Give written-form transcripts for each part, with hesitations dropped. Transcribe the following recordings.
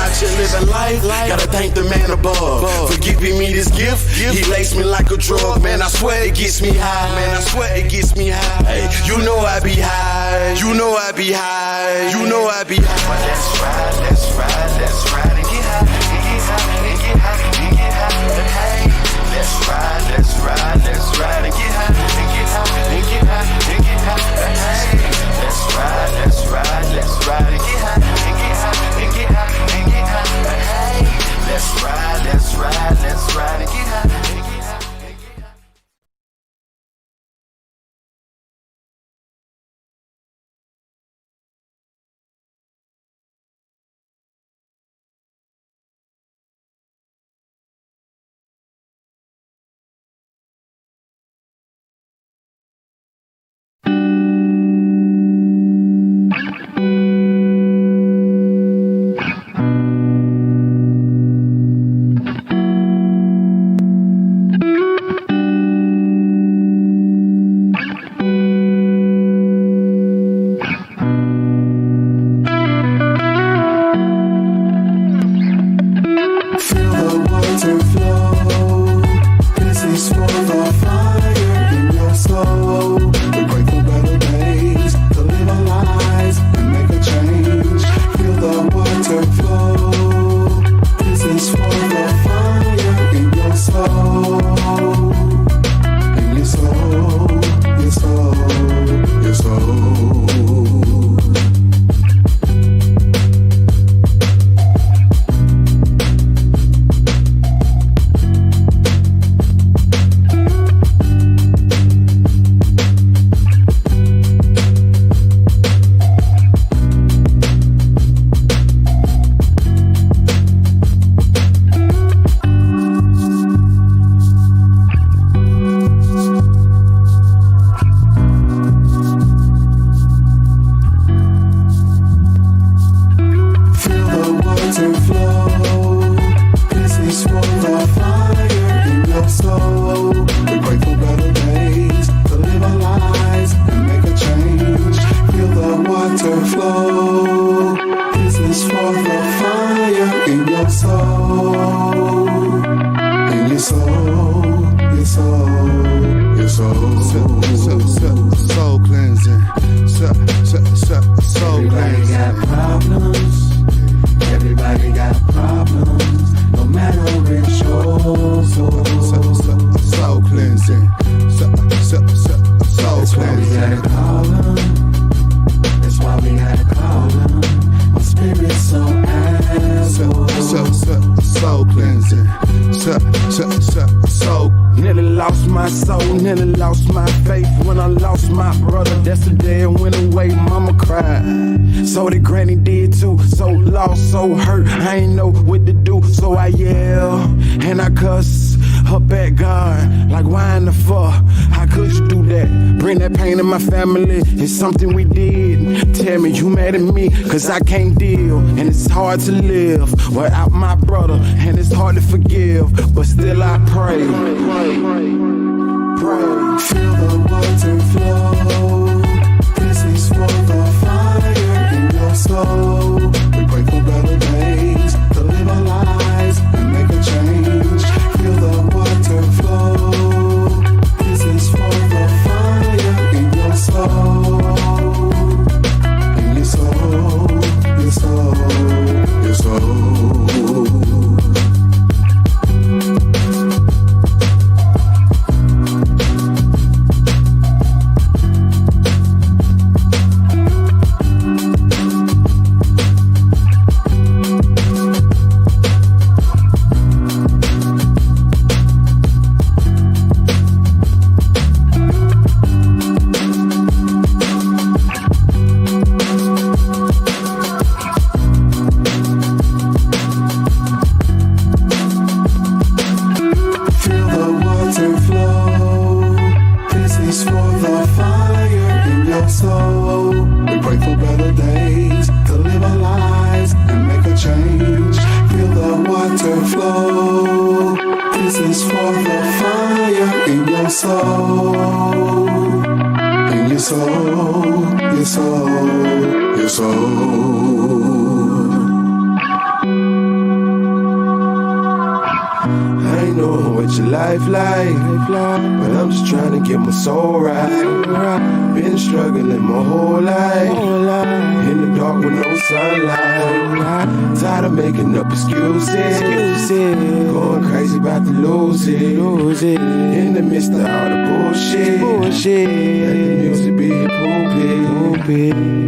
out here living life. Gotta thank the man above for giving me this gift. He laced me like a drug, man. I swear it gets me high. Man, I swear it gets me high. Hey, you know I be high. You know I be high. You know I be high. Well, let's ride, let's ride, let's ride and get high, and get high, and get high, and get high. Hey, let's ride, let's ride, let's ride and get high, and get high, and get high, and get high. Hey, let's ride, let's ride, let's ride and get high, and get high, and get high, and get high. Hey, let's ride, let's ride, let's ride and get high, and get high, and get high. Nearly lost my soul, nearly lost my faith. When I lost my brother, that's the day it went away. Mama cried, so did granny did too. So lost, so hurt, I ain't know what to do. So I yell, and I cuss her back gone. Like why in the fuck, how could you do that? Bring that pain in my family, it's something we did. Tell me you mad at me, cause I can't deal. And it's hard to live without my brother, and it's hard to forgive, but still I pray. Feel the water flow. This is for the fire in your soul. We pray for better days, to live our lives and make a change. Feel the water flow. This is for the fire in your soul. In your soul, your soul, your soul. Your soul, your soul. your life like? But I'm just trying to get my soul right. Been struggling my whole life. In the dark with no sunlight. Tired of making up excuses. Going crazy about to lose it. In the midst of all the bullshit. Let the music be your pulpit.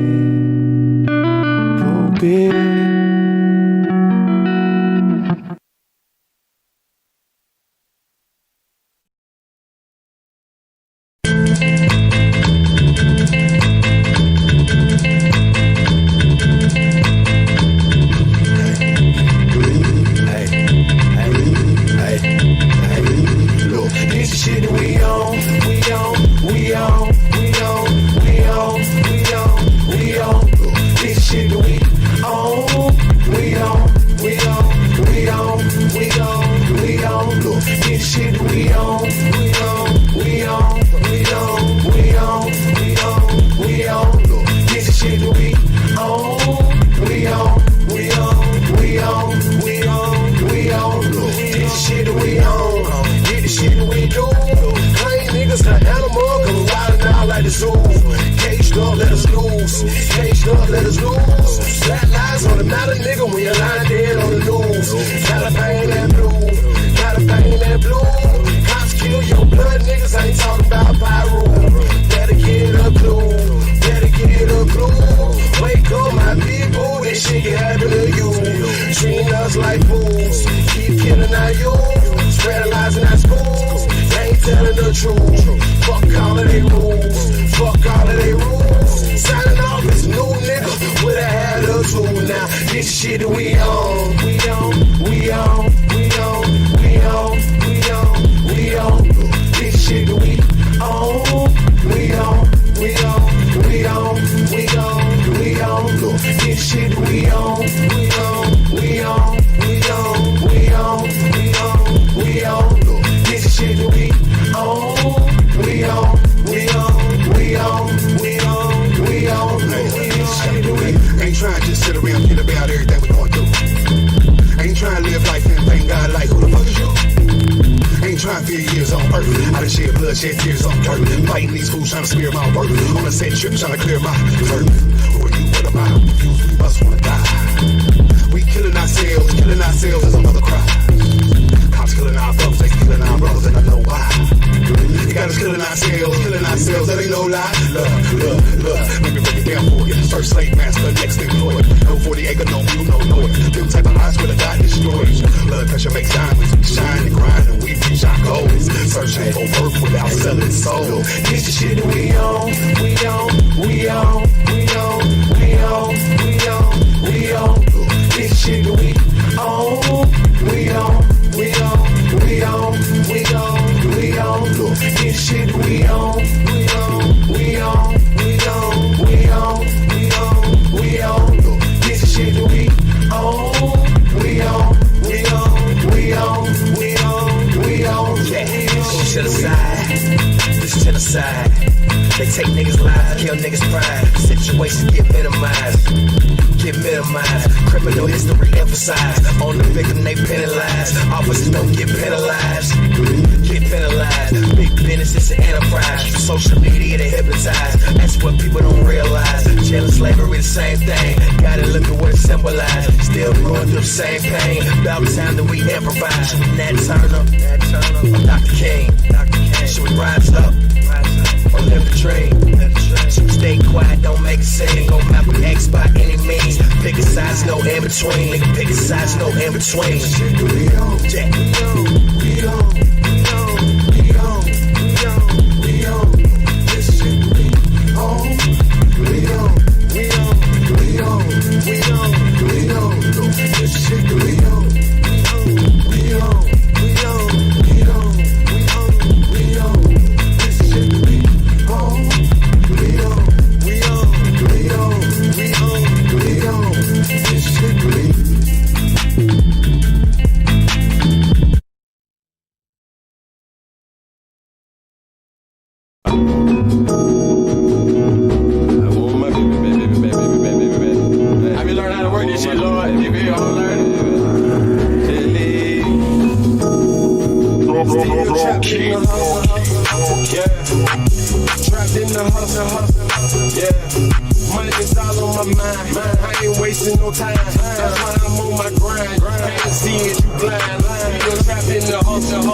Money's all on my mind. I ain't wasting no time. That's why I'm on my grind. I ain't seeing you blind. Still trapped in the hustle.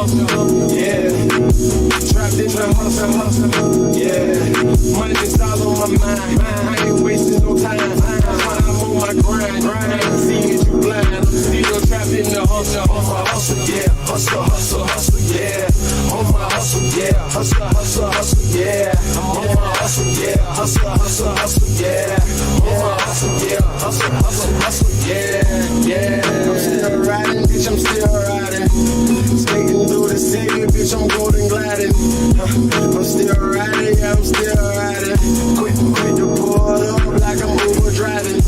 Yeah. Trapped in the hustle. Yeah. Money's all on my mind. I ain't wasting no time. That's why I'm on my grind. I ain't seeing you blind. I'm still trapped in the hustle. On my hustle, yeah. Hustle, yeah. On my hustle, yeah. Hustle, yeah. I'm on my hustle, yeah. Hustle, yeah. On my hustle, yeah. Hustle, yeah. I'm still riding, bitch, I'm still riding. Skating through the city, bitch, I'm golden gliding. I'm still riding, yeah, I'm still riding. Quit to pull up like I'm Uber driving.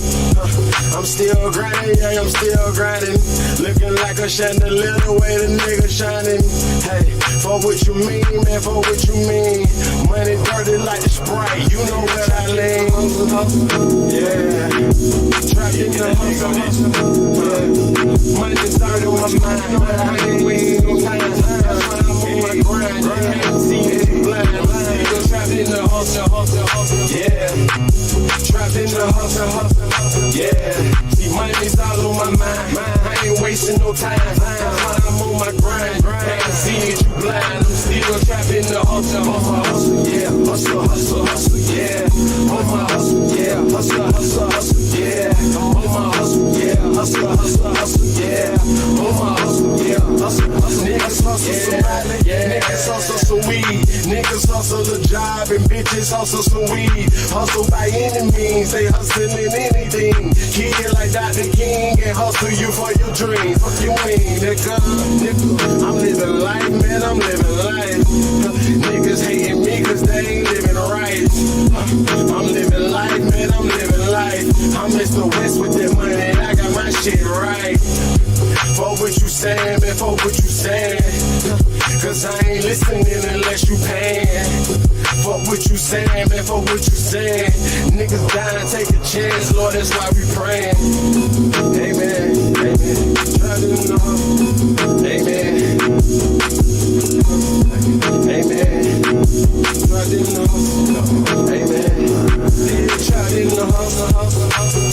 I'm still grinding, yeah, I'm still grinding. Looking like a chandelier, the way the nigga shining. Hey, for what you mean, man, for what you mean. Money dirty like the Sprite, you know where I lean. Yeah, trapped in the hustle. Money dirty on my mind, I ain't wasting no time. That's why I'm on my grind, I ain't seeing you blind. Still trapped in the hustle. Yeah, trapped in the hustle. Yeah, see money's all on my mind. I ain't wasting no time. That's why I'm on my grind. I ain't seeing you blind. I'm still trapped in the hustle. On my hustle, yeah. Hustle, yeah. On my hustle, yeah. Hustle, yeah. I'm on my hustle, yeah. Hustle, yeah. On my hustle, yeah. Hustle, niggas hustle some rally, niggas hustle some weed, niggas hustle a job and bitches hustle some weed. Hustle by any means, they hustling anything. Kid like Dr. King and hustle you for your dreams. Fuck you mean, nigga. I'm living life, man, I'm living life. Niggas hating me cause they ain't living right. I'm living life, man, I'm living life. I'm Mr. West with that money, I got my shit right. For what you saying, man, for what you saying. Cause I ain't listening unless you paying. For what you saying, man, for what you saying. Niggas dying, take a chance, Lord, that's why we praying. Amen, amen. Try to know. Amen. Amen. Try to know. Amen. Tried in the hustle,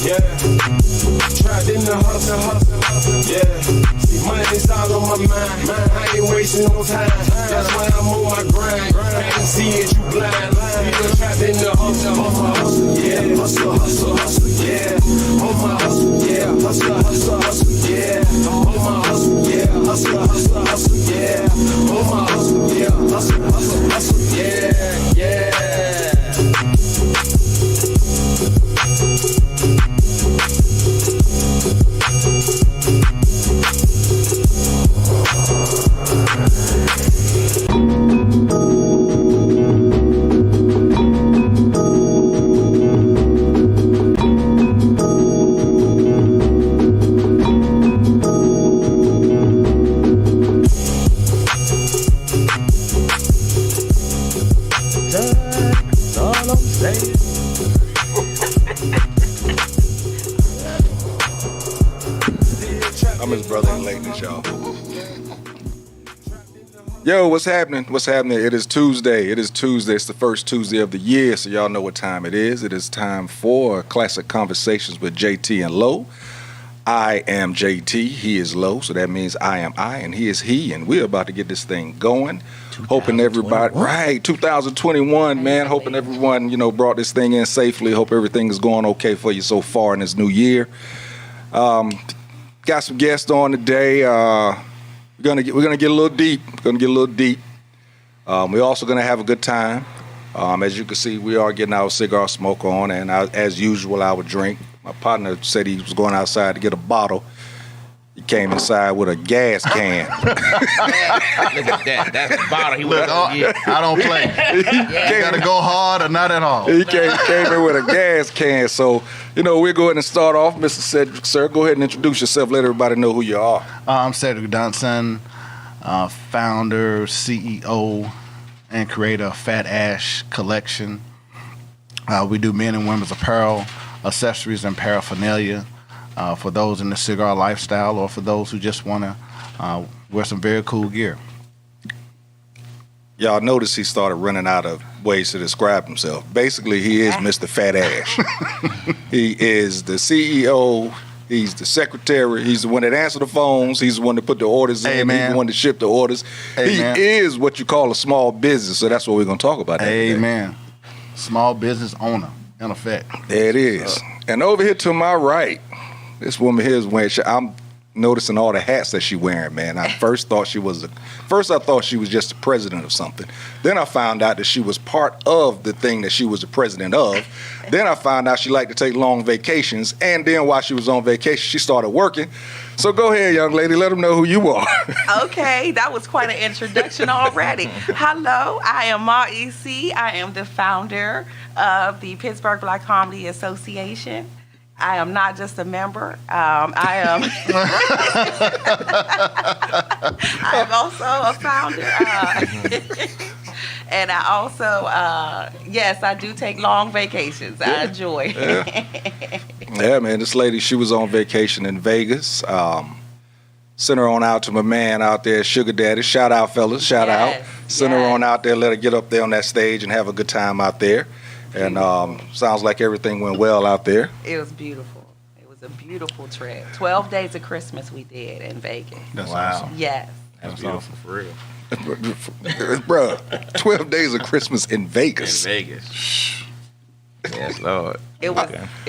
yeah. Tried in the hustle, yeah. See, money's all on my mind. I ain't wasting no time. That's why I'm on my grind. I ain't seeing you blind. Still trapped in the hustle, on my hustle, yeah. Hustle, yeah. On my hustle, yeah. Hustle, yeah. I'm on my hustle, yeah. Hustle, yeah. On my hustle, yeah. Hustle, yeah. I'm his brother in lateness, y'all. Yo, what's happening? What's happening? It is Tuesday. It's the first Tuesday of the year, so y'all know what time it is. It is time for Classic Conversations with JT and Lo. I am JT, he is Lo, so that means I am I, and he is he, and we're about to get this thing going. Hoping everybody, right, 2021, man. Hoping everyone, brought this thing in safely. Hope everything is going okay for you so far in this new year. Got some guests on today. We're gonna get a little deep. We're also gonna have a good time. As you can see, we are getting our cigar smoke on, and as usual, I would drink. My partner said he was going outside to get a bottle. He came inside with a gas can. Look at that. That's the bottle he was going to get. I don't play. You got to go hard or not at all. He came in with a gas can. So, we'll go ahead and start off. Mr. Cedric, sir, go ahead and introduce yourself. Let everybody know who you are. I'm Cedric Dunson, founder, CEO, and creator of Fat Ash Collection. We do men and women's apparel, accessories, and paraphernalia for those in the cigar lifestyle or for those who just want to wear some very cool gear. Y'all notice he started running out of ways to describe himself. Basically, he is Mr. Fat Ash. He is the CEO. He's the secretary. He's the one that answers the phones. He's the one that put the orders in. He's the one that shipped the orders. He is what you call a small business, so that's what we're going to talk about. Amen. Small business owner, in effect. There it is. And over here to my right, this woman here is wearing, I'm noticing all the hats that she's wearing, man. I first thought she was just the president of something. Then I found out that she was part of the thing that she was the president of. Then I found out she liked to take long vacations. And then while she was on vacation, she started working. So go ahead, young lady, let them know who you are. Okay, that was quite an introduction already. Hello, I am Ma E.C. I am the founder of the Pittsburgh Black Comedy Association. I am not just a member. I am also a founder. And I also, yes, I do take long vacations. I enjoy. Yeah, man, this lady, she was on vacation in Vegas. Send her on out to my man out there, Sugar Daddy. Shout out, fellas. Shout out. Send her on out there, let her get up there on that stage and have a good time out there. And sounds like everything went well out there. It was beautiful. It was a beautiful trip. 12 days of Christmas we did in Vegas. That's awesome. Yes. That's beautiful for real. Bruh, 12 days of Christmas in Vegas. In Vegas. Yes, Lord. It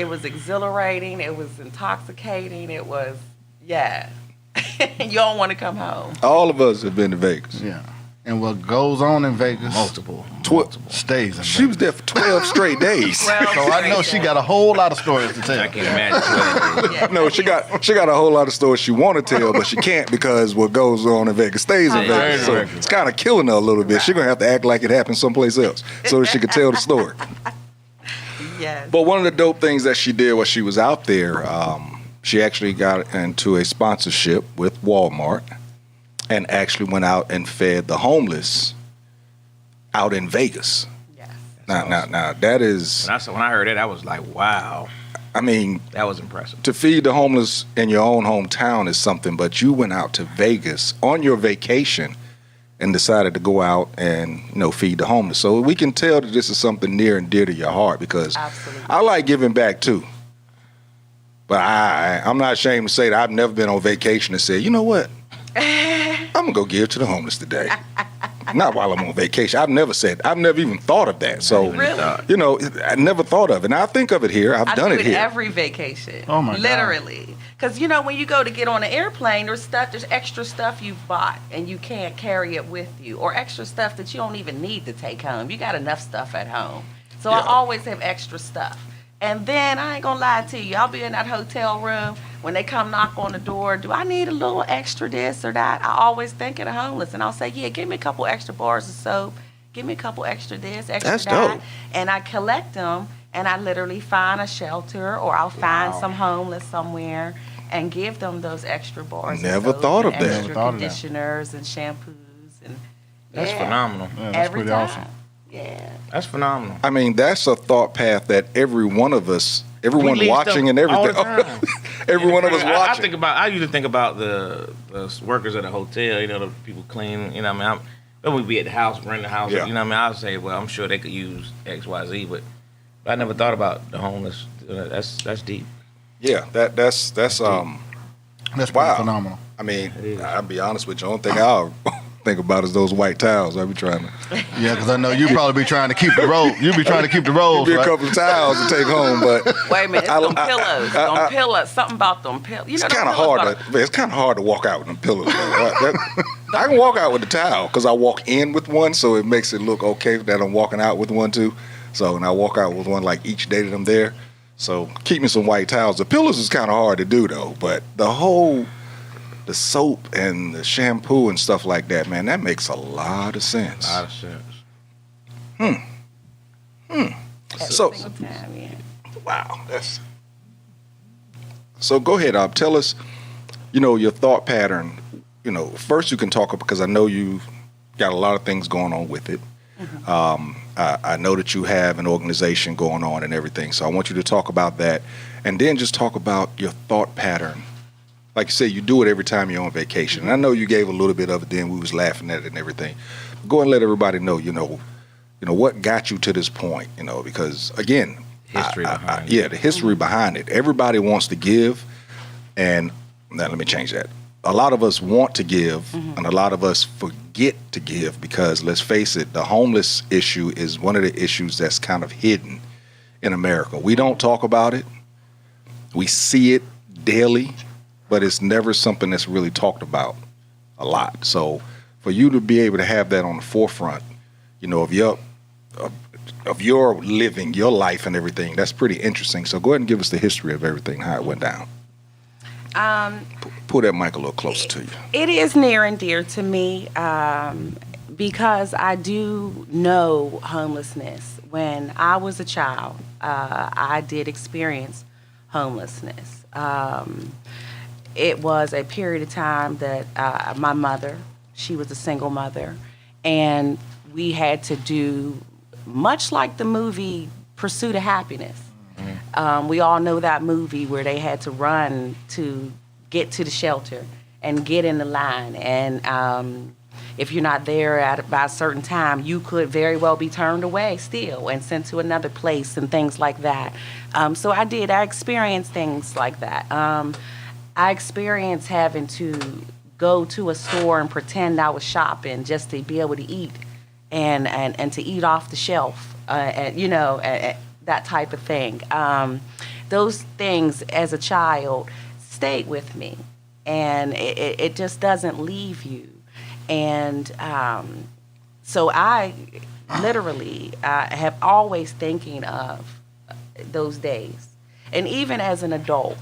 was exhilarating. It was intoxicating. It was, you don't want to come home. All of us have been to Vegas. Yeah. And what goes on in Vegas stays in Vegas. She was there for 12 straight days. So I know she got a whole lot of stories to tell. I can't imagine. No, she got a whole lot of stories she want to tell, but she can't because what goes on in Vegas stays in Vegas. So it's kind of killing her a little bit. She's going to have to act like it happened someplace else so that she could tell the story. Yes. But one of the dope things that she did while she was out there, she actually got into a sponsorship with Walmart and actually went out and fed the homeless out in Vegas. Yes. Now that is... When I heard that, I was like, wow. I mean... That was impressive. To feed the homeless in your own hometown is something, but you went out to Vegas on your vacation and decided to go out and, feed the homeless. So we can tell that this is something near and dear to your heart because I like giving back too. But I'm not ashamed to say that I've never been on vacation and said, you know what? I'm going to go give to the homeless today. Not while I'm on vacation. I've never even thought of that. So, I never thought of it. And I think of it here. I've done it here. Every vacation. Oh, my God. Literally. Because, when you go to get on an airplane, there's extra stuff you've bought and you can't carry it with you. Or extra stuff that you don't even need to take home. You got enough stuff at home. So I always have extra stuff. And then, I ain't going to lie to you, I'll be in that hotel room. When they come knock on the door, do I need a little extra this or that? I always think of the homeless. And I'll say, give me a couple extra bars of soap. Give me a couple extra this, extra That's that. dope. And I collect them. And I literally find a shelter or I'll find some homeless somewhere and give them those extra bars. Never thought of that. Extra conditioners and shampoos. And That's phenomenal. Yeah, that's every pretty time. awesome. Yeah. That's phenomenal. I mean, that's a thought path that every one of us, everyone watching and everything, every one of us watching. I usually think about the workers at a hotel, the people clean, then we'd be at the house, rent the house, I'll say, well, I'm sure they could use X, Y, Z, but I never thought about the homeless. That's deep. Yeah, that's That's wow. pretty phenomenal. I mean, I'll be honest with you. The only thing I'll think about is those white towels. I'll be trying to. Yeah, because I know you probably be trying to keep the roll. You be trying to keep the rolls, Be a right? couple of towels to take home, but Wait a minute, it's them pillows. Them pillows. Something about them pillows. it's kind of hard. It's kind of hard to walk out with them pillows. I can walk out with the towel because I walk in with one, so it makes it look okay that I'm walking out with one too. So, and I walk out with one like each day that I'm there. So, keep me some white towels. The pillows is kind of hard to do though, but the soap and the shampoo and stuff like that, man, that makes a lot of sense. So, wow, that's. So go ahead, Tell us, your thought pattern. First you can talk because I know you got a lot of things going on with it. I know that you have an organization going on and everything, so I want you to talk about that, and then just talk about your thought pattern like you said, you do it every time you're on vacation. And I know you gave a little bit of it then. We was laughing at it and everything. Go and let everybody know, what got you to this point, because, again, History behind it. Yeah, the history behind it. Everybody wants to give, and now let me change that. A lot of us want to give, and a lot of us forget to give because, let's face it, the homeless issue is one of the issues that's kind of hidden in America. We don't talk about it. We see it daily, but it's never something that's really talked about a lot. So for you to be able to have that on the forefront, of your living, your life and everything, that's pretty interesting. So go ahead and give us the history of everything, how it went down. Pull that mic a little closer to you. It is near and dear to me because I do know homelessness. When I was a child, I did experience homelessness. It was a period of time that my mother, she was a single mother, and we had to do much like the movie Pursuit of Happiness. We all know that movie where they had to run to get to the shelter and get in the line. And if you're not there by a certain time, you could very well be turned away still and sent to another place and things like that. So I experienced things like that. I experienced having to go to a store and pretend I was shopping just to be able to eat and to eat off the shelf, that type of thing. Those things as a child stayed with me, and it just doesn't leave you. And so I literally have always thinking of those days. And even as an adult,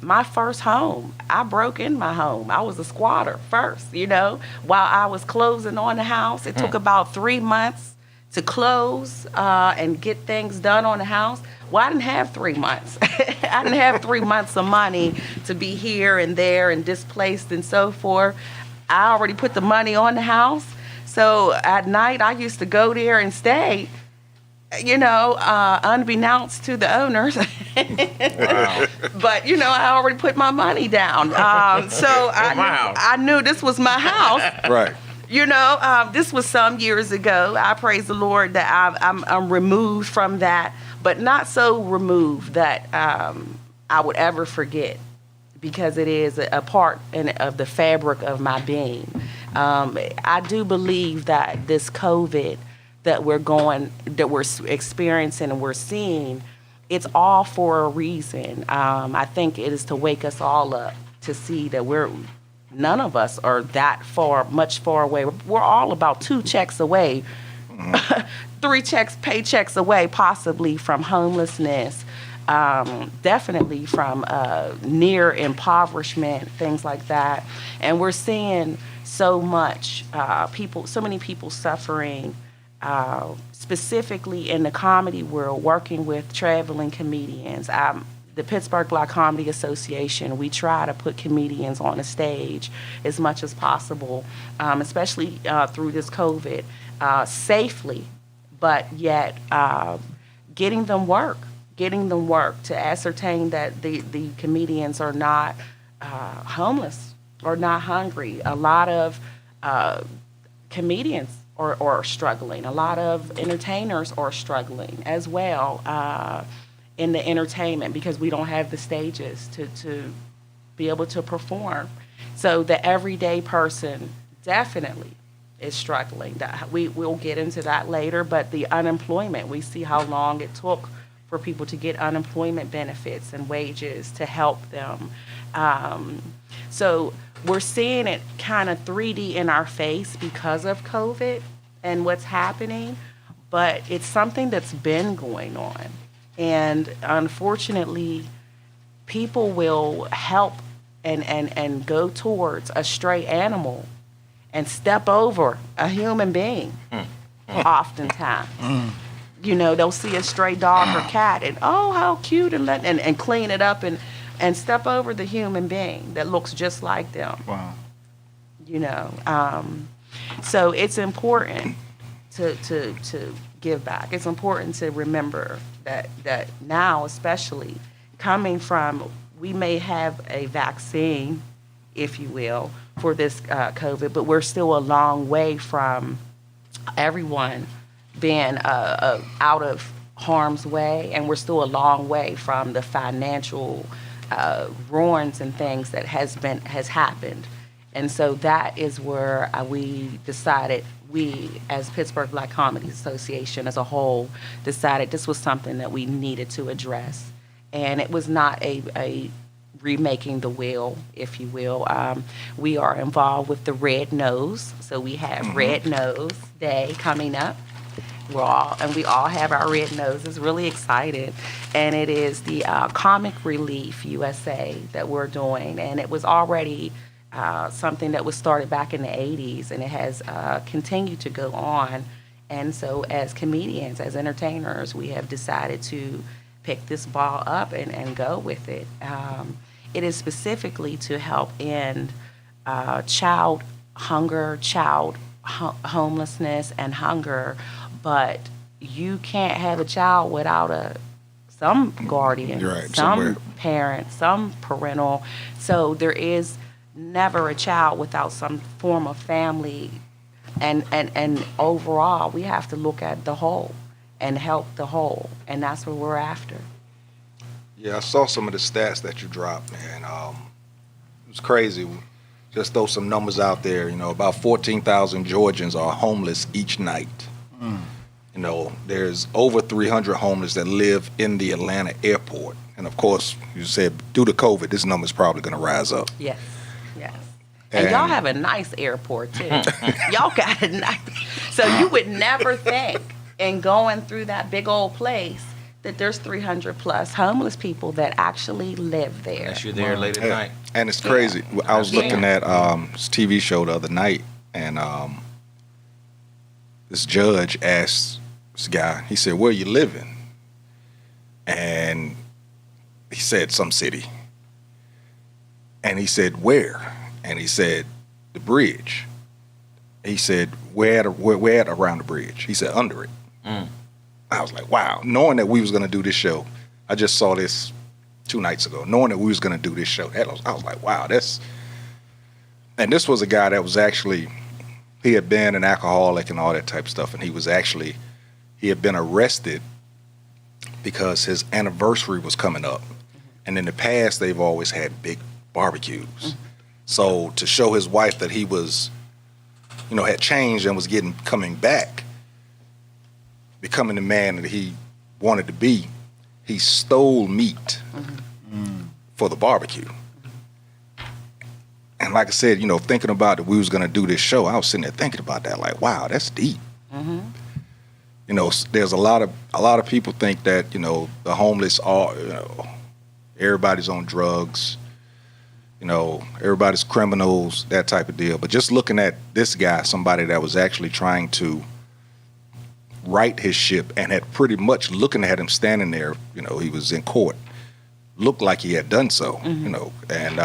my first home, I broke in my home. I was a squatter first, while I was closing on the house. It took about 3 months to close and get things done on the house. Well, I didn't have 3 months. I didn't have 3 months of money to be here and there and displaced and so forth. I already put the money on the house. So at night, I used to go there and stay, unbeknownst to the owners. Wow. But, I already put my money down. So I knew this was my house. Right. This was some years ago. I praise the Lord that I'm removed from that, but not so removed that I would ever forget, because it is a part of the fabric of my being. I do believe that this COVID that we're experiencing and we're seeing, it's all for a reason. I think it is to wake us all up to see that none of us are much far away. We're all about 2 checks away, 3 paychecks away, possibly from homelessness, definitely from near impoverishment, things like that. And we're seeing so many people suffering, specifically in the comedy world, working with traveling comedians. The Pittsburgh Black Comedy Association, we try to put comedians on a stage as much as possible, especially through this COVID, safely, but yet getting them work to ascertain that the comedians are not homeless or not hungry. A lot of comedians are struggling. A lot of entertainers are struggling as well. In the entertainment, because we don't have the stages to be able to perform. So the everyday person definitely is struggling. We'll get into that later, but the unemployment, we see how long it took for people to get unemployment benefits and wages to help them. So we're seeing it kind of 3D in our face because of COVID and what's happening, but it's something that's been going on. And unfortunately, people will help and go towards a stray animal and step over a human being oftentimes. They'll see a stray dog or cat and, oh, how cute, and clean it up and step over the human being that looks just like them. Wow. So it's important to give back. It's important to remember that now, especially coming from we may have a vaccine, if you will, for this COVID, but we're still a long way from everyone being out of harm's way, and we're still a long way from the financial ruins and things that has happened. And so that is where we decided, we as Pittsburgh Black Comedy Association as a whole decided this was something that we needed to address. And it was not a remaking the wheel, if you will. We are involved with the Red Nose, so we have Red Nose Day coming up. We all have our red noses, really excited. And it is the Comic Relief USA that we're doing. And it was already something that was started back in the 80s, and it has continued to go on. And so as comedians, as entertainers, we have decided to pick this ball up and go with it. It is specifically to help end child hunger, homelessness, and hunger. But you can't have a child without some guardian, Right, some somewhere. parent, some parental. So there is never a child without some form of family. And overall, we have to look at the whole and help the whole. And that's what we're after. Yeah, I saw some of the stats that you dropped, man. It was crazy. Just throw some numbers out there. You know, about 14,000 Georgians are homeless each night. You know, there's over 300 homeless that live in the Atlanta airport. And of course, you said due to COVID, this number is probably going to rise up. Yes, yes. And y'all have a nice airport, too. Y'all got a nice... So you would never think in going through that big old place that there's 300 plus homeless people that actually live there. Unless you're there late at night. And it's crazy. I was looking at this TV show the other night, and this judge asked this guy, he said, "Where you living?" And he said, "Some city." And he said, "Where?" And he said, "The bridge." He said, where at around the bridge? He said, "Under it." I was like, wow. Knowing that we was going to do this show, I just saw this 2 nights ago, knowing that we was going to do this show, I was like, wow, and this was a guy that was actually, he had been an alcoholic and all that type of stuff, and he had been arrested because his anniversary was coming up. And in the past, they've always had big barbecues. So to show his wife that he was, you know, had changed and was coming back, becoming the man that he wanted to be, he stole meat for the barbecue. And like I said, you know, thinking about that we was going to do this show, I was sitting there thinking about that, like, wow, that's deep. You know, there's a lot of people think that, you know, the homeless are, you know, everybody's on drugs, you know, everybody's criminals, that type of deal. But just looking at this guy, somebody that was actually trying to right his ship and had pretty much, looking at him standing there, you know, he was in court, looked like he had done so, you know, and,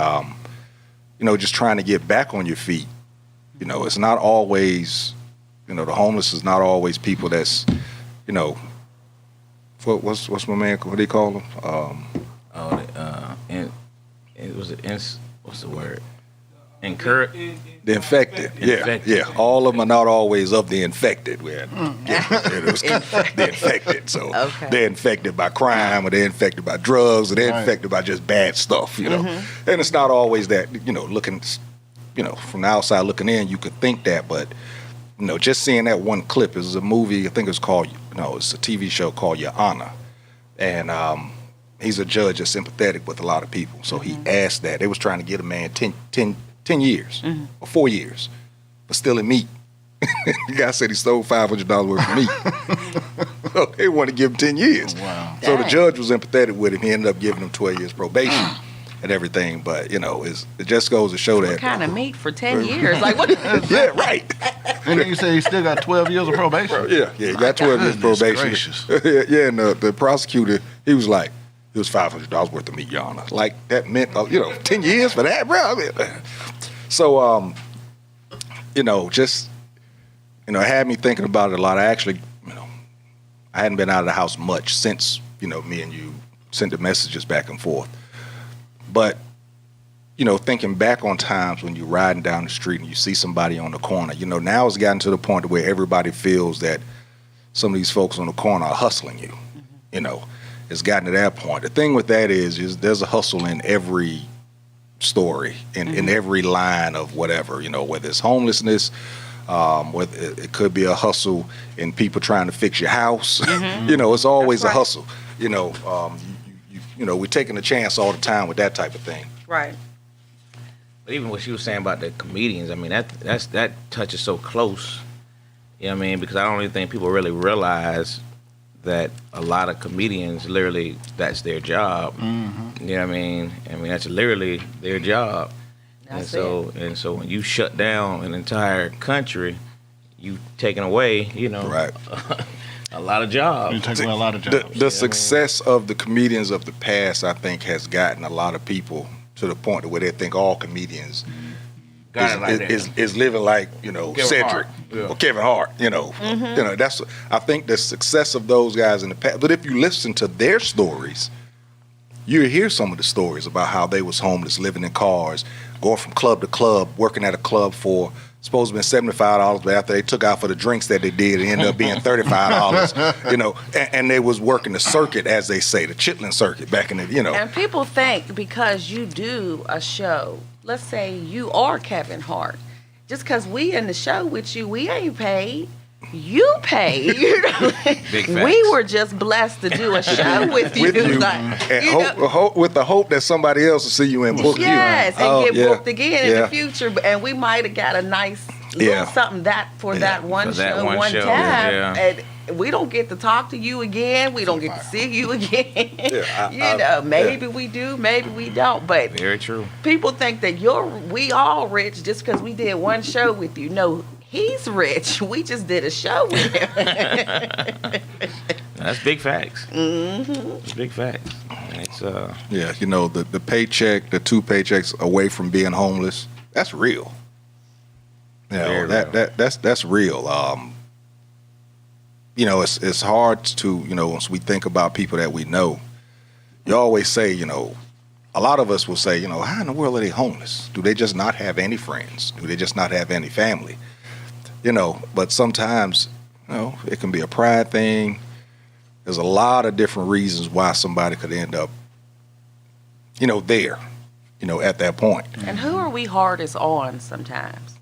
you know, just trying to get back on your feet. You know, it's not always, you know, the homeless is not always people that's, you know, what's my man, what do you call them? What's the word? The infected. Yeah. All of them are not always of the infected. The infected. So they're infected by crime, or they're infected by drugs, or they're infected by just bad stuff, you know. And it's not always that, you know, looking, you know, from the outside looking in, you could think that, but, you know, just seeing that one clip, is a movie, I think it's called, it's a TV show called Your Honor. And he's a judge that's sympathetic with a lot of people. So he asked that. They was trying to get a man 10 years or 4 years, but still in meat. The guy said he stole $500 worth of meat. So they want to give him 10 years. Wow. So the judge was empathetic with him. He ended up giving him 12 years probation and everything. But, you know, it just goes to show that. What kind of meat for 10 years? Like, what? Yeah, right. And then you say he still got 12 years of probation? Yeah, he got 12 years probation. Gracious. Yeah, and the prosecutor, he was like, it was $500 worth of meat, Your Honor. Like, that meant, 10 years for that, bro? I mean, so, you know, just, you know, it had me thinking about it a lot. I actually, you know, I hadn't been out of the house much since, you know, me and you sent the messages back and forth. But, you know, thinking back on times when you're riding down the street and you see somebody on the corner, you know, now it's gotten to the point where everybody feels that some of these folks on the corner are hustling you. You know, it's gotten to that point. The thing with that is there's a hustle in every story, in every line of whatever, you know, whether it's homelessness, whether it could be a hustle in people trying to fix your house. You know, it's always a hustle. You know, you know, we're taking a chance all the time with that type of thing. Right. But even what she was saying about the comedians, I mean, that touches so close. You know what I mean? Because I don't even think people really realize that a lot of comedians, literally, that's their job. You know what I mean? I mean, that's literally their job. That's and so when you shut down an entire country, you taking away, you know, a lot of jobs. You take away a lot of jobs. The success of the comedians of the past, I think, has gotten a lot of people to the point where they think all comedians is living like, you know, Kevin Cedric Hart. or Kevin Hart. You know, you know, that's, I think the success of those guys in the past. But if you listen to their stories, you hear some of the stories about how they was homeless, living in cars, going from club to club, working at a club for supposed to be $75, but after they took out for the drinks that they did, it ended up being $35. You know, and they was working the circuit, as they say, the Chitlin circuit back in the, you know. And people think because you do a show, let's say you are Kevin Hart, just because we in the show with you, we ain't paid. You paid. You know? Big facts. We were just blessed to do a show with you. Like, And you know, hope, with the hope that somebody else will see you and book yes, you. and get booked again in the Yeah. future. And we might have got a nice little something that one For that show, one one show, time. yeah. And we don't get to talk to you again. We don't get to see you again. Yeah, you know, maybe we do, maybe we don't. But Very true. people think that we all rich just because we did one show with you. No, he's rich. We just did a show with him. That's big facts. It's big facts. It's Yeah, you know, the paycheck, the 2 paychecks away from being homeless, that's real. You know, that's real. You know, it's hard to, you know, once we think about people that we know, you always say, you know, a lot of us will say, you know, how in the world are they homeless? Do they just not have any friends? Do they just not have any family? You know, but sometimes, you know, it can be a pride thing. There's a lot of different reasons why somebody could end up, you know, there, you know, at that point. And who are we hardest on sometimes?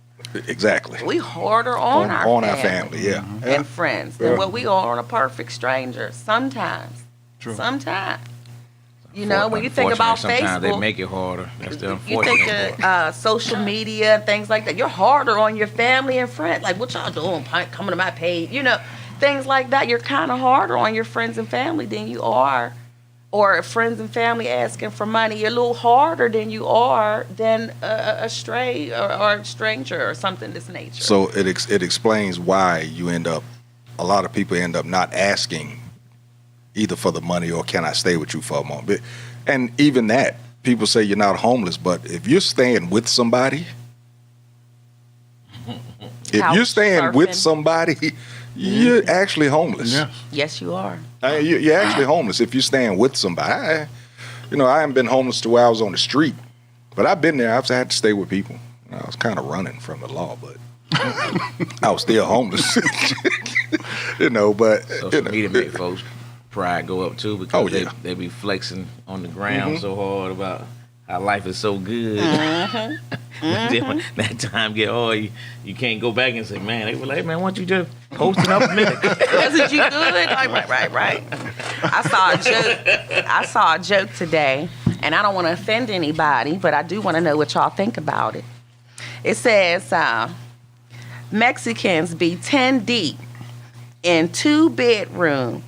Exactly. We harder on our family, yeah. and friends than what we are on a perfect stranger. Sometimes. True. Sometimes. You know, when you think about sometimes Facebook, they make it harder. That's the you unfortunate think part. of social media and things like that. You're harder on your family and friends. Like, what y'all doing? Coming to my page, you know, things like that. You're kind of harder on your friends and family than you are, or friends and family asking for money. You're a little harder than you are than a stray or a stranger or something of this nature. So it explains why a lot of people end up not asking either for the money or can I stay with you for a moment. And even that, people say you're not homeless, but if you're staying with somebody, you're actually homeless. Yeah. Yes, you are. You're actually homeless if you're staying with somebody. You know, I haven't been homeless to where I was on the street, but I've been there. I've had to stay with people. I was kind of running from the law, but I was still homeless. You know, but Social media make folks' pride go up too because they be flexing on the ground so hard about how life is so good. Then when that time get hard, you can't go back and say, man, they were like, man, why don't you just post it up a minute? Wasn't you good? Like, right. I saw a joke today, and I don't want to offend anybody, but I do want to know what y'all think about it. It says, Mexicans be 10 deep in a 2-bedroom,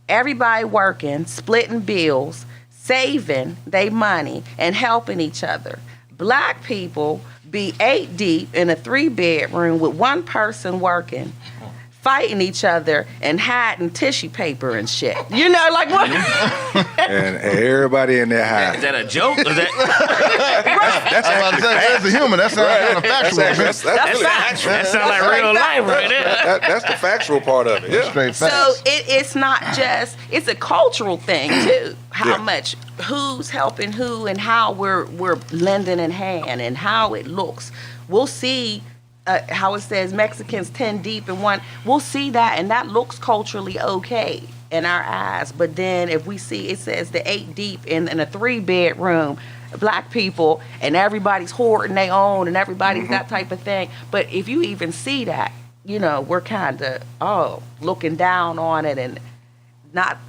everybody working, splitting bills, saving their money, and helping each other. Black people be 8 deep in a 3-bedroom with one person working, fighting each other and hiding tissue paper and shit. You know, like what? and everybody in there high. Is that a joke? Is that That's the human. That's kind of factual. That's really factual. that sounds like real life right there. That's the factual part of it. Yeah. Straight facts. So it's not just, it's a cultural thing too. How Yeah. much, who's helping who, and how we're lending a hand, and how it looks. We'll see how it says Mexicans 10 deep in one. We'll see that, and that looks culturally okay in our eyes. But then if we see it says the 8 deep in a 3-bedroom, black people, and everybody's hoarding their own, and everybody's that type of thing. But if you even see that, you know, we're kind of looking down on it, and not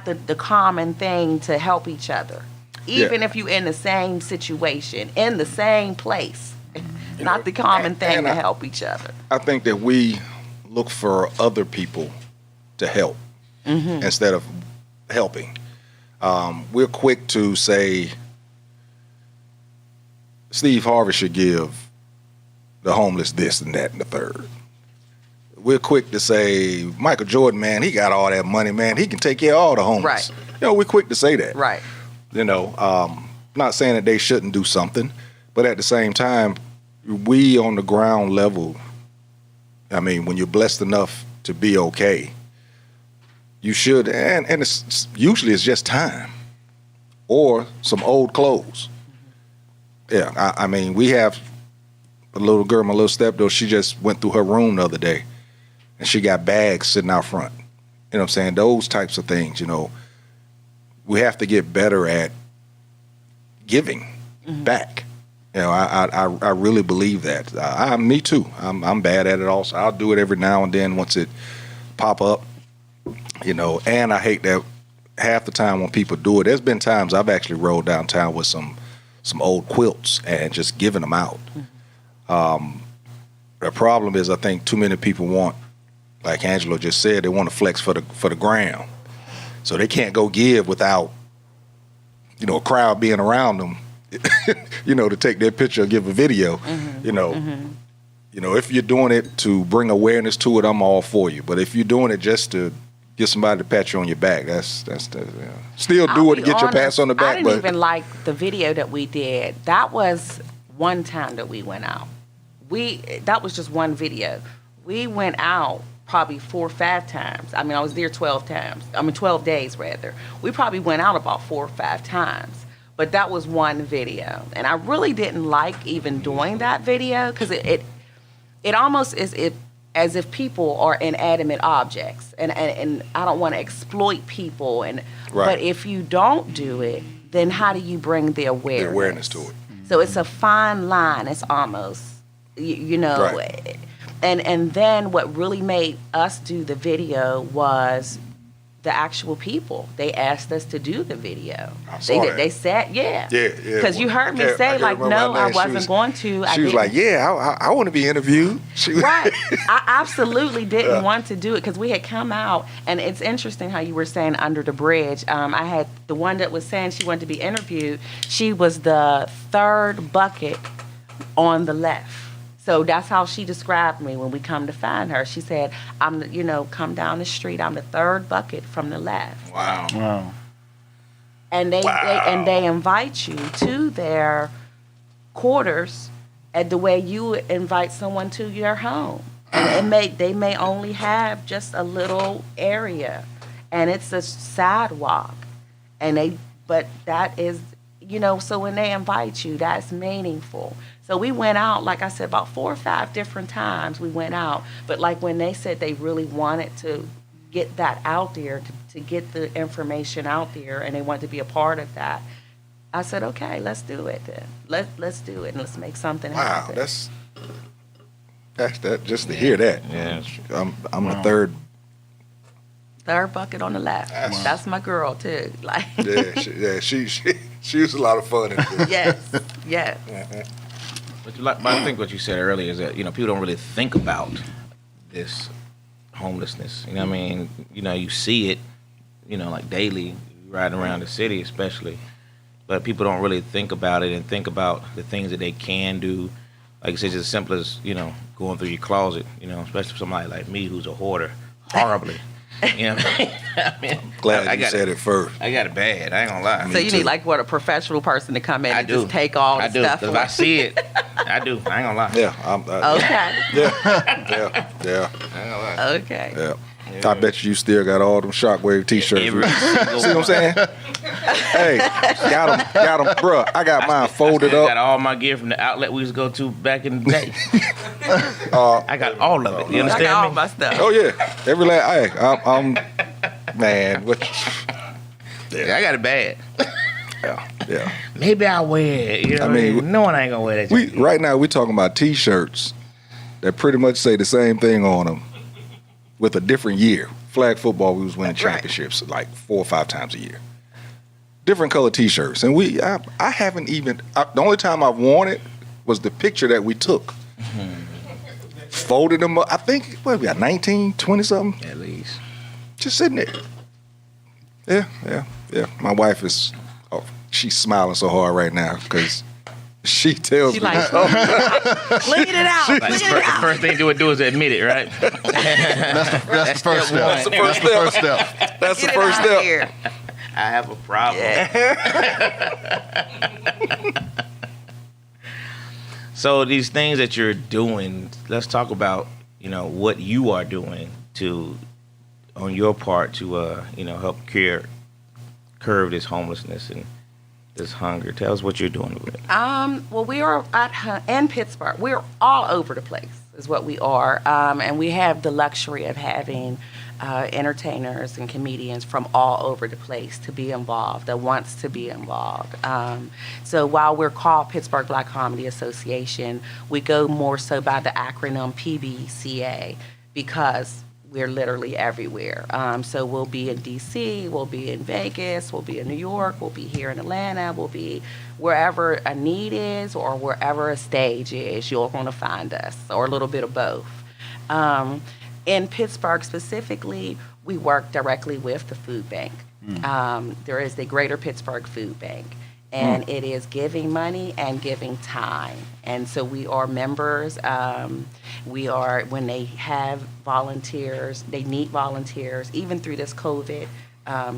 the common thing to help each other, even if you're in the same situation, in the same place. Not the common thing to help each other. I think that we look for other people to help instead of helping. We're quick to say Steve Harvey should give the homeless this and that and the third. We're quick to say Michael Jordan, man, he got all that money, man. He can take care of all the homeless. Right. You know, we're quick to say that. Right. You know, not saying that they shouldn't do something, but at the same time, we on the ground level, I mean, when you're blessed enough to be okay, you should, and usually it's just time or some old clothes. Yeah, I mean, we have a little girl, my little stepdaughter, she just went through her room the other day, and she got bags sitting out front. You know what I'm saying? Those types of things, you know, we have to get better at giving back. You know, I really believe that. Me too. I'm bad at it also. I'll do it every now and then once it pop up, you know, and I hate that half the time when people do it. There's been times I've actually rolled downtown with some old quilts and just giving them out. The problem is I think too many people want, like Angelo just said, they want to flex for the gram. So they can't go give without, you know, a crowd being around them. You know, to take their picture or give a video, you know, if you're doing it to bring awareness to it, I'm all for you. But if you're doing it just to get somebody to pat you on your back, that's still do it to get your pats on the back. I didn't even like the video that we did. That was one time that we went out. That was just one video. We went out probably 4 or 5 times. I mean, I was there 12 times. 12 days rather. We probably went out about 4 or 5 times. But that was one video, and I really didn't like even doing that video because it almost is as if people are inanimate objects, and I don't want to exploit people. And but if you don't do it, then how do you bring the awareness? The awareness to it. So it's a fine line. It's almost you know, and then what really made us do the video was the actual people. They asked us to do the video. They said, yeah. Because you heard me say, like, no, I wasn't going to. She was like, yeah, I want to be interviewed. Right. I absolutely didn't want to do it because we had come out, and it's interesting how you were saying under the bridge. I had the one that was saying she wanted to be interviewed. She was the 3rd bucket on the left. So that's how she described me when we come to find her. She said, come down the street. I'm the 3rd bucket from the left. Wow. And they invite you to their quarters at the way you would invite someone to your home. And they may only have just a little area, and it's a sidewalk. But that is, so when they invite you, that's meaningful. So we went out, like I said, about 4 or 5 different times we went out. But like when they said they really wanted to get that out there, to get the information out there, and they wanted to be a part of that, I said, okay, let's do it then. Let's do it, and let's make something happen. Wow, that's that. Just to hear that. Yeah. I'm the 3rd. 3rd bucket on the left. That's my girl too. Like. She was a lot of fun. Yes. But I think what you said earlier is that people don't really think about this homelessness. You know what I mean? You see it, like daily, riding around the city especially. But people don't really think about it and think about the things that they can do like I said, just as simple as, going through your closet, especially for somebody like me who's a hoarder, horribly. You know what I mean? Glad you said it first. I got it bad. I ain't gonna lie. So you need like a professional person to come in and just take all the stuff. Because if I see it, I do. I ain't gonna lie. Yeah. Okay. Yeah. I ain't gonna lie. Okay. Yeah. I bet you still got all them Shockwave T-shirts. See what I'm saying? Hey, got them, bro. I got mine folded up. I got all my gear from the outlet we used to go to back in the day. I got all of it. You understand I got all me? my stuff. Oh yeah, I'm man. Yeah, I got it bad. Yeah. Maybe I'll wear it. You know, no one ain't gonna wear that. Right now we talking about T-shirts that pretty much say the same thing on them with a different year. Flag football, we was winning championships like 4 or 5 times a year. Different color T-shirts, and I haven't even. The only time I've worn it was the picture that we took. Folded them up. I think we got 19, 20 something at least. Just sitting there. Yeah. My wife is. Oh, she's smiling so hard right now because she tells me. Like, clean it out. Like, the first thing you would do is admit it, right? That's the first step. That's the first step. That's the first step. Here. I have a problem. Yeah. So these things that you're doing, let's talk about, what you are doing on your part to, help curb this homelessness and this hunger. Tell us what you're doing with it. Well, we are in Pittsburgh. We're all over the place is what we are. And we have the luxury of having entertainers and comedians from all over the place to be involved, that wants to be involved. So while we're called Pittsburgh Black Comedy Association, we go more so by the acronym PBCA because we're literally everywhere. So we'll be in D.C., we'll be in Vegas, we'll be in New York, we'll be here in Atlanta, we'll be wherever a need is or wherever a stage is, you're going to find us, or a little bit of both. In Pittsburgh specifically, we work directly with the food bank. There is the Greater Pittsburgh Food Bank, and it is giving money and giving time. And so we are members. When they have volunteers, they need volunteers, even through this COVID,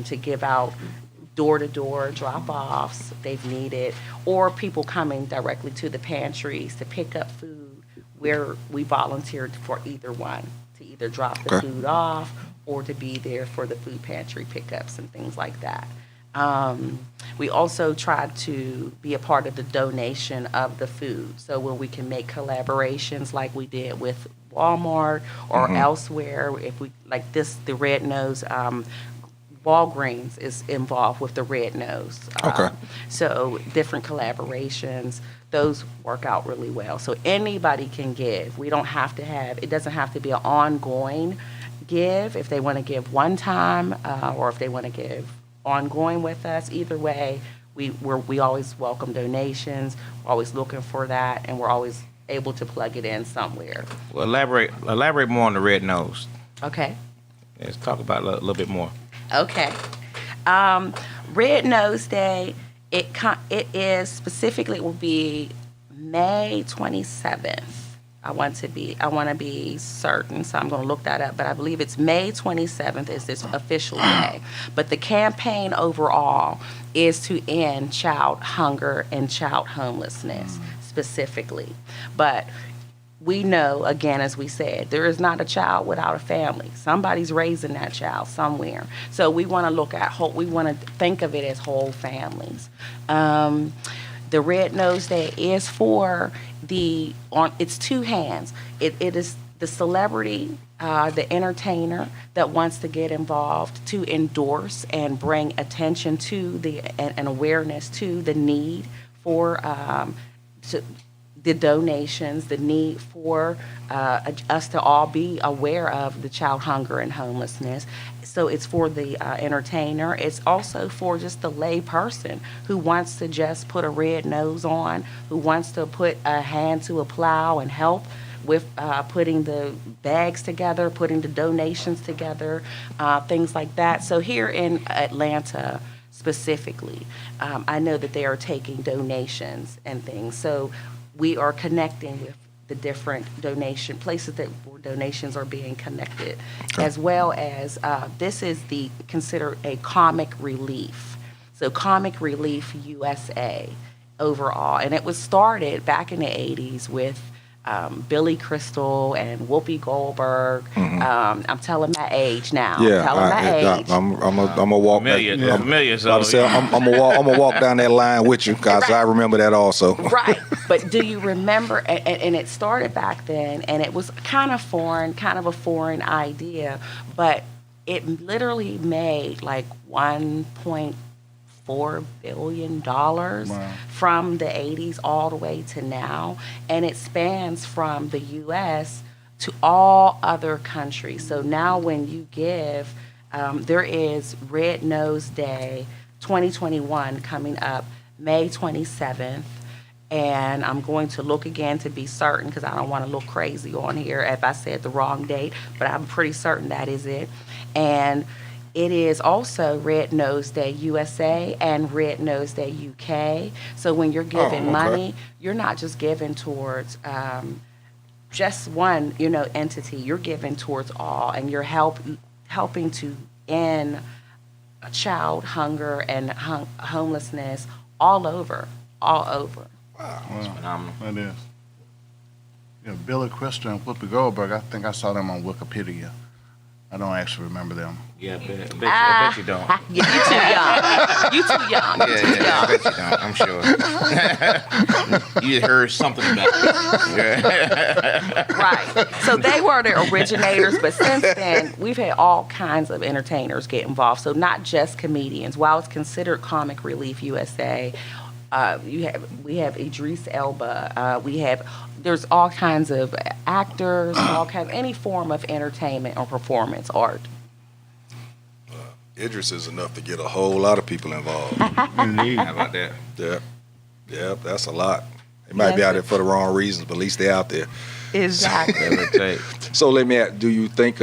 to give out door-to-door drop-offs they've needed, or people coming directly to the pantries to pick up food, where we volunteered for either one, to either drop the food off or to be there for the food pantry pickups and things like that. We also tried to be a part of the donation of the food. So when we can make collaborations like we did with Walmart or elsewhere, if we like this, the Red Nose, Walgreens is involved with the Red Nose. So different collaborations, those work out really well. So anybody can give. We don't have to have, it doesn't have to be an ongoing give. If they want to give one time or if they want to give ongoing with us, either way, we always welcome donations. We're always looking for that, and we're always able to plug it in somewhere. Well, elaborate more on the Red Nose. Okay. Let's talk about it a little bit more. Okay. Red Nose Day, it is specifically, it will be May 27th. I want to be certain, so I'm going to look that up, but I believe it's May 27th is this official day. But the campaign overall is to end child hunger and child homelessness specifically. But we know, again, as we said, there is not a child without a family. Somebody's raising that child somewhere. So we want to look at we want to think of it as whole families. The Red Nose Day is for it's two hands. It is the celebrity, the entertainer that wants to get involved to endorse and bring attention to and awareness to the need for the donations, the need for us to all be aware of the child hunger and homelessness. So it's for the entertainer. It's also for just the lay person who wants to just put a red nose on, who wants to put a hand to a plow and help with putting the bags together, putting the donations together, things like that. So here in Atlanta specifically, I know that they are taking donations and things. So we are connecting with the different donation places that where donations are being connected, as well as this is considered a comic relief. So Comic Relief USA overall, and it was started back in the 80s with Billy Crystal and Whoopi Goldberg. I'm telling my age now. Yeah, I'm gonna walk. Familiar. So I'm gonna walk down that line with you because I remember that also. Right, but do you remember? And it started back then, and it was kind of a foreign idea, but it literally made like $1.4 billion from the 80s all the way to now, and it spans from the U.S. to all other countries. So now when you give, there is Red Nose Day 2021 coming up May 27th, and I'm going to look again to be certain because I don't want to look crazy on here if I said the wrong date, but I'm pretty certain that is it. And it is also Red Nose Day USA and Red Nose Day UK. So when you're giving money, you're not just giving towards just one, entity. You're giving towards all, and you're helping to end child hunger and homelessness all over. Wow, that's phenomenal. That is. Yeah, Billy Crystal and Whoopi Goldberg, I think I saw them on Wikipedia. I don't actually remember them. Yeah, I bet you don't. Yeah, you too young. Yeah, I bet you don't. I'm sure. You heard something about it. Right. So they were the originators, but since then, we've had all kinds of entertainers get involved. So not just comedians. While it's considered Comic Relief USA, we have Idris Elba. There's all kinds of actors, any form of entertainment or performance art. Idris is enough to get a whole lot of people involved. Indeed. How about that? Yeah, that's a lot. They might be out there for the wrong reasons, but at least they're out there. Exactly. So let me ask, do you think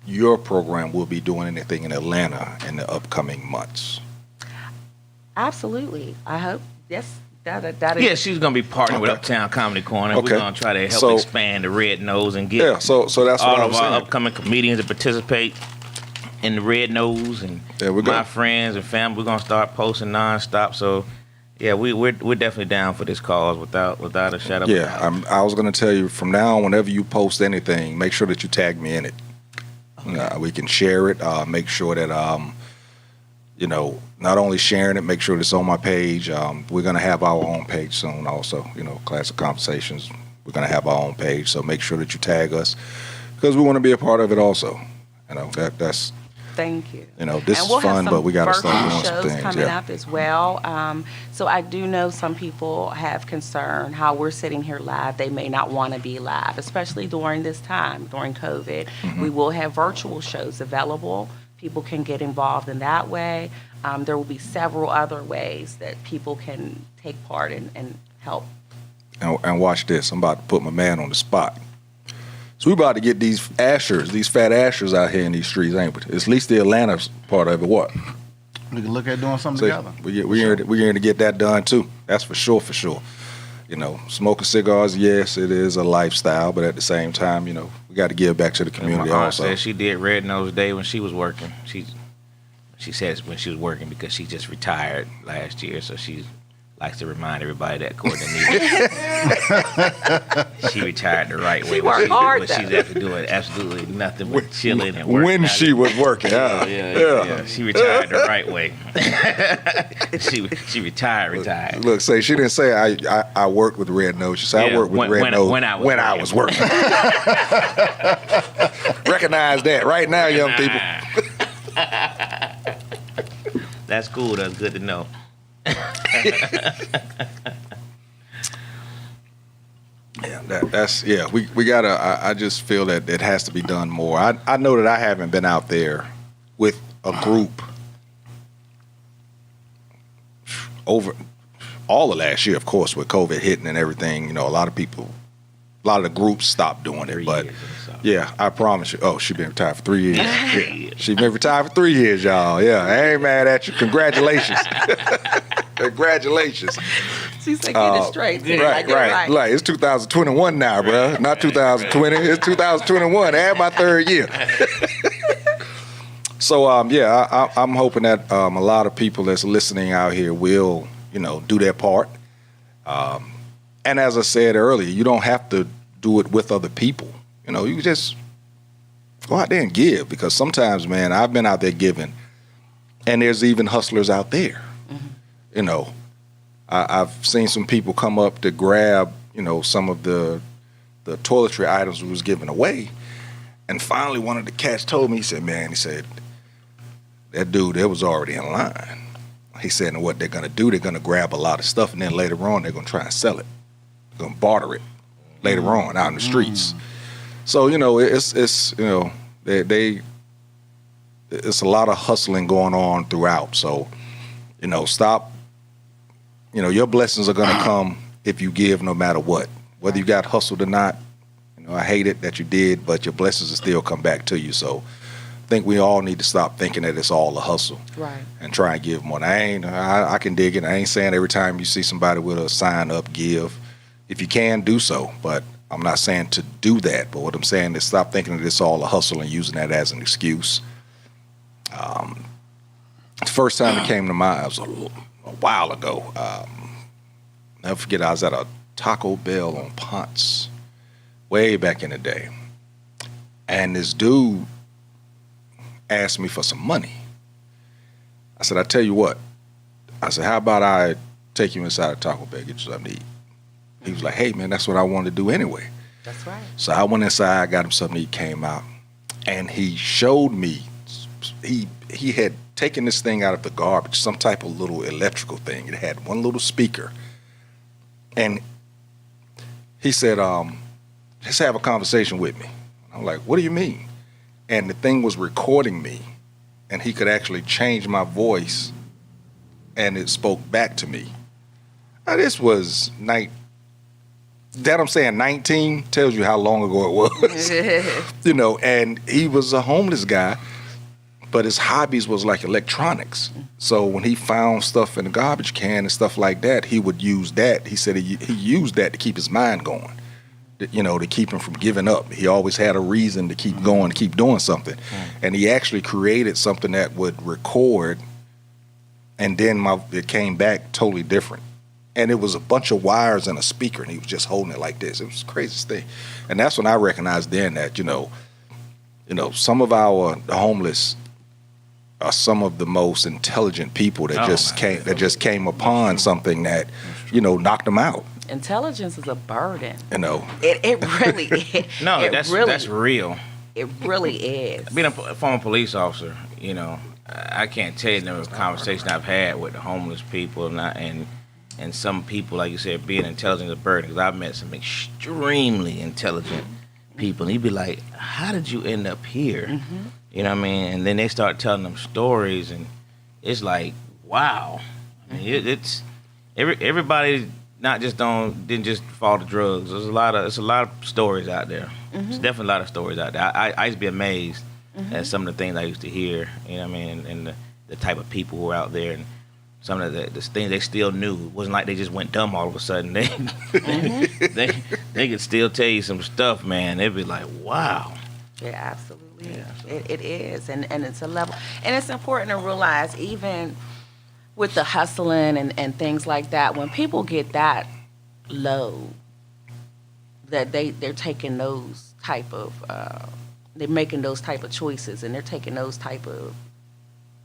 your program will be doing anything in Atlanta in the upcoming months? Absolutely. I hope. Yes. That is. Yeah, she's gonna be partnering with Uptown Comedy Corner. Okay. We're gonna try to help expand the Red Nose and get so that's all what I'm of saying. our upcoming comedians to participate in the Red Nose, and There we go. my friends and family. We're gonna start posting nonstop. So yeah, we're definitely down for this cause without a shadow of a doubt. I was going to tell you from now on, whenever you post anything, make sure that you tag me in it. Okay. We can share it. Make sure that not only sharing it, make sure it's on my page. We're going to have our own page soon also, Classic Conversations. We're going to have our own page, so make sure that you tag us because we want to be a part of it also. That's Thank you. This is fun, but we got to start doing some shows things. coming up as well. So I do know some people have concern how we're sitting here live. They may not want to be live, especially during this time, during COVID. We will have virtual shows available. People can get involved in that way. There will be several other ways that people can take part and help. And watch this. I'm about to put my man on the spot. So we about to get these fat ashers out here in these streets, ain't we? At least the Atlanta part of it. What? We can look at doing something together. We're going to get that done too. That's for sure. Smoking cigars, yes, it is a lifestyle, but at the same time, we got to give back to the community My aunt also. said she did Red Nose Day when she was working. She said it's when she was working because she just retired last year, so she likes to remind everybody that Courtney she retired the right way. She worked hard, but she's though. actually doing absolutely nothing but chilling and working. When she was working, Yeah. She retired the right way. she retired. Look, she didn't say I worked with Red Nose. She said I worked with Red Nose when I was working. Recognize that right now, young people. That's cool. That's good to know. We gotta. I just feel that it has to be done more. I know that I haven't been out there with a group over all of last year, of course, with COVID hitting and everything. A lot of the groups stopped doing it. But yeah, I promise you. Oh, she's been retired for 3 years. Yeah. She's been retired for 3 years, y'all. Yeah, I ain't mad at you. Congratulations. Congratulations. She said, get it straight. Too. Right, right. Like, it's 2021 now, bro. Not 2020. It's 2021. Add my third year. So, I'm hoping that a lot of people that's listening out here will, do their part. And as I said earlier, you don't have to do it with other people. You just go out there and give, because sometimes, man, I've been out there giving, and there's even hustlers out there. Mm-hmm. I've seen some people come up to grab, some of the toiletry items we was giving away, and finally one of the cats told me, he said, that dude, that was already in line. He said, and what they're going to do, they're going to grab a lot of stuff, and then later on, they're going to try and sell it. They're going to barter it later on out in the streets. So, it's it's a lot of hustling going on throughout. So, stop. Your blessings are going to come if you give, no matter what. Whether you got hustled or not, I hate it that you did, but your blessings will still come back to you. So I think we all need to stop thinking that it's all a hustle. Right. And try and give more. I can dig it. I ain't saying every time you see somebody with a sign up, give. If you can, do so. But I'm not saying to do that. But what I'm saying is stop thinking that it's all a hustle and using that as an excuse. The first time it came to mind, it was a while ago. Never forget, I was at a Taco Bell on Ponce way back in the day. And this dude asked me for some money. I said, I tell you what. I said, how about I take you inside a Taco Bell, get you something to eat? He was like, hey, man, that's what I wanted to do anyway. That's right. So I went inside, got him something to eat, came out, and he showed me, he had taken this thing out of the garbage, some type of little electrical thing. It had one little speaker. And he said, just have a conversation with me. I'm like, what do you mean? And the thing was recording me, and he could actually change my voice, and it spoke back to me. Now, this was that I'm saying 19 tells you how long ago it was. And he was a homeless guy, but his hobbies was like electronics. So when he found stuff in the garbage can and stuff like that, he would use that. He said he used that to keep his mind going, to keep him from giving up. He always had a reason to keep going, to keep doing something. And he actually created something that would record, and then it came back totally different. And it was a bunch of wires and a speaker, and he was just holding it like this. It was the craziest thing. And that's when I recognized then that, some of our homeless are some of the most intelligent people that just came upon something that, knocked them out. Intelligence is a burden. It really is. No, that's real. It really is. Being a former police officer, I can't tell you the number of conversations I've had with the homeless people and some people, like you said, being intelligent is a burden. Because I've met some extremely intelligent people, and you'd be like, how did you end up here? Mm-hmm. You know what I mean? And then they start telling them stories, and it's like, wow. I mean, it's everybody didn't just fall to drugs. There's a lot of stories out there. Mm-hmm. There's definitely a lot of stories out there. I used to be amazed at some of the things I used to hear. You know what I mean? And the type of people who were out there, and some of the things they still knew. It wasn't like they just went dumb all of a sudden. They could still tell you some stuff, man. They'd be like, wow. Yeah, absolutely. Yeah. It is. And it's a level. And it's important to realize, even with the hustling and things like that, when people get that low, that they're taking those type of, they're making those type of choices, and they're taking those type of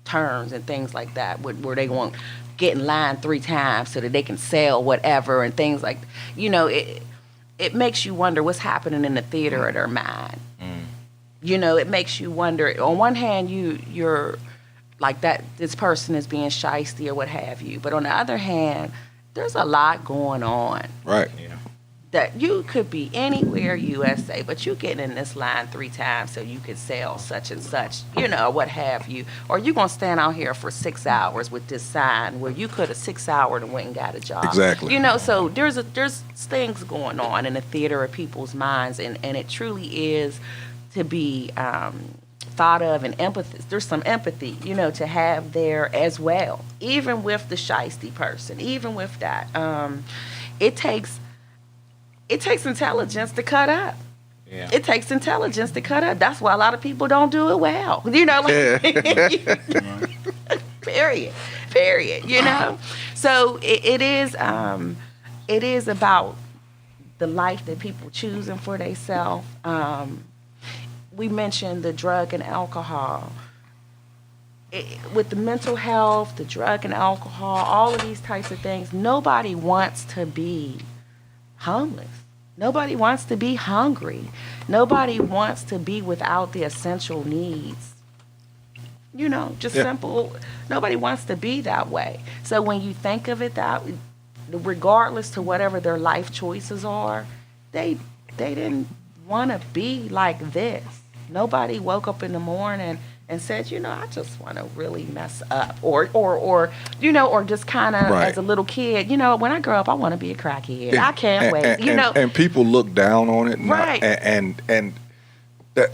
turns and things like that, where they want get in line 3 times so that they can sell whatever and things like, it makes you wonder what's happening in the theater of their mind. It makes you wonder. On one hand, you're like that, this person is being shysty or what have you, but on the other hand, there's a lot going on. Right. Yeah. That you could be anywhere USA, but you get in this line 3 times so you can sell such and such, what have you. Or you're going to stand out here for 6 hours with this sign where you could have 6 hours and went and got a job. Exactly. So there's things going on in the theater of people's minds, and it truly is to be thought of and empathy. There's some empathy, to have there as well. Even with the shiesty person, even with that, it takes intelligence to cut up. Yeah. It takes intelligence to cut up. That's why a lot of people don't do it well. Period. So it is about the life that people choosing for themselves. We mentioned the drug and alcohol. With the mental health, the drug and alcohol, all of these types of things, nobody wants to be homeless. Nobody wants to be hungry. Nobody wants to be without the essential needs. Simple. Nobody wants to be that way. So when you think of it that, regardless to whatever their life choices are, they didn't want to be like this. Nobody woke up in the morning and said, I just want to really mess up, or just kind of Right. as a little kid, when I grow up, I want to be a crackhead. I can't wait. And people look down on it, Right. And that,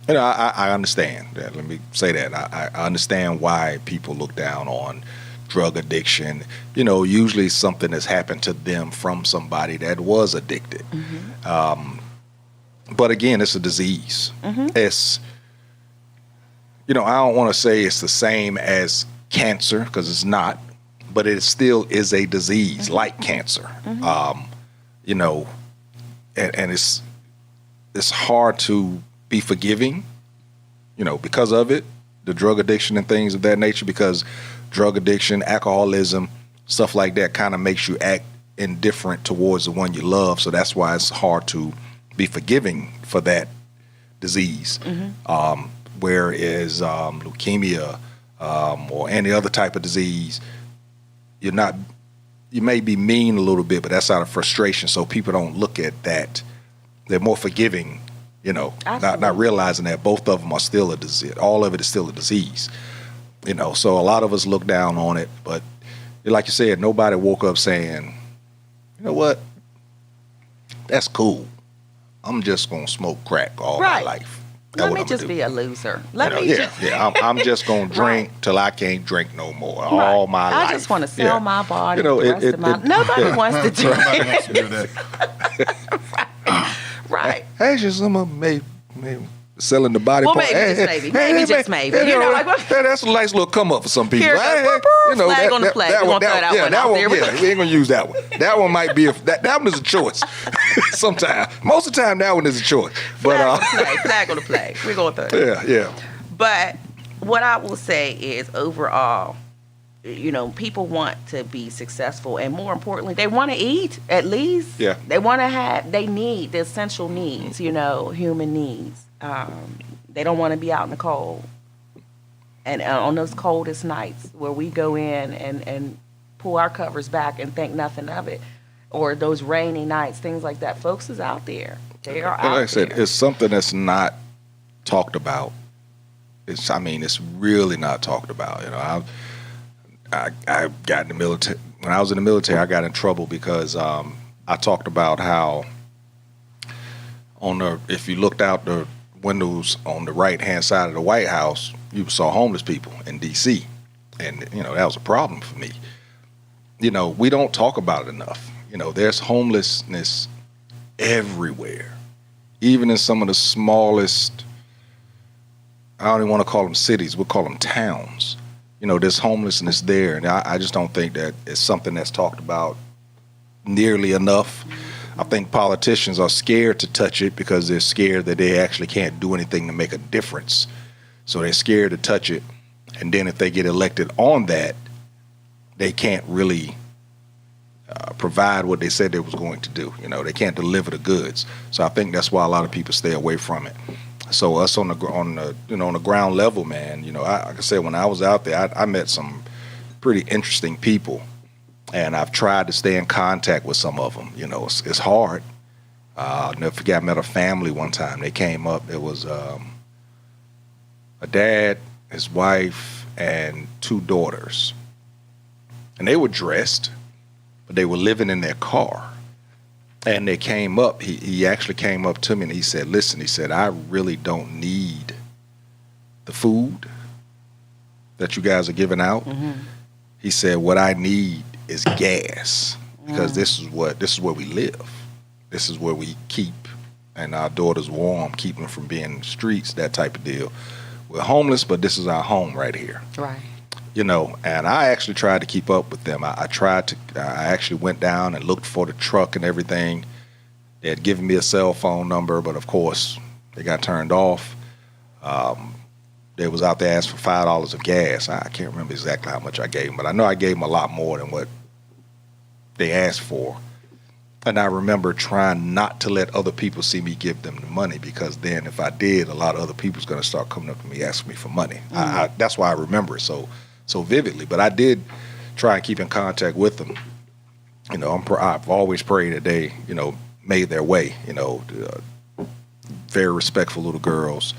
I understand that. Let me say that I understand why people look down on drug addiction. Usually something that's happened to them from somebody that was addicted. Mm-hmm. But again, it's a disease. Mm-hmm. It's, I don't want to say it's the same as cancer, because it's not, but it still is a disease Mm-hmm. like cancer. Mm-hmm. And it's hard to be forgiving, because of it, the drug addiction and things of that nature, because drug addiction, alcoholism, stuff like that kind of makes you act indifferent towards the one you love. So that's why it's hard to be forgiving for that disease. Mm-hmm. Whereas leukemia or any other type of disease, you may be mean a little bit, but that's out of frustration. So people don't look at that. They're more forgiving, not realizing that both of them are still a disease. All of it is still a disease, So a lot of us look down on it, but like you said, nobody woke up saying, you know what, that's cool. I'm just gonna smoke crack all my life. Let me just be a loser. I'm just gonna drink till I can't drink no more all my life. I just want to sell my body. Nobody wants to drink. Nobody wants to do that. Right. Actually, some maybe selling the body Well, part. maybe just maybe. That's a nice little come up for some people. Flag on the plate. We're gonna throw that one out there. We ain't gonna use that one. That one might be that one is a choice. Sometimes, most of the time, that one is a choice. But flag on the plate. We're gonna throw it. Yeah. But what I will say is, overall, people want to be successful, and more importantly, they want to eat at least. Yeah. They need the essential needs, human needs. They don't want to be out in the cold. And on those coldest nights where we go in and pull our covers back and think nothing of it, or those rainy nights, things like that, folks is out there. They are out there. Like I said, it's something that's not talked about. It's really not talked about. I got in the military. When I was in the military, I got in trouble because I talked about how if you looked out the windows on the right-hand side of the White House, you saw homeless people in D.C. And, that was a problem for me. We don't talk about it enough. There's homelessness everywhere, even in some of the smallest, I don't even want to call them cities, we'll call them towns. There's homelessness there, and I just don't think that it's something that's talked about nearly enough. I think politicians are scared to touch it because they're scared that they actually can't do anything to make a difference. So they're scared to touch it, and then if they get elected on that, they can't really provide what they said they was going to do. They can't deliver the goods. So I think that's why a lot of people stay away from it. So us on the ground level, man, like I said, when I was out there, I met some pretty interesting people, and I've tried to stay in contact with some of them. It's hard. I'll never forget, I met a family one time. They came up. There was a dad, his wife, and 2 daughters, and they were dressed, but they were living in their car. And they came up, he actually came up to me and he said, listen, he said, I really don't need the food that you guys are giving out. He said, what I need is gas, because this is where we live. This is where we keep and our daughters warm, keep them from being in the streets, that type of deal. We're homeless, but this is our home right here. Right. You know, and I actually tried to keep up with them. I actually went down and looked for the truck and everything. They had given me a cell phone number, but of course they got turned off. They was out there asking for $5 of gas. I can't remember exactly how much I gave them, but I know I gave them a lot more than what they asked for. And I remember trying not to let other people see me give them the money, because then if I did, a lot of other people's going to start coming up to me asking me for money. That's why I remember it so vividly. But I did try and keep in contact with them. You know, I've always prayed that they, you know, made their way. You know, very respectful little girls.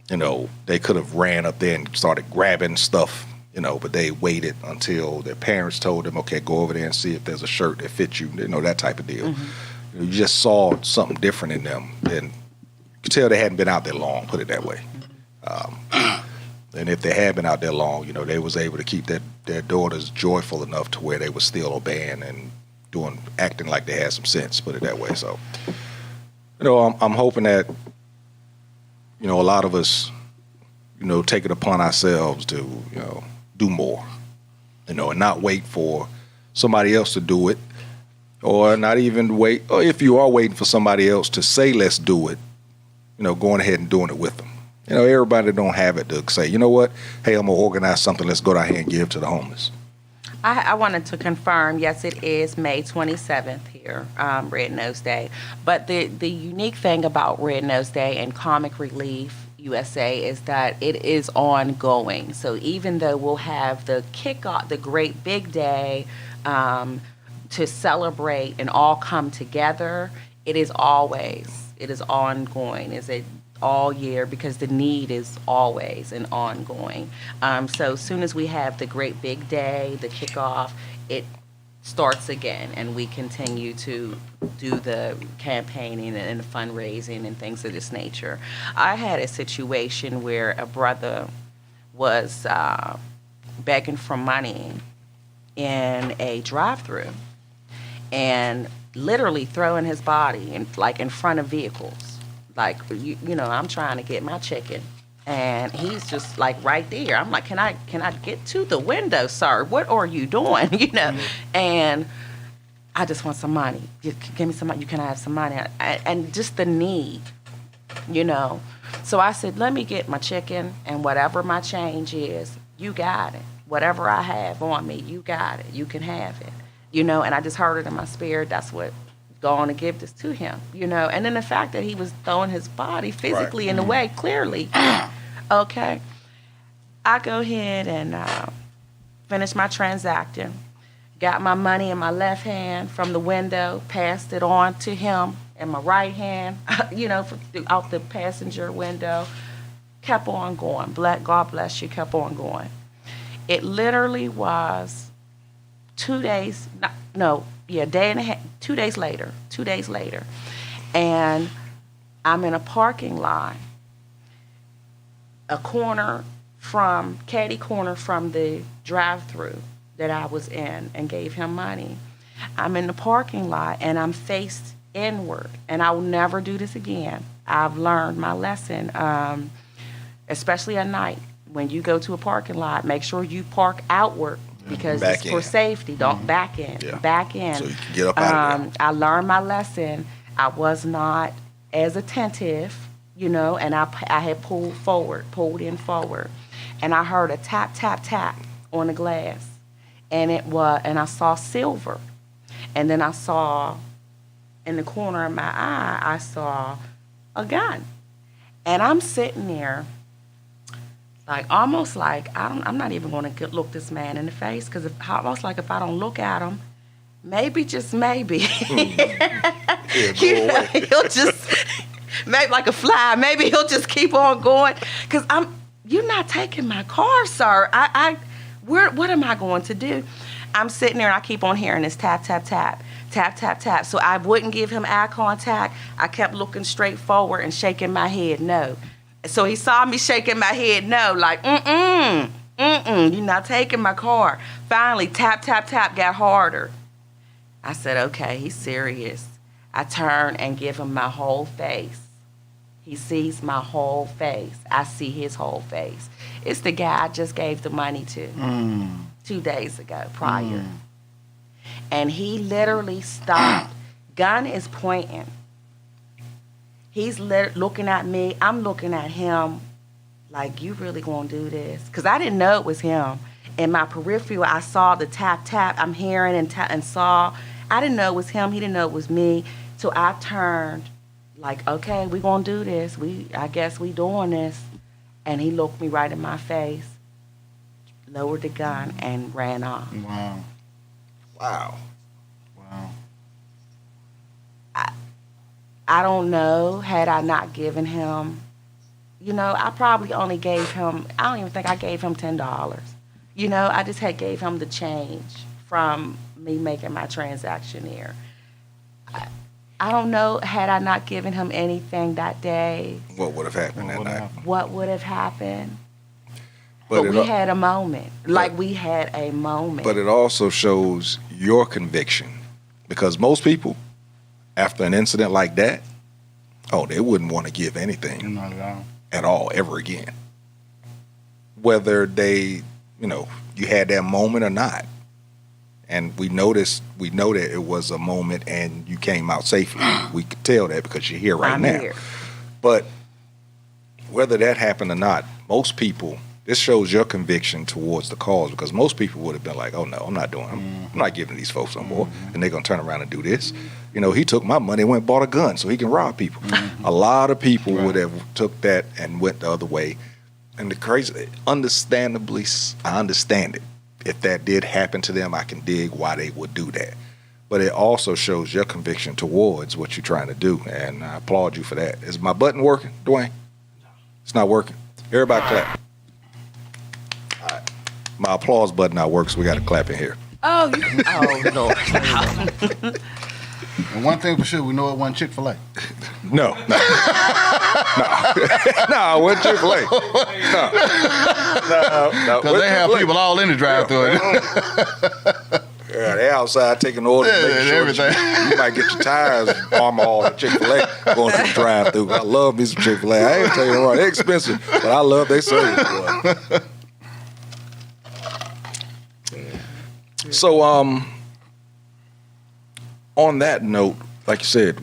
You know, they could have ran up there and started grabbing stuff, you know, but they waited until their parents told them, okay, go over there and see if there's a shirt that fits you, you know, that type of deal. You know, you just saw something different in them. And you could tell they hadn't been out there long, put it that way. And if they had been out there long, you know, they was able to keep their daughters joyful enough to where they were still obeying and acting like they had some sense, put it that way. So, you know, I'm hoping that, you know, a lot of us, you know, take it upon ourselves to, you know, do more, you know, and not wait for somebody else to do it, or not even wait, or if you are waiting for somebody else to say, let's do it, you know, going ahead and doing it with them. You know, everybody don't have it to say, you know what, hey, I'm going to organize something, let's go down here and give to the homeless. I wanted to confirm, yes, it is May 27th here, Red Nose Day. But the unique thing about Red Nose Day and Comic Relief USA is that it is ongoing. So even though we'll have the kickoff, the great big day to celebrate and all come together, it is ongoing. It's all year, because the need is always and ongoing. So as soon as we have the great big day, the kickoff, it starts again, and we continue to do the campaigning and the fundraising and things of this nature. I had a situation where a brother was begging for money in a drive-through and literally throwing his body in front of vehicles. Like, you know, I'm trying to get my chicken, and he's just like right there. I'm like, can I get to the window, sir? What are you doing? You know, and I just want some money. Give me some money. Can I have some money? And just the need, you know. So I said, let me get my chicken, and whatever my change is, you got it. Whatever I have on me, you got it. You can have it, you know. And I just heard it in my spirit. That's what. Going to give this to him, you know. And then the fact that he was throwing his body physically in the way, clearly. Okay. I go ahead and finish my transacting. Got my money in my left hand from the window, passed it on to him in my right hand, you know, out the passenger window. Kept on going. God bless you, kept on going. It literally was 2 days, day and a half, 2 days later, and I'm in a parking lot, catty corner from the drive-through that I was in and gave him money. I'm in the parking lot and I'm faced inward, and I will never do this again. I've learned my lesson, especially at night. When you go to a parking lot, make sure you park outward, because it's for safety. Don't back in. Yeah. Back in. So you can get up out of there. I learned my lesson. I was not as attentive, you know, and I had pulled in forward. And I heard a tap, tap, tap on the glass. And I saw silver. And then I saw, in the corner of my eye, I saw a gun. And I'm sitting there, almost like I'm not even going to look this man in the face, because almost like if I don't look at him, maybe, just maybe, you know, he'll just, maybe like a fly, maybe he'll just keep on going, because you're not taking my car, sir. What am I going to do? I'm sitting there and I keep on hearing this tap, tap, tap, tap, tap, tap. So I wouldn't give him eye contact. I kept looking straight forward and shaking my head no. So he saw me shaking my head no, like, you're not taking my car. Finally, tap, tap, tap got harder. I said, okay, he's serious. I turn and give him my whole face. He sees my whole face. I see his whole face. It's the guy I just gave the money to 2 days ago, prior. And he literally stopped. Gun is pointing. He's looking at me. I'm looking at him like, you really gonna do this? Because I didn't know it was him. In my peripheral, I saw the tap, tap. I'm hearing and saw. I didn't know it was him. He didn't know it was me. So I turned like, okay, we gonna do this. I guess we doing this. And he looked me right in my face, lowered the gun, and ran off. Wow. Wow. Wow. I don't know, had I not given him, I probably only gave him, I don't even think I gave him $10. I just gave him the change from me making my transaction here. I don't know, had I not given him anything that day. What would have happened that night? What would have happened? But we had a moment. We had a moment. But it also shows your conviction. Because most people, after an incident like that, they wouldn't want to give anything. Not at all. At all, ever again. Whether they, you had that moment or not. And we know that it was a moment and you came out safely. We could tell that because you're here right now. Here. But whether that happened or not, most people, this shows your conviction towards the cause, because most people would have been like, oh no, I'm not doing it. I'm not giving these folks no more. And they're going to turn around and do this. He took my money and went and bought a gun so he can rob people. A lot of people would have took that and went the other way. And the crazy, understandably, I understand it. If that did happen to them, I can dig why they would do that. But it also shows your conviction towards what you're trying to do, and I applaud you for that. Is my button working, Dwayne? It's not working. Everybody clap. All right. My applause button not works, so we got to clap in here. Oh, Lord. And one thing for sure, we know it wasn't Chick-fil-A. No. No, it wasn't Chick-fil-A. No. Because they have people all in the drive-thru. Yeah, they outside taking orders, making sure everything. you might get your tires armor all at Chick-fil-A going to the drive-thru. I love me some Chick-fil-A. I ain't telling you right, they're expensive, but I love they service. So, on that note, like you said,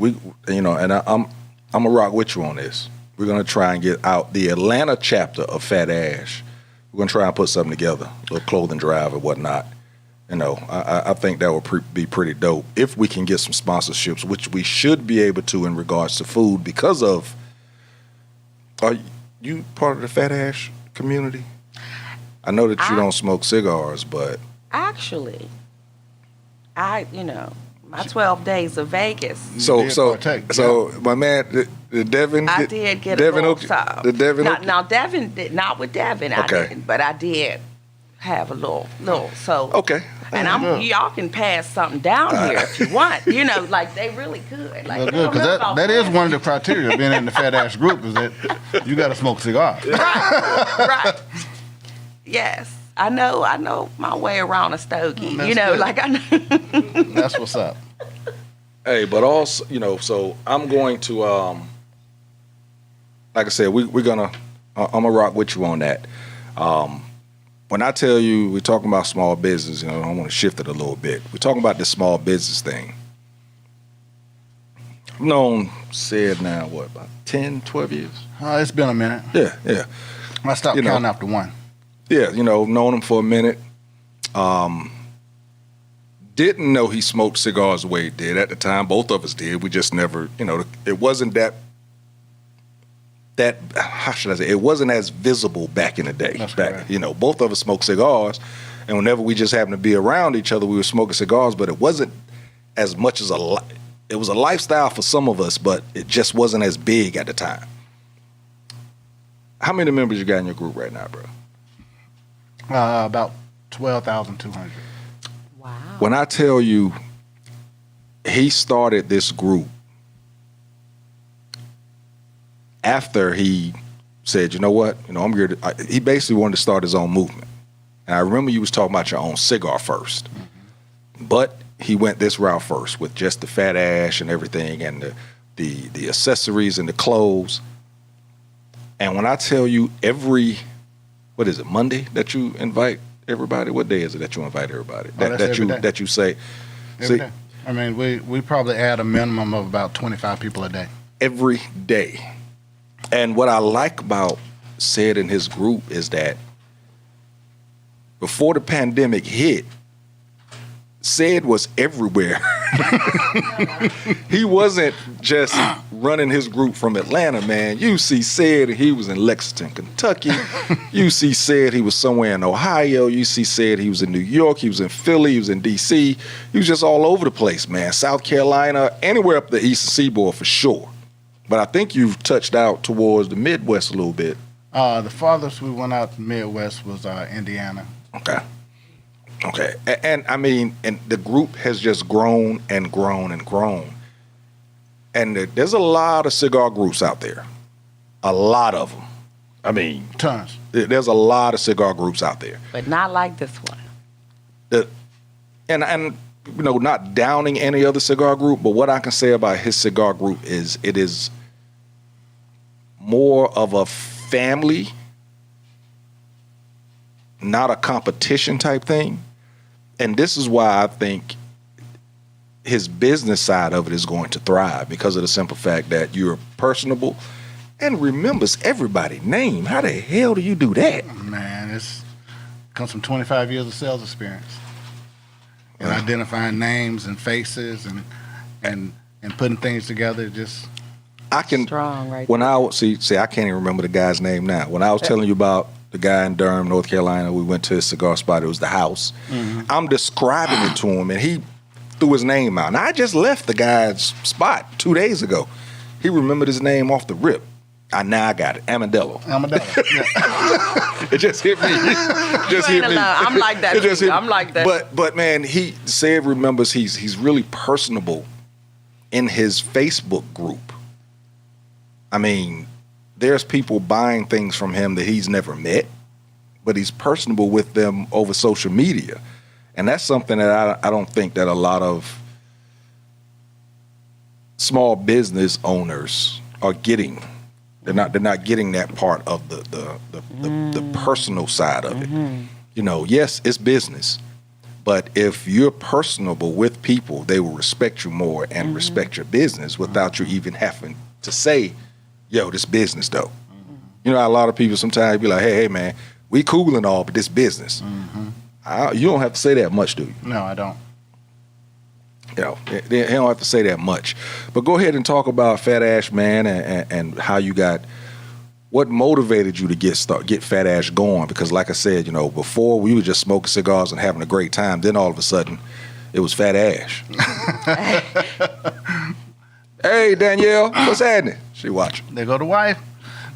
and I'm gonna rock with you on this. We're gonna try and get out the Atlanta chapter of Fat Ash. We're gonna try and put something together, a little clothing drive or whatnot. I think that would be pretty dope if we can get some sponsorships, which we should be able to in regards to food because of. Are you part of the Fat Ash community? I know that you don't smoke cigars, but actually, my 12 days of Vegas. So my man, the Devin. I did get Devin a little time. The Devin. Now Devin did not with Devin. I didn't, but I did have a little. So okay. And y'all can pass something down here if you want. Like they really could. Like because that is one of the criteria of being in the Fat Ash group is that you got to smoke cigars. Right. Yes. I know my way around a stogie. Good. I know. That's what's up. Hey, but also, so I'm going to, like I said, I'm gonna rock with you on that. When I tell you we're talking about small business, I want to shift it a little bit. We're talking about this small business thing. I've known Sid now, about 10, 12 years? It's been a minute. Yeah. I stopped counting after one. Yeah, known him for a minute. Didn't know he smoked cigars the way he did at the time. Both of us did. We just never, it wasn't that how should I say? It wasn't as visible back in the day. That's correct. Both of us smoked cigars, and whenever we just happened to be around each other, we were smoking cigars. But it wasn't as much as it was a lifestyle for some of us, but it just wasn't as big at the time. How many members you got in your group right now, bro? About 12,200. Wow. When I tell you, he started this group after he said, you know what, I'm here to, he basically wanted to start his own movement. And I remember you was talking about your own cigar first. Mm-hmm. But he went this route first with just the fat ash and everything and the accessories and the clothes. And when I tell you what is it, Monday that you invite everybody? What day is it that you invite everybody? That you say. Every day. I mean, we probably add a minimum of about 25 people a day. Every day. And what I like about Sid and his group is that before the pandemic hit, Sid was everywhere. He wasn't just running his group from Atlanta, man. You see Sid, he was in Lexington, Kentucky. You see Sid, he was somewhere in Ohio. You see Sid, he was in New York. He was in Philly. He was in D.C. He was just all over the place, man. South Carolina, anywhere up the Eastern Seaboard for sure. But I think you've touched out towards the Midwest a little bit. The farthest we went out to Midwest was Indiana. Okay. And I mean, and the group has just grown and grown and grown. And there's a lot of cigar groups out there. A lot of them. I mean, tons. There's a lot of cigar groups out there. But not like this one. And not downing any other cigar group, but what I can say about his cigar group is it is more of a family, not a competition type thing. And this is why I think his business side of it is going to thrive, because of the simple fact that you're personable and remembers everybody's name. How the hell do you do that? Man, it comes from 25 years of sales experience. And identifying names and faces and putting things together, strong, right? When I see, I can't even remember the guy's name now. When I was telling you about the guy in Durham, North Carolina, we went to his cigar spot. It was the House. Mm-hmm. I'm describing it to him, and he threw his name out. And I just left the guy's spot 2 days ago. He remembered his name off the rip. Now I got it. Amadillo. Yeah. It just hit me. I'm like that. I'm like that. But man, he said remembers he's really personable in his Facebook group. I mean, there's people buying things from him that he's never met, but he's personable with them over social media. And that's something that I don't think that a lot of small business owners are getting. They're not getting that part of the personal side of it. Yes, it's business, but if you're personable with people, they will respect you more and respect your business without you even having to say, "Yo, this business though." A lot of people sometimes be like, "Hey, man, we cool and all, but this business." You don't have to say that much, do you? No, I don't. They don't have to say that much. But go ahead and talk about Fat Ash, man, and how you what motivated you to get Fat Ash going? Because like I said, before we were just smoking cigars and having a great time. Then all of a sudden, it was Fat Ash. Hey, Danielle, what's happening? She watching. There go the wife.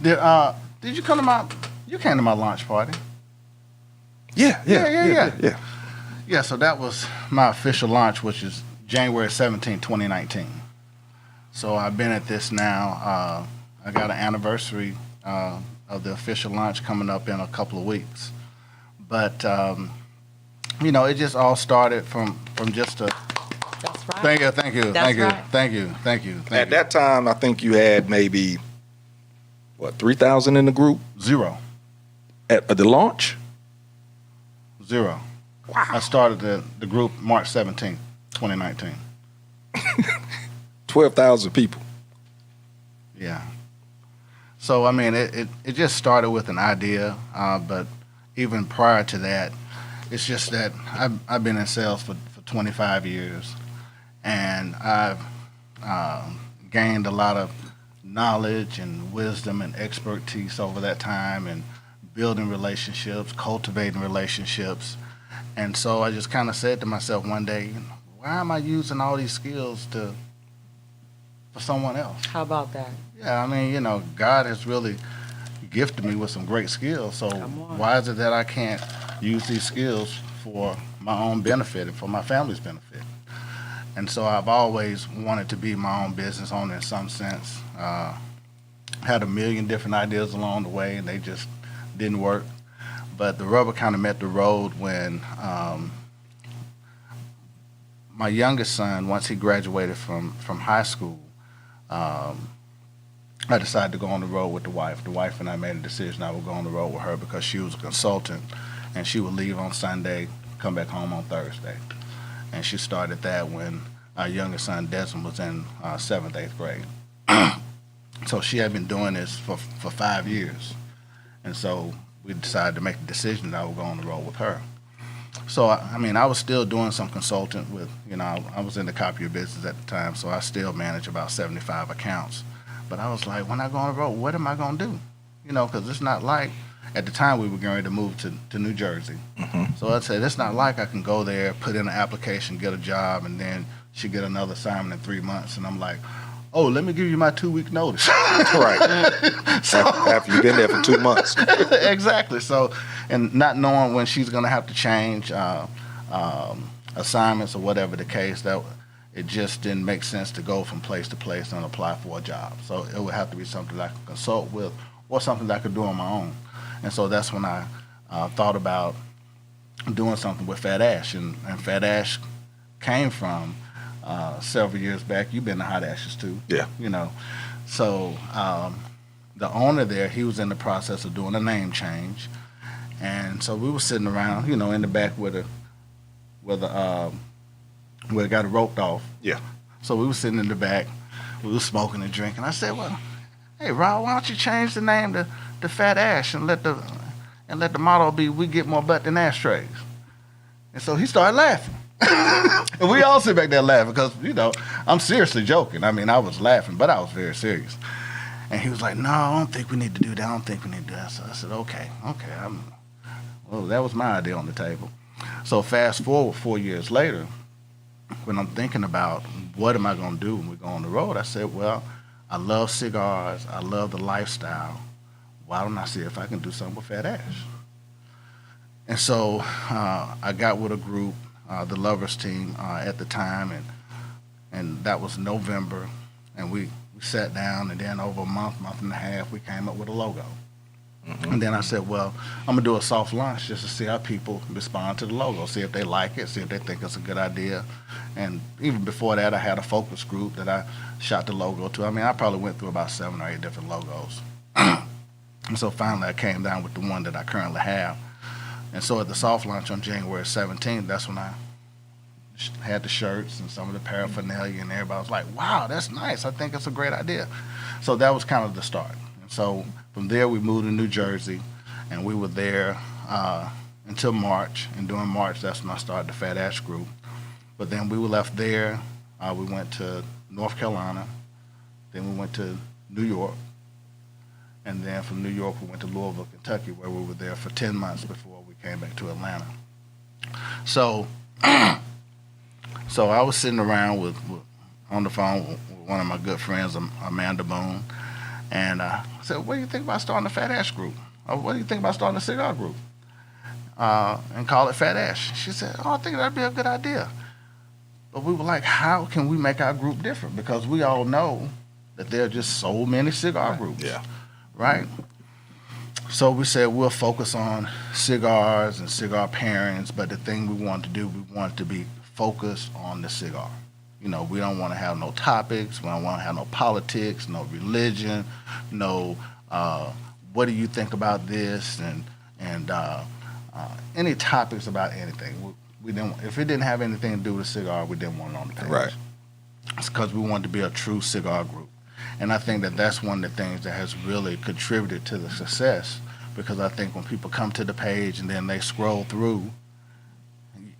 Did you come to you came to my launch party? Yeah. Yeah, so that was my official launch, which is January 17, 2019. So I've been at this now. I got an anniversary of the official launch coming up in a couple of weeks. But, it just all started from just a... That's right. Thank you. At that time, I think you had maybe, 3,000 in the group? 0. At the launch? 0. Wow. I started the group March 17th, 2019. 12,000 people. Yeah. So, I mean, it just started with an idea, but even prior to that, it's just that I've been in sales for 25 years, and I've gained a lot of knowledge and wisdom and expertise over that time, and building relationships, cultivating relationships. And so I just kind of said to myself one day, why am I using all these skills for someone else? How about that? Yeah, I mean, God has really gifted me with some great skills. So why is it that I can't use these skills for my own benefit and for my family's benefit. And so I've always wanted to be my own business owner in some sense. Had a million different ideas along the way, and they just didn't work. But the rubber kind of met the road when my youngest son, once he graduated from high school, I decided to go on the road with the wife. The wife and I made a decision I would go on the road with her because she was a consultant, and she would leave on Sunday, come back home on Thursday. And she started that when our youngest son, Desmond, was in 7th, 8th grade. So she had been doing this for 5 years. And so we decided to make the decision that I would go on the road with her. So, I was still doing some consultant with, I was in the copier business at the time, so I still manage about 75 accounts. But I was like, when I go on the road, what am I going to do? Because it's not like, at the time we were getting ready to move to New Jersey. Mm-hmm. So I said, it's not like I can go there, put in an application, get a job, and then she get another assignment in 3 months. And I'm like, oh, let me give you my 2-week notice. Right. So, after you've been there for 2 months. Exactly. So, and not knowing when she's going to have to change assignments or whatever the case, that it just didn't make sense to go from place to place and apply for a job. So it would have to be something that I could consult with or something that I could do on my own. And so that's when I thought about doing something with Fat Ash. And Fat Ash came from several years back. You've been to Hot Ashes too. Yeah. So the owner there, he was in the process of doing a name change. And so we were sitting around, in the back where it got roped off. Yeah. So we were sitting in the back, we were smoking and drinking. I said, well, hey, Rob, why don't you change the name to Fat Ash and let the motto be, we get more butt than ashtrays. And so he started laughing. And we all sit back there laughing because, I'm seriously joking. I was laughing, but I was very serious. And he was like, no, I don't think we need to do that. I don't think we need to do that. So I said, okay. Well, that was my idea on the table. So fast forward 4 years later, when I'm thinking about what am I going to do when we go on the road, I said, well, I love cigars. I love the lifestyle. Why don't I see if I can do something with Fat Ash? And so I got with a group, the Lovers Team at the time, and that was November, and we sat down, and then over a month and a half, we came up with a logo. Mm-hmm. And then I said, well, I'm going to do a soft launch just to see how people respond to the logo, see if they like it, see if they think it's a good idea. And even before that, I had a focus group that I shot the logo to. I probably went through about 7 or 8 different logos. And so finally, I came down with the one that I currently have. And so at the soft launch on January 17th, that's when I had the shirts and some of the paraphernalia, and everybody was like, wow, that's nice. I think it's a great idea. So that was kind of the start. And so from there, we moved to New Jersey, and we were there until March. And during March, that's when I started the Fat Ash Group. But then we were left there. We went to North Carolina. Then we went to New York. And then from New York, we went to Louisville, Kentucky, where we were there for 10 months before we came back to Atlanta. So I was sitting around on the phone with one of my good friends, Amanda Boone, and I said, what do you think about starting a Fat Ash Group? Or what do you think about starting a cigar group? And call it Fat Ash. She said, oh, I think that'd be a good idea. But we were like, how can we make our group different? Because we all know that there are just so many cigar groups. Yeah. Right? So we said we'll focus on cigars and cigar pairings, but the thing we wanted to do, we wanted to be focused on the cigar. We don't want to have no topics, we don't want to have no politics, no religion, no what do you think about this, and any topics about anything. We didn't. If it didn't have anything to do with a cigar, we didn't want it on the page. Right. It's because we wanted to be a true cigar group. And I think that that's one of the things that has really contributed to the success, because I think when people come to the page and then they scroll through,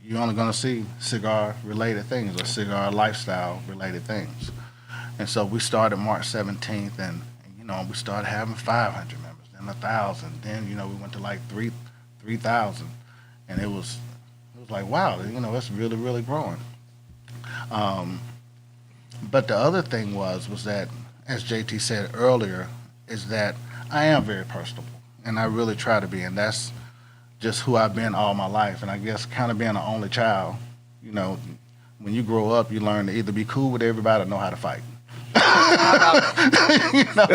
you're only going to see cigar-related things or cigar lifestyle-related things. And so we started March 17th, and we started having 500 members, then 1,000, then we went to like 3,000, and it was like, wow, it's really, really growing. But the other thing was that, as JT said earlier, is that I am very personable, and I really try to be, and that's just who I've been all my life. And I guess kind of being an only child, you know, when you grow up, you learn to either be cool with everybody or know how to fight. You know?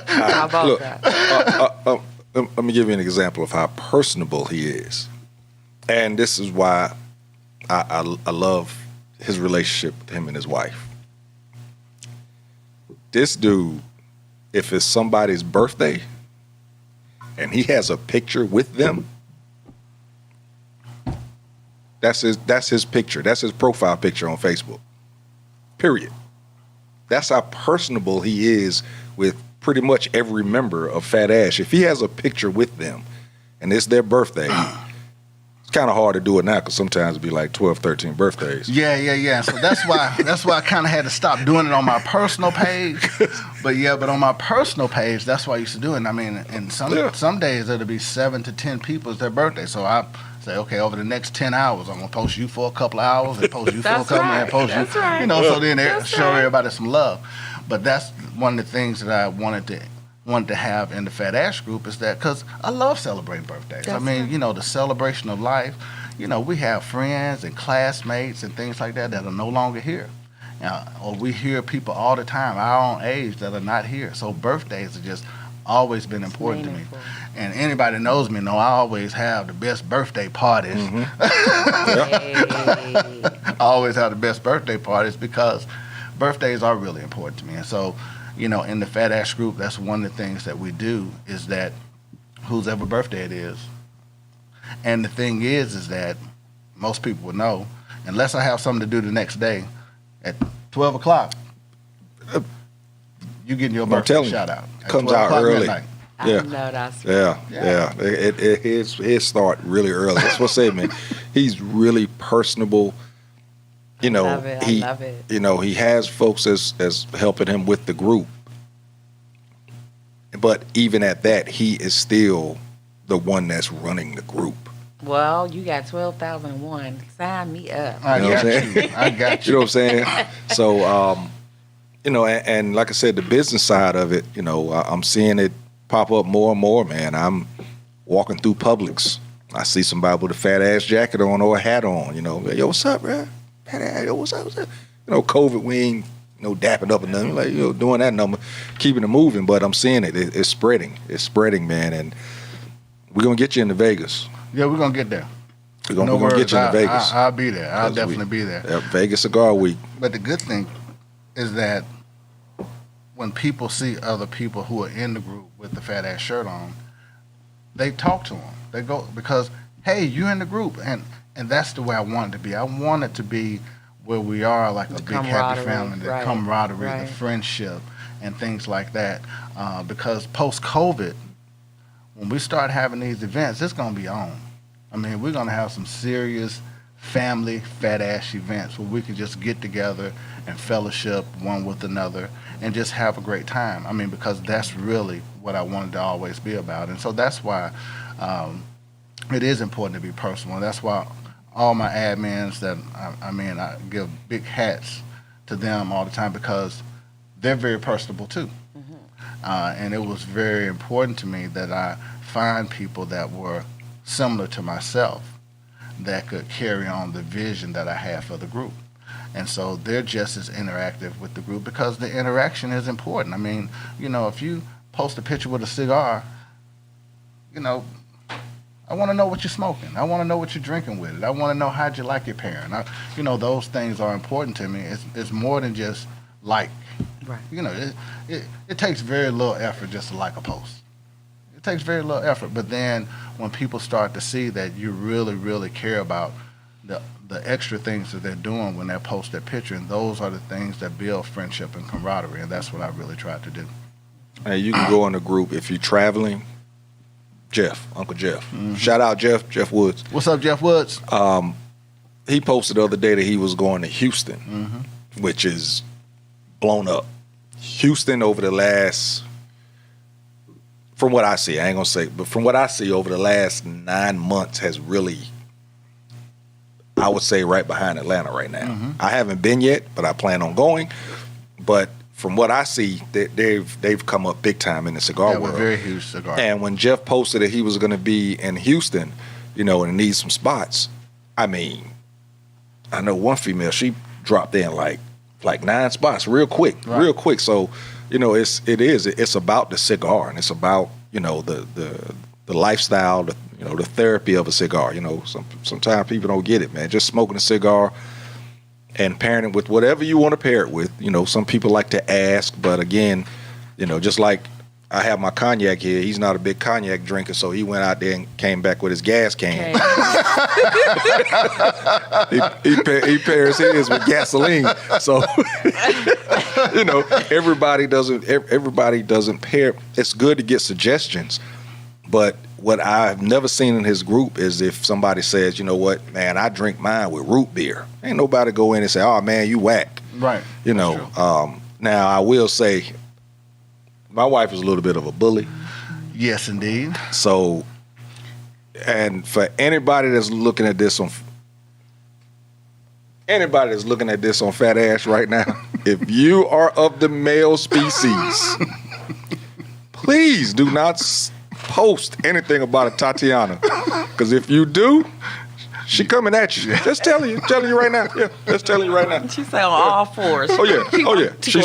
How about Look, that? let me give you an example of how personable he is. And this is why I love his relationship with him and his wife. This dude, if it's somebody's birthday and he has a picture with them, that's his picture. That's his profile picture on Facebook. Period. That's how personable he is with pretty much every member of Fat Ash. If he has a picture with them and it's their birthday, it's kind of hard to do it now because sometimes it'd be like 12, 13 birthdays. Yeah. So that's why I kind of had to stop doing it on my personal page. But on my personal page, that's why I used to do it. And I mean, and some days it'll be 7 to 10 people it's their birthday. So I say, okay, over the next 10 hours, I'm gonna post you for a couple of hours and post you for a couple and post you. Right. You know, so then That's show right. everybody some love. But that's one of the things that I wanted to have in the Fat Ash group is that because I love celebrating birthdays. That's I mean, right. you know, the celebration of life. You know, we have friends and classmates and things like that are no longer here. Or we hear people all the time, our own age, that are not here. So birthdays have just always been important to me. Meaningful. And anybody knows me know I always have the best birthday parties. Hey. I always have the best birthday parties because birthdays are really important to me. And so, you know, in the Fat Ash group, that's one of the things that we do is that whose ever birthday it is. And the thing is that most people will know, unless I have something to do the next day, at 12 o'clock, you getting your birthday shout out. At Comes 12 out o'clock early. midnight. I Yeah. know that's right. Yeah. His start really early. That's what I say, man. He's really personable. You know, Love it. I love it. You know, he has folks as helping him with the group. But even at that, he is still the one that's running the group. Well, you got 12,001. Sign me up. I You know what got I'm you. I got You know you. what I'm saying? So, you know, and like I said, the business side of it, you know, I'm seeing it pop up more and more, man. I'm walking through Publix. I see somebody with a Fat Ass jacket on or a hat on, you know. Yo, what's up, bro? Fat Ass, yo, what's up? You know, COVID, we ain't, you know, dapping up and nothing. Like, you know, doing that number, keeping it moving, but I'm seeing it. It's spreading. It's spreading, man. And we're going to get you into Vegas. Yeah, we're going to get there. We're going to get you into Vegas. I'll be there. I'll 'Cause definitely be there. Vegas Cigar Week. But the good thing is that when people see other people who are in the group with the Fat Ass shirt on, they talk to them. They go, because, hey, you in the group. And that's the way I want it to be. I want it to be where we are like a big happy camaraderie, family, the right, camaraderie, right. the friendship, and things like that. Because post-COVID, when we start having these events, it's going to be on. I mean, we're going to have some serious family Fat Ash events where we can just get together and fellowship one with another and just have a great time. I mean, because that's really what I wanted to always be about. And so that's why it is important to be personal. That's why all my admins that, I give big hats to them all the time because they're very personable too. And it was very important to me that I find people that were similar to myself that could carry on the vision that I have for the group. And so they're just as interactive with the group because the interaction is important. I mean, you know, if you post a picture with a cigar, you know, I want to know what you're smoking. I want to know what you're drinking with it. I want to know how'd you like your parent. You know, those things are important to me. It's more than just like. Right. You know, it takes very little effort just to like a post. It takes very little effort. But then when people start to see that you really, really care about the extra things that they're doing when they post their picture, and those are the things that build friendship and camaraderie, and that's what I really tried to do. Hey, you can go in a group if you're traveling. Uncle Jeff. Mm-hmm. Shout out Jeff Woods. What's up, Jeff Woods? He posted the other day that he was going to Houston, which is blown up. Houston over the last, from what I see, I ain't gonna say, but from what I see over the last 9 months has really, I would say, right behind Atlanta right now. I haven't been yet, but I plan on going. But from what I see, they've come up big time in the cigar world. Very huge cigar. And when Jeff posted that he was going to be in Houston, and needs some spots, I mean, I know one female, she dropped in like 9 spots real quick. So, it's about the cigar, and it's about, the lifestyle, the therapy of a cigar. Sometimes people don't get it, man. Just smoking a cigar and pairing it with whatever you want to pair it with. Some people like to ask, but again, just like I have my cognac here, he's not a big cognac drinker, so he went out there and came back with his gas can. He pairs his with gasoline. So, everybody doesn't pair. It's good to get suggestions, but what I've never seen in his group is if somebody says, you know what, man, I drink mine with root beer. Ain't nobody go in and say, oh, man, you whack. Right. Now I will say my wife is a little bit of a bully. Yes, indeed. So, and for anybody that's looking at this on Fat Ash right now, if you are of the male species, please do not post anything about a Tatiana, because if you do, she coming at you. Just telling you right now. Yeah, just telling you right now. She say on all fours. Oh yeah. She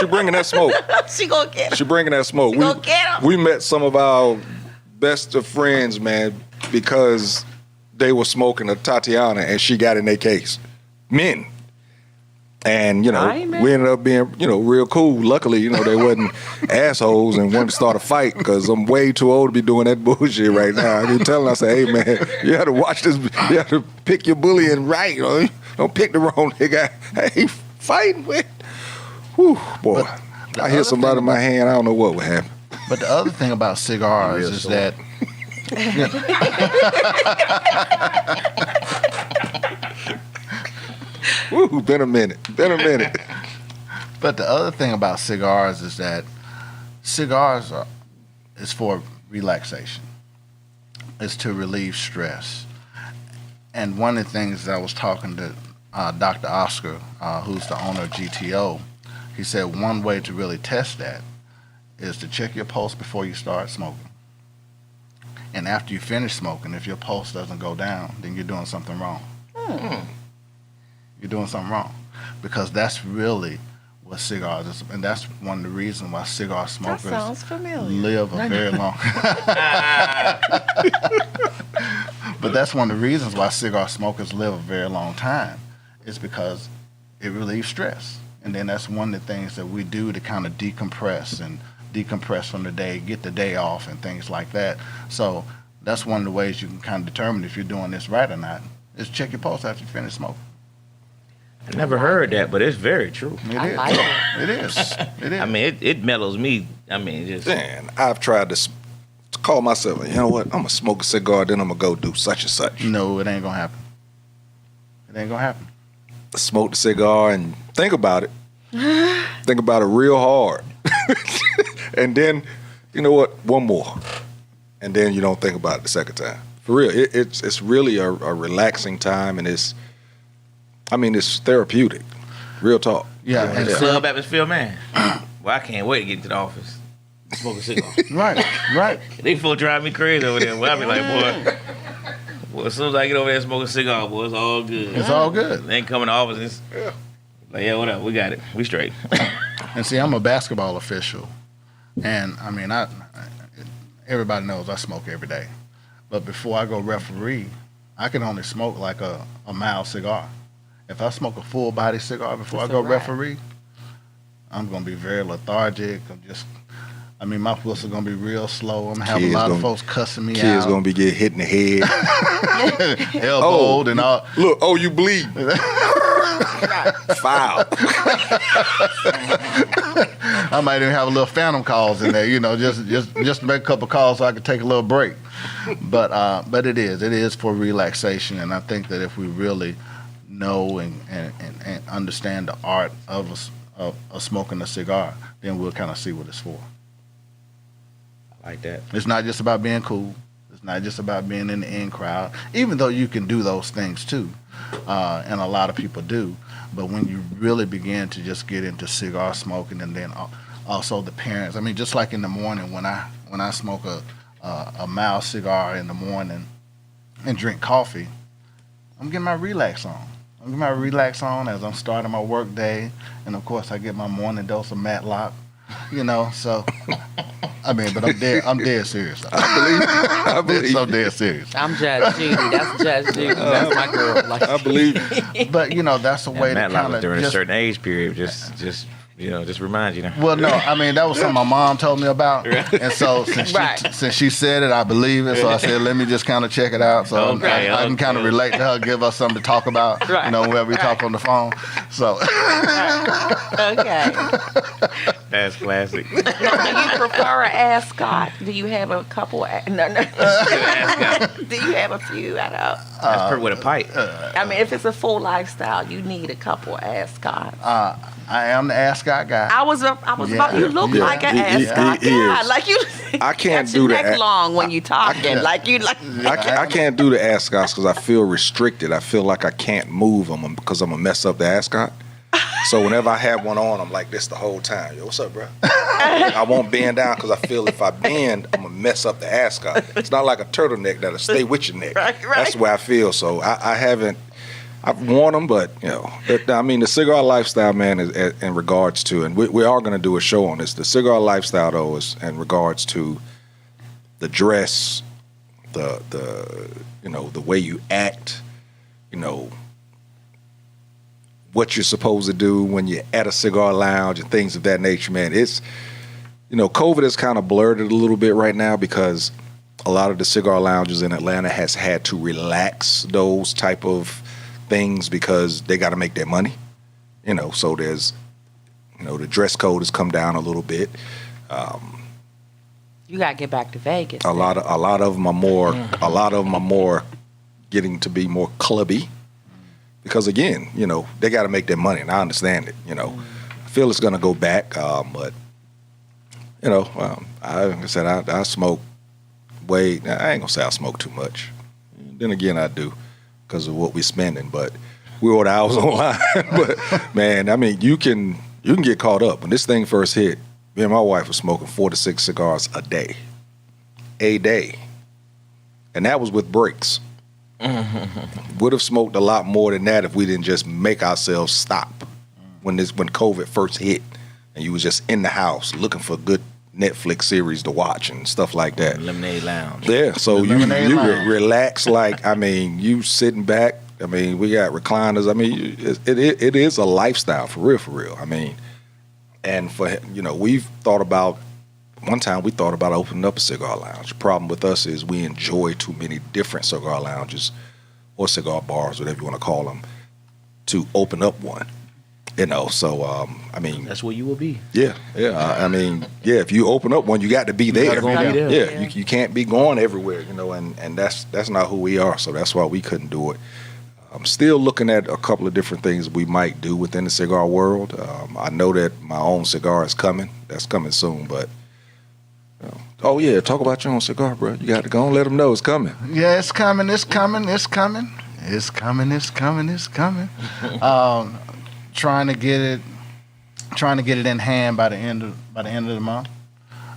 bringing that smoke. She gonna get him. She bringing that smoke. She gonna get him. We met some of our best of friends, man, because they were smoking a Tatiana and she got in their case. Men. And, we ended up being, real cool. Luckily, they wasn't assholes and wanted to start a fight, because I'm way too old to be doing that bullshit right now. I keep telling them, I say, hey, man, you have to watch this. You have to pick your bullying right. Don't pick the wrong nigga. Hey, fighting with. Whew, boy. I hear somebody in my hand, I don't know what would happen. But the other thing about cigars is that... Woo, been a minute. But the other thing about cigars is that cigars is for relaxation. It's to relieve stress. And one of the things that I was talking to Dr. Oscar, who's the owner of GTO, he said one way to really test that is to check your pulse before you start smoking. And after you finish smoking, if your pulse doesn't go down, then you're doing something wrong. You're doing something wrong, because that's really what cigars is, and that's one of the reasons why cigar smokers live a very long. But that's one of the reasons why cigar smokers live a very long time, is because it relieves stress, and then that's one of the things that we do to kind of decompress from the day, get the day off, and things like that. So that's one of the ways you can kind of determine if you're doing this right or not, is check your pulse after you finish smoking. I never heard that, but it's very true. It is. I mean, it mellows me. I mean, just... Man, I've tried to call myself, you know what, I'm going to smoke a cigar, then I'm going to go do such and such. No, it ain't going to happen. Smoke the cigar and think about it. Think about it real hard. And then, you know what, one more. And then you don't think about it the second time. For real, it's really a relaxing time, and it's therapeutic. Real talk. Yeah. And the club atmosphere, man. Well, I can't wait to get to the office. Smoke a cigar. Right. They full drive me crazy over there. Well, I be like, boy, as soon as I get over there and smoke a cigar, boy, it's all good. It's all good. They ain't coming to office. Like, yeah, whatever, we got it. We straight. And see, I'm a basketball official. And, I mean, everybody knows I smoke every day. But before I go referee, I can only smoke like a mild cigar. If I smoke a full body cigar before I go referee, I'm going to be very lethargic. My whistle going to be real slow. I'm going to have a lot of folks cussing me out. Kids going to be getting hit in the head. Elbowed and all. Look, you bleed. Foul. I might even have a little phantom calls in there, just to make a couple calls so I could take a little break. But it is for relaxation, and I think that if we really know and understand the art of smoking a cigar, then we'll kind of see what it's for. I like that. It's not just about being cool. It's not just about being in the in crowd, even though you can do those things too, and a lot of people do. But when you really begin to just get into cigar smoking, and then also the parents, I mean, just like in the morning when I smoke a mild cigar in the morning and drink coffee, I'm getting my relax on. I'm getting my relax on as I'm starting my work day, and of course I get my morning dose of Matlock. So I mean, but I'm dead serious. I believe. I'm dead serious. I'm Judge Judy. That's Judge Judy. That's my girl. Like, I believe. But that's a way to Matlock kind was of during a certain age period. Just remind you. Well, no, I mean that was something my mom told me about, and so Right. since she said it, I believe it. So I said, let me just kind of check it out, so Okay, I can kind of relate to her, give us something to talk about, Right. whenever we talk on the phone. So okay. That's classic. Now, do you prefer an ascot? Do you have a couple? No. Do you have a few? I know. That's per with a pipe. I mean, if it's a full lifestyle, you need a couple ascots. I am the ascot guy. I was about. You look Yeah. like an He ascot is. guy. Like you. I can't got do your that. neck long when you talking. Like you like. I can't do the ascots because I feel restricted. I feel like I can't move them because I'm gonna mess up the ascot. So whenever I have one on, I'm like this the whole time. Yo, what's up, bro? I won't bend down because I feel if I bend, I'm gonna mess up the ascot. It's not like a turtleneck that'll stay with your neck. Right. That's the way I feel. So I haven't. I've worn them, but I mean, the cigar lifestyle, man, is in regards to, and we are going to do a show on this. The cigar lifestyle, though, is in regards to the dress, the way you act, what you're supposed to do when you're at a cigar lounge and things of that nature, man. It's, COVID has kind of blurred it a little bit right now because a lot of the cigar lounges in Atlanta has had to relax those type of things because they got to make their money, so there's, the dress code has come down a little bit. You gotta get back to Vegas. A lot of them are more getting to be more clubby because again, they got to make their money, and I understand it. I feel it's gonna go back, but like I said, I smoke I ain't gonna say I smoke too much. Then again, I do because of what we're spending, but we order hours online. But man, I mean, you can get caught up. When this thing first hit, me and my wife were smoking 4 to 6 cigars a day, and that was with breaks. Would have smoked a lot more than that if we didn't just make ourselves stop when COVID first hit, and you was just in the house looking for good Netflix series to watch and stuff like that. Lemonade Lounge. Yeah, so you Lounge. relax like, I mean, you sitting back. I mean, we got recliners. I mean, it is a lifestyle for real. I mean, and we've thought about, one time we thought about opening up a cigar lounge. The problem with us is we enjoy too many different cigar lounges or cigar bars, whatever you want to call them, to open up one. So I mean, That's where you will be. yeah. I mean, yeah. If you open up one, you got to be there. gotta be there. Yeah, you can't be going everywhere, and that's not who we are. So that's why we couldn't do it. I'm still looking at a couple of different things we might do within the cigar world. I know that my own cigar is coming. That's coming soon, but. Oh yeah, talk about your own cigar, bro. You got to go and let them know it's coming. Yeah, it's coming. Trying to get it in hand by the end of the month.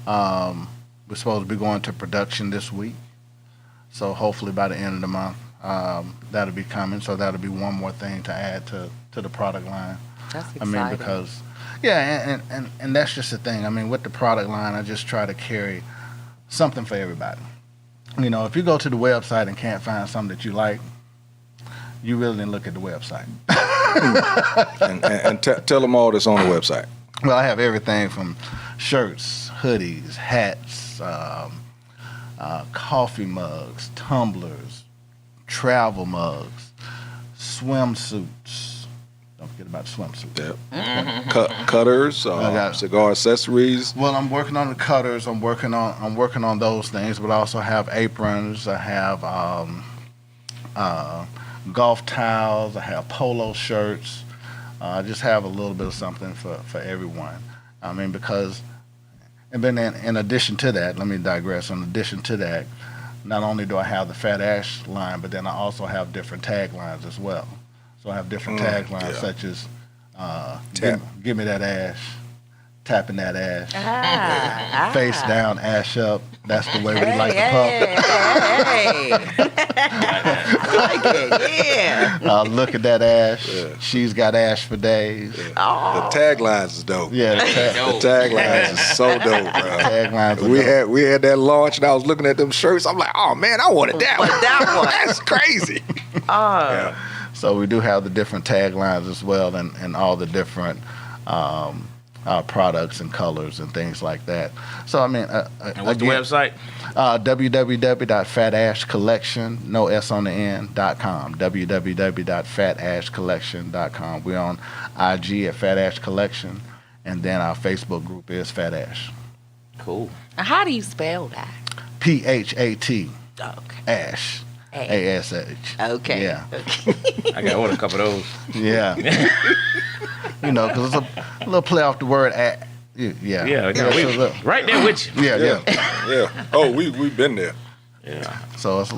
We're supposed to be going to production this week, so hopefully by the end of the month, that'll be coming. So that'll be one more thing to add to the product line. That's I exciting. mean, because and that's just the thing. I mean, with the product line, I just try to carry something for everybody. If you go to the website and can't find something that you like, you really didn't look at the website. and tell them all that's on the website. Well, I have everything from shirts, hoodies, hats, coffee mugs, tumblers, travel mugs, swimsuits. Don't forget about the swimsuits. Yeah. Cutters, cigar accessories. Well, I'm working on the cutters. I'm working on those things, but I also have aprons. I have golf towels. I have polo shirts. I just have a little bit of something for everyone. I mean, because, and then in addition to that, let me digress. In addition to that, not only do I have the Fat Ash line, but then I also have different taglines as well. So I have different taglines such as Tap. give me that ash, tapping that ash, Ah, face down, ash up. That's the way we like to pump. I like it. Yeah. Look at that ash. She's got ash for days. Oh. The taglines is dope. Yeah, The taglines is so dope, bro. taglines. are We dope. had that launch, and I was looking at them shirts. I'm like, oh man, I wanted that one. that one. That's crazy. Oh. Yeah. So we do have the different taglines as well, and all the different products and colors and things like that. So I mean, And what's the website? www.fatashcollection, no S on the end.com. www.fatashcollection.com. We're on IG at Fat Ash Collection, and then our Facebook group is Fat Ash. Cool. How do you spell that? PHAT Okay. Ash. ASH. Okay. Yeah. I got to order a couple of those. Yeah. You know, because it's a little play off the word at. Yeah. Yeah, right there with you. Yeah. Yeah. Oh, we've been there. Yeah. So it's,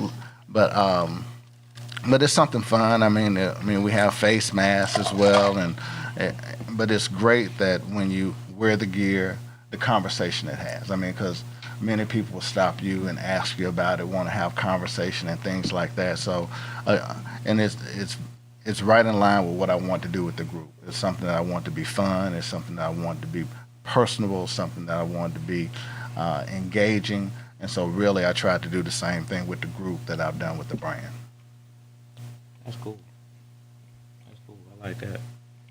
but it's something fun. I mean, we have face masks as well, but it's great that when you wear the gear, the conversation it has. I mean, because many people will stop you and ask you about it, want to have conversation and things like that. So, and it's right in line with what I want to do with the group. It's something that I want to be fun. It's something that I want to be personable. Something that I want to be engaging. And so, really, I tried to do the same thing with the group that I've done with the brand. That's cool. I like that.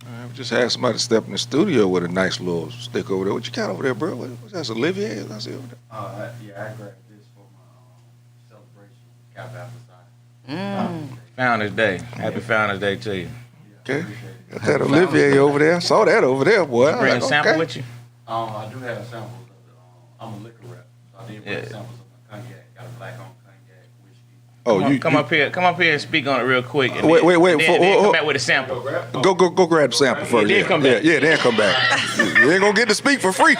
I just had somebody step in the studio with a nice little stick over there. What you got over there, bro? What's that? Olivier? I see over there. I grabbed this for my celebration, Cap Apple Founders Day. Happy Founders Day to you. Okay. Got that Olivier over there. I saw that over there, boy. Bring a Like, sample okay. with you. I do have samples of it. I'm a liquor rep, so I did bring Yeah. samples of my cognac. Got a black on cognac, whiskey. Oh, Come up here and speak on it real quick. And Wait, then, wait, then come back with a sample. Go grab the sample first. then come back. Yeah, then come back. You ain't gonna get to speak for free.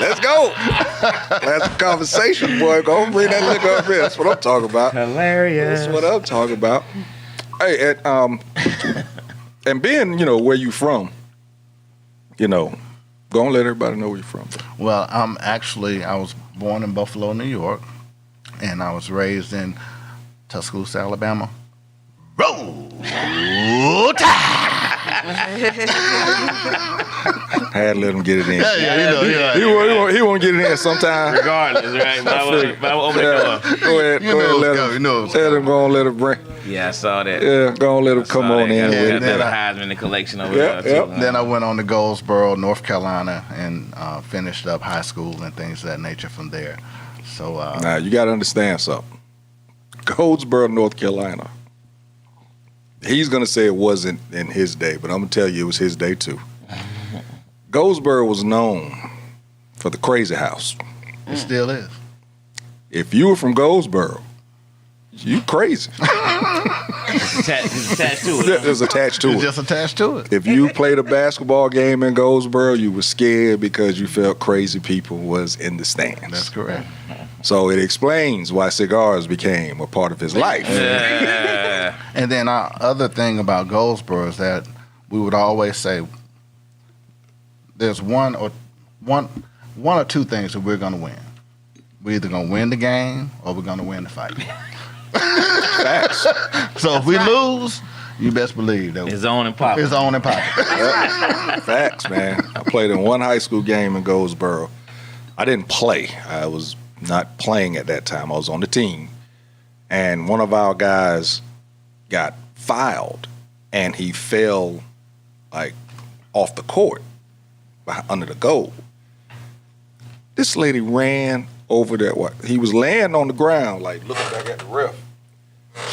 Let's go. Classic Conversation, boy. Go bring that liquor up here. That's what I'm talking about. Hilarious. That's what I'm talking about. Hey, and being, where you from, go and let everybody know where you're from. Well, I was born in Buffalo, New York, and I was raised in Tuscaloosa, Alabama. Roll Tide! I had to let him get it in. Yeah, He won't get it in sometime. Regardless, right? But I will open the door. Go ahead, let him. Let him go and let him bring. Yeah, I saw that. Yeah, go and let him come on in. Yeah, with that it. Heisman in the collection over Yeah, there. Too. Then I went on to Goldsboro, North Carolina, and finished up high school and things of that nature from there. So Now, you got to understand something. Goldsboro, North Carolina. He's going to say it wasn't in his day, but I'm going to tell you it was his day too. Goldsboro was known for the crazy house. it still is. If you were from Goldsboro, you crazy. It's attached to it. It's attached to It's it. just attached to it. If you played a basketball game in Goldsboro, you were scared because you felt crazy people was in the stands. That's correct. So it explains why cigars became a part of his life. Yeah. And then our other thing about Goldsboro is that we would always say there's one or two things that we're going to win. We're either going to win the game or we're going to win the fight. Facts. So if we lose, you best believe that His own and pop. it's on and pocket. Facts, man. I played in one high school game in Goldsboro. I didn't play. I was not playing at that time. I was on the team. And one of our guys got fouled, and he fell, like, off the court under the goal. This lady ran over there. He was laying on the ground, like, looking back at the ref.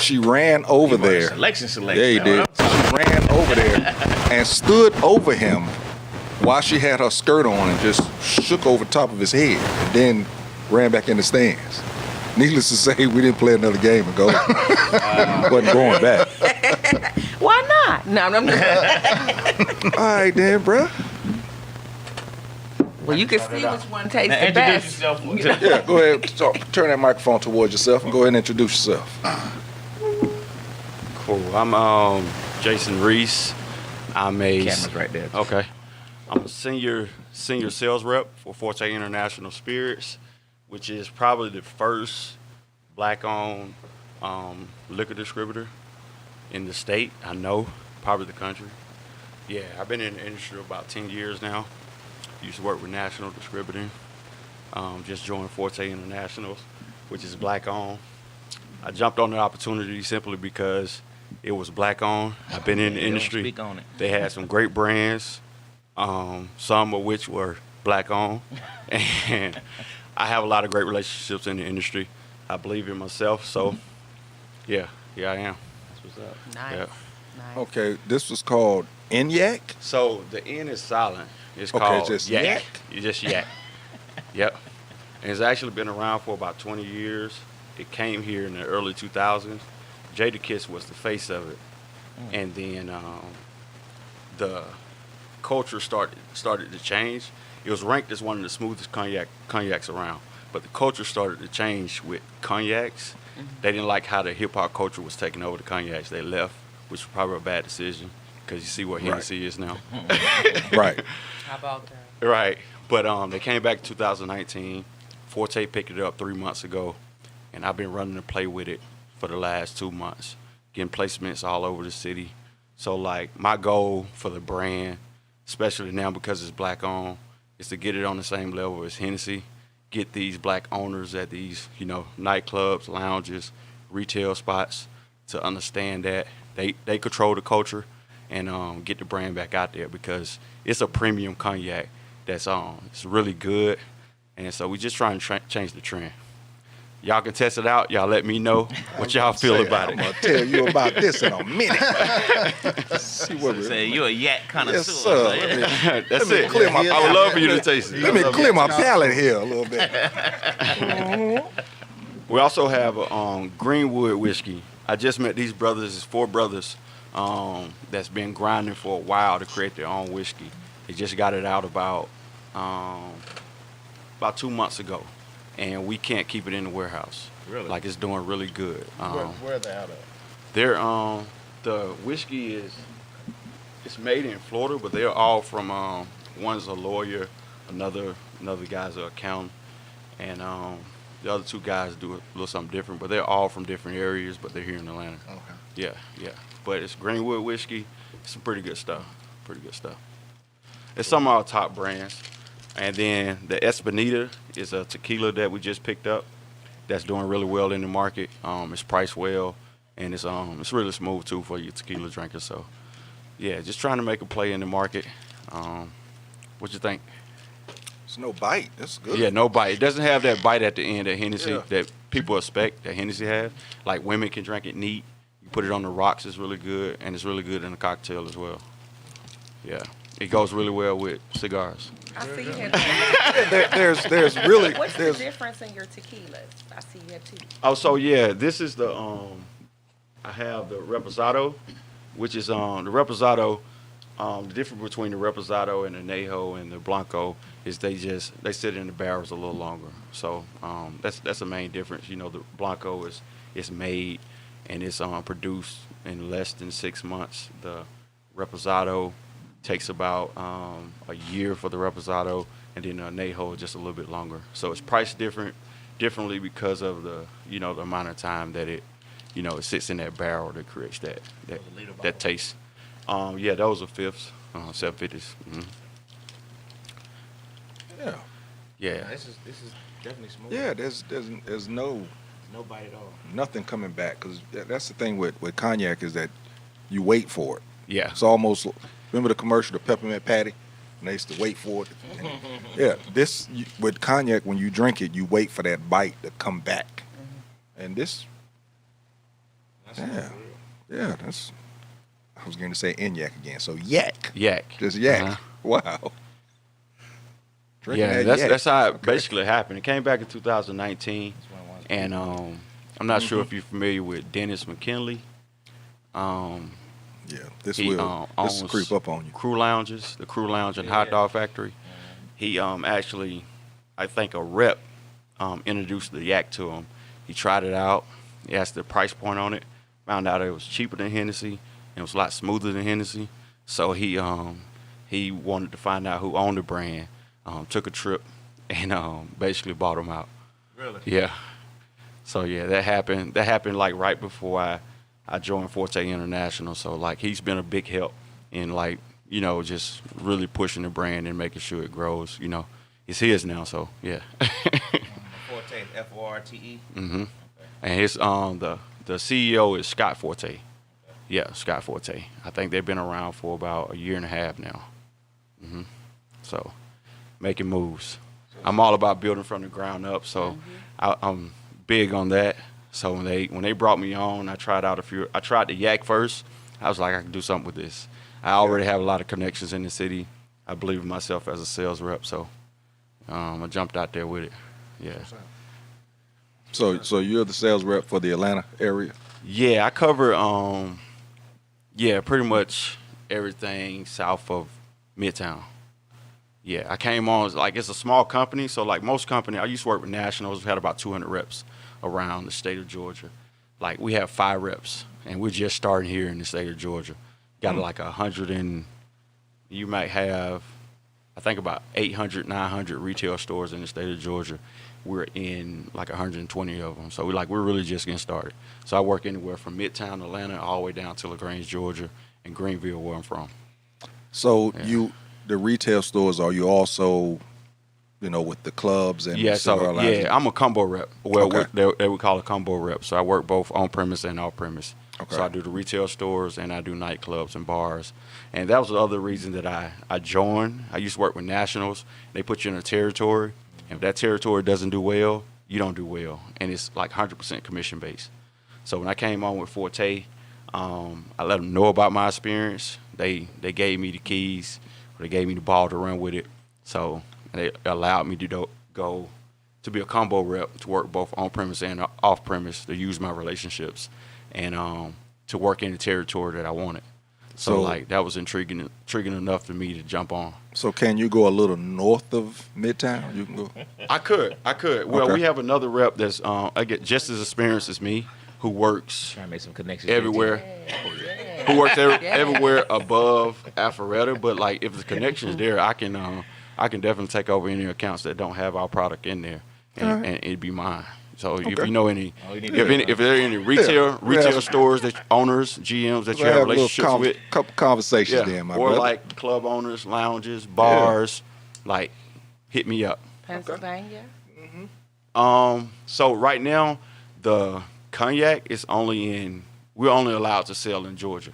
She ran over there. Selection. Yeah, he did. She ran over there and stood over him while she had her skirt on and just shook over top of his head and then ran back in the stands. Needless to say, we didn't play another game and go. Wasn't going back. Why not? No, I'm just. All right, then, bruh. Well, you can see which one tastes Now the introduce best. yourself. Yeah, go ahead. Turn that microphone towards yourself and go ahead and introduce yourself. Cool. I'm Jason Reese. I'm a Camera's right there. Okay. I'm a senior sales rep for Forte International Spirits, which is probably the first black-owned liquor distributor in the state. I know, probably the country. Yeah, I've been in the industry about 10 years now. Used to work with national distributing. Just joined Forte Internationals, which is black-owned. I jumped on the opportunity simply because it was black-owned. I've been in the industry. Speak on it. They had some great brands, some of which were black-owned. And I have a lot of great relationships in the industry. I believe in myself, so yeah, here I am. That's what's up. Nice. Yeah. Nice. Okay, this was called Enyak. So the N is silent. It's Okay, called just yak. yak? You just yak. Yep. And it's actually been around for about 20 years. It came here in the early 2000s. Jadakiss was the face of it. And then the culture started to change. It was ranked as one of the smoothest cognacs around. But the culture started to change with cognacs. They didn't like how the hip-hop culture was taking over the cognacs. They left, which was probably a bad decision because you see what Hennessy is now. Right. How about that? Right. But they came back in 2019. Forte picked it up 3 months ago, and I've been running the play with it for the last 2 months, getting placements all over the city. So, like, my goal for the brand, especially now because it's black-owned, is to get it on the same level as Hennessy, get these black owners at these, nightclubs, lounges, retail spots to understand that they control the culture and get the brand back out there because it's a premium cognac that's it's really good. And so we're just trying to change the trend. Y'all can test it out. Y'all let me know what y'all feel about it. I'm going to tell you about this in a minute. See what we Say you're a yak connoisseur. Yes, sir. So, That's it. I would love for you to taste it. Let me clear my palate here a little bit. We also have Greenwood whiskey. I just met these brothers. It's 4 brothers that's been grinding for a while to create their own whiskey. They just got it out about 2 months ago, and we can't keep it in the warehouse. Really? Like it's doing really good. Where are they out of? They're the whiskey it's made in Florida, but they're all from one's a lawyer, another guy's an accountant, and the other 2 guys do a little something different, but they're all from different areas, but they're here in Atlanta. Okay. Yeah. But it's Greenwood whiskey. It's some pretty good stuff. It's some of our top brands. And then the Espinita is a tequila that we just picked up that's doing really well in the market. It's priced well, and it's really smooth, too, for your tequila drinkers. So, yeah, just trying to make a play in the market. What you think? It's no bite. That's good. Yeah, no bite. It doesn't have that bite at the end that Hennessy, that people expect that Hennessy has. Like women can drink it neat. You put it on the rocks, it's really good, and it's really good in a cocktail as well. Yeah, it goes really well with cigars. I see you have There's really What's the there's difference in your tequilas? I see you have 2. Oh, so yeah, this is the I have the Reposado, which is the Reposado. The difference between the Reposado and the Añejo and the Blanco is they sit in the barrels a little longer. So that's the main difference. The Blanco is made and it's produced in less than 6 months. The Reposado takes about a year for the Reposado, and then the Añejo is just a little bit longer. So it's priced differently because of the the amount of time that it it sits in that barrel that creates that taste. Yeah, those are 5s, 750s. Mm-hmm. yeah. Yeah. This is definitely smooth. Yeah, there's no bite at all. nothing coming back because that's the thing with cognac is that you wait for it. Yeah. It's almost remember the commercial, the peppermint patty, and they used to wait for it. Yeah, with cognac when you drink it, you wait for that bite to come back, and this. Yeah, that's. I was going to say Enyak again. So yak, just yak. Uh-huh. Wow. Drinking Yeah, that yak. that's how it basically happened. It came back in 2019, and I'm not sure if you're familiar with Dennis McKinley. Yeah, this He will owns creep up on you. Crew Lounges, the Crew Lounge and Hot Dog Factory. He actually, I think a rep introduced the yak to him. He tried it out. He asked the price point on it. found out it was cheaper than Hennessy and it was a lot smoother than Hennessy. So he wanted to find out who owned the brand. Took a trip and basically bought them out. Really? Yeah. So yeah, that happened. That happened like right before I joined Forte International. So like he's been a big help in like, you know, just really pushing the brand and making sure it grows. You know, it's his now. So yeah. Forte, Forte. Mm-hmm. Okay. And his the CEO is Scott Forte. Okay. Yeah, Scott Forte. I think they've been around for about a year and a half now. Mm-hmm. So making moves. I'm all about building from the ground up. So I'm big on that. So when they brought me on, I tried the yak first. I was like, I can do something with this. I already have a lot of connections in the city. I believe in myself as a sales rep, so I jumped out there with it. Yeah. So you're the sales rep for the Atlanta area? Yeah, I cover pretty much everything south of Midtown. Yeah, I came on like it's a small company, so like most companies, I used to work with nationals. We had about 200 reps around the state of Georgia. Like we have 5 reps, and we're just starting here in the state of Georgia. Got like 100 and you might have, I think about 800, 900 retail stores in the state of Georgia. We're in like 120 of them. So we're really just getting started. So I work anywhere from Midtown Atlanta all the way down to LaGrange, Georgia, and Greenville, where I'm from. So the retail stores, are you also, you know, with the clubs and cigar lounges? I'm a combo rep. Well, Okay. they would call it combo rep. So I work both on premise and off premise. Okay. So I do the retail stores and I do nightclubs and bars. And that was the other reason that I joined. I used to work with nationals. They put you in a territory. And if that territory doesn't do well, you don't do well. And it's like 100% commission based. So when I came on with Forte, I let them know about my experience. They gave me the keys. They gave me the ball to run with it. So they allowed me to go to be a combo rep, to work both on premise and off premise, to use my relationships and to work in the territory that I wanted. So like that was intriguing enough for me to jump on. So can you go a little north of Midtown? You can go. I could. Well, Okay. we have another rep that's I get just as experienced as me, who works Trying to make some connections everywhere. Who works everywhere above Alpharetta, but like if the connection is there, I can definitely take over any accounts that don't have our product in there, and it'd be mine. So if you know any, if there are any retail stores that owners, GMs that you have relationships with, couple conversations then, my or brother. like club owners, lounges, bars, like hit me up. Pennsylvania. So right now, the cognac is we're only allowed to sell in Georgia.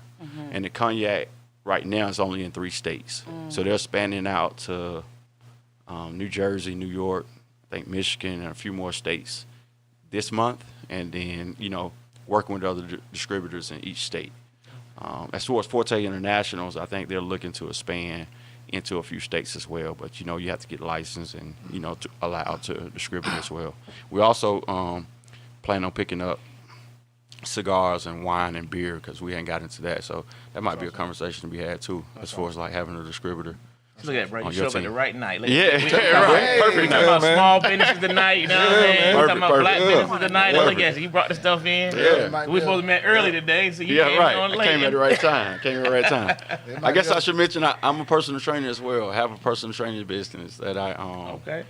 And the cognac right now is only in 3 states. So they're expanding out to New Jersey, New York, I think Michigan, and a few more states this month. And then, you know, working with other distributors in each state. As far as Forte Internationals, I think they're looking to expand into a few states as well. But, you know, you have to get licensed and, you know, to allow to distribute as well. We also plan on picking up cigars and wine and beer because we ain't got into that. So that might be a conversation to be had too, as far as like having a distributor. Look at that, bro. You on show your up at the team. right night. Look, Yeah, we right. Perfect. We talking about small businesses tonight, you know what I'm saying? We talking about Perfect. black Yeah. businesses tonight. Look Perfect. at you, you brought the stuff in. Yeah. We supposed to meet early today, so you Yeah, came right. on I late. came at the right time. I guess I should mention I'm a personal trainer as well. I have a personal training business that I Okay.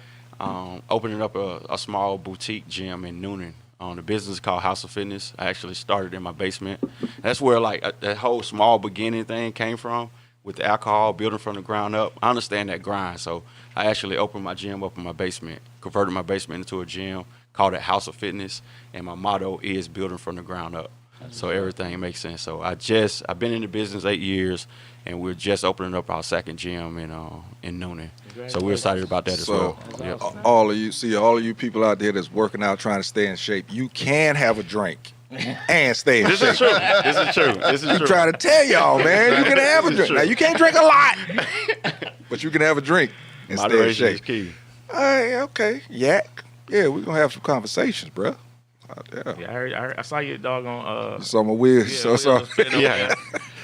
opening up a small boutique gym in Noonan. The business is called House of Fitness. I actually started in my basement. That's where like that whole small beginning thing came from, with the alcohol, building from the ground up. I understand that grind, so I actually opened my gym up in my basement, converted my basement into a gym, called it House of Fitness, and my motto is building from the ground up. So everything makes sense. So I've been in the business 8 years, and we're just opening up our second gym in Noonan. So we're excited about that as well. Yep. All of you people out there that's working out trying to stay in shape, you can have a drink and stay in This shape. is true. This is I'm true. trying to tell y'all, man, you can have a This is drink. true. Now you can't drink a lot, but you can have a drink and stay in Moderation is shape. key. All right, okay, yak. Yeah, we're gonna have some conversations, bro. Yeah, I heard. I saw your dog on. Some of weird. Yeah.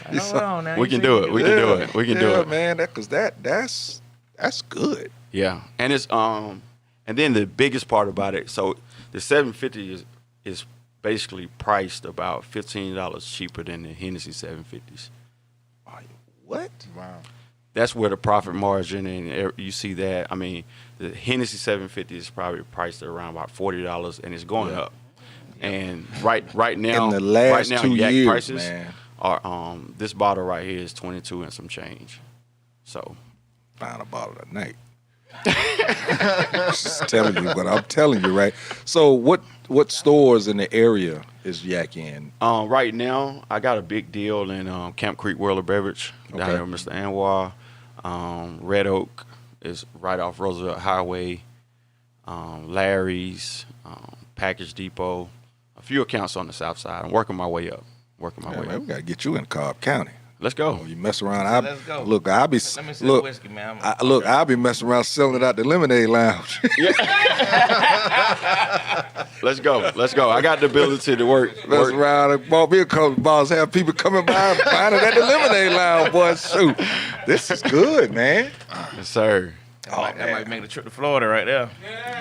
I know what on now. We You can see do me it. We can do it. We can do it. man. That's good. Yeah, and it's and then the biggest part about it. So the 750 is basically priced about $15 cheaper than the Hennessy 750s. What? Wow. That's where the profit margin, and you see that. I mean, the Hennessy 750 is probably priced at around about $40, and it's going up. And right now, In the last right now, 2 yak years, prices man. are this bottle right here is 22 and some change. So Find a bottle tonight. Just telling you, but I'm telling you, right? So what stores in the area is Yak in? right now, I got a big deal in Camp Creek World of Beverage down Okay. there with Mr. Anwar. Red Oak is right off Roosevelt Highway. Larry's, Package Depot, a few accounts on the south side. I'm working my way up. Man, we gotta get you in Cobb County. Let's go. Oh, you mess around. Let's go. Look, I'll be Let me see the look. whiskey, man. I'll be messing around selling it out the Lemonade Lounge. Let's go. Let's go. I got the ability to work. Mess around and bought me a couple of bottles. Have people coming by and buying it at the Lemonade Lounge. Boy, shoot, this is good, man. Yes, sir. That might make the trip to Florida right there.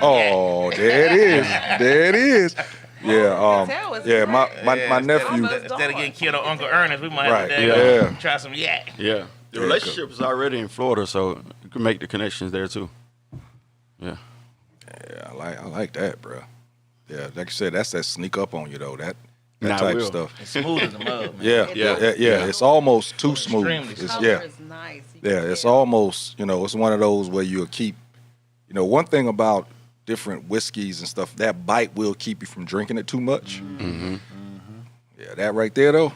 Oh, there it is. There it is. Yeah, tell it's yeah. My Instead nephew. of getting killed on Uncle Ernest, we might Right, have to yeah. try some yak. Yeah. The Yeah, relationship is already in Florida, so you can make the connections there too. Yeah. Yeah, I like that, bro. Yeah, like you said, that's that sneak up on you though. That Nah, type will. of stuff. It's smooth as a mud, man. Yeah. It's almost too smooth. Extremely It's, Color yeah, is nice. You yeah. can It's tell. almost it's one of those where you'll keep. One thing about different whiskeys and stuff, that bite will keep you from drinking it too much. Mm-hmm. Yeah, that right there though.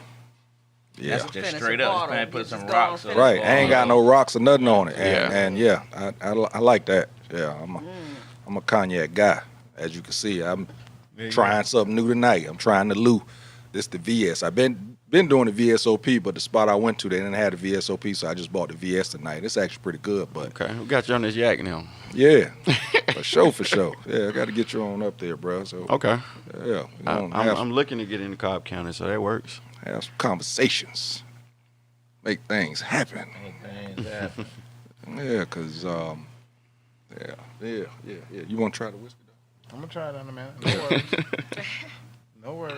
Yeah. That's just Finish straight the up. bottle. Just You put just some go rocks and on Right, it. I ain't got no rocks or nothing on it, and Yeah. I like that. Yeah, I'm a cognac guy, as you can see. I'm trying something new tonight. I'm trying the Lou. This the VS. I've been doing the VSOP, but the spot I went to they didn't have the VSOP, so I just bought the VS tonight. It's actually pretty good, but Okay. We got you on this yak now. yeah, for sure. Yeah, I got to get you on up there, bro. So Okay. yeah, I'm looking to get into Cobb County, so that works. have some conversations, make things happen. Yeah, cause yeah. You want to try the whiskey though? I'm gonna try it in a minute. No worries. No worries.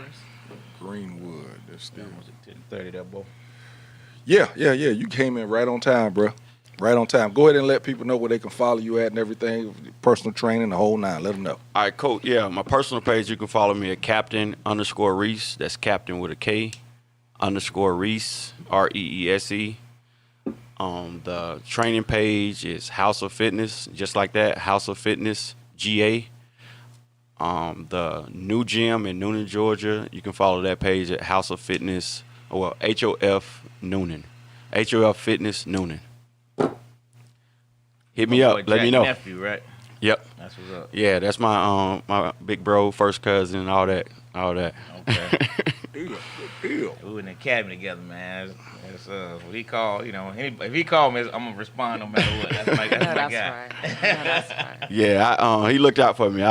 Greenwood. That's the 10:30, that boy. Yeah. You came in right on time, bro. Right on time. Go ahead and let people know where they can follow you at and everything. Personal training, the whole nine. Let them know. All right, cool. Yeah, my personal page, you can follow me at Captain_Reese. That's Captain with a K _Reese, REESE. The training page is House of Fitness, just like that, House of Fitness GA. The new gym in Noonan, Georgia, you can follow that page at House of Fitness, HOF Noonan, HOF Fitness Noonan. Hit me My up, boy let me Jack know. Nephew, right? Yep. That's what's up. Yeah, that's my my big bro, first cousin, all that. Okay. Deal. We were in the academy together, man. It's what he called, if he called me, I'm gonna respond no matter what. That's my No, guy. that's right. No, that's right. Yeah, he looked out for me.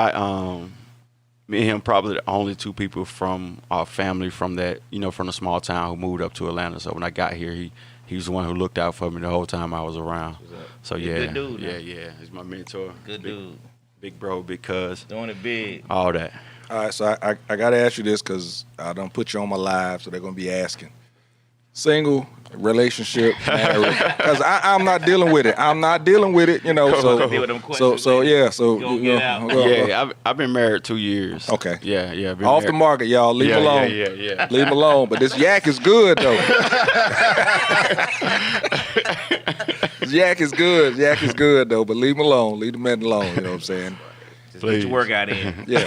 Me and him probably the only two people from our family from that, from the small town who moved up to Atlanta. So when I got here, he was the one who looked out for me the whole time I was around. So He's a yeah, good dude, man. yeah, he's my mentor. Good big, dude. big bro, big cuz, Doing it big. all that. All right, so I got to ask you this because I don't put you on my live, so they're going to be asking. Single, relationship, married. Because I'm not dealing with it. I'm not dealing with it, So, Deal with them questions, so man. yeah, so. Gonna get out. Yeah, I've been married 2 years. Okay. Yeah. Been Off the married. market, y'all. Leave him alone. Yeah. Leave him alone. But this yak is good, though. This yak is good. Yak is good, though. But leave him alone. Leave the man alone. You know what I'm saying? Just get your workout in. Yeah.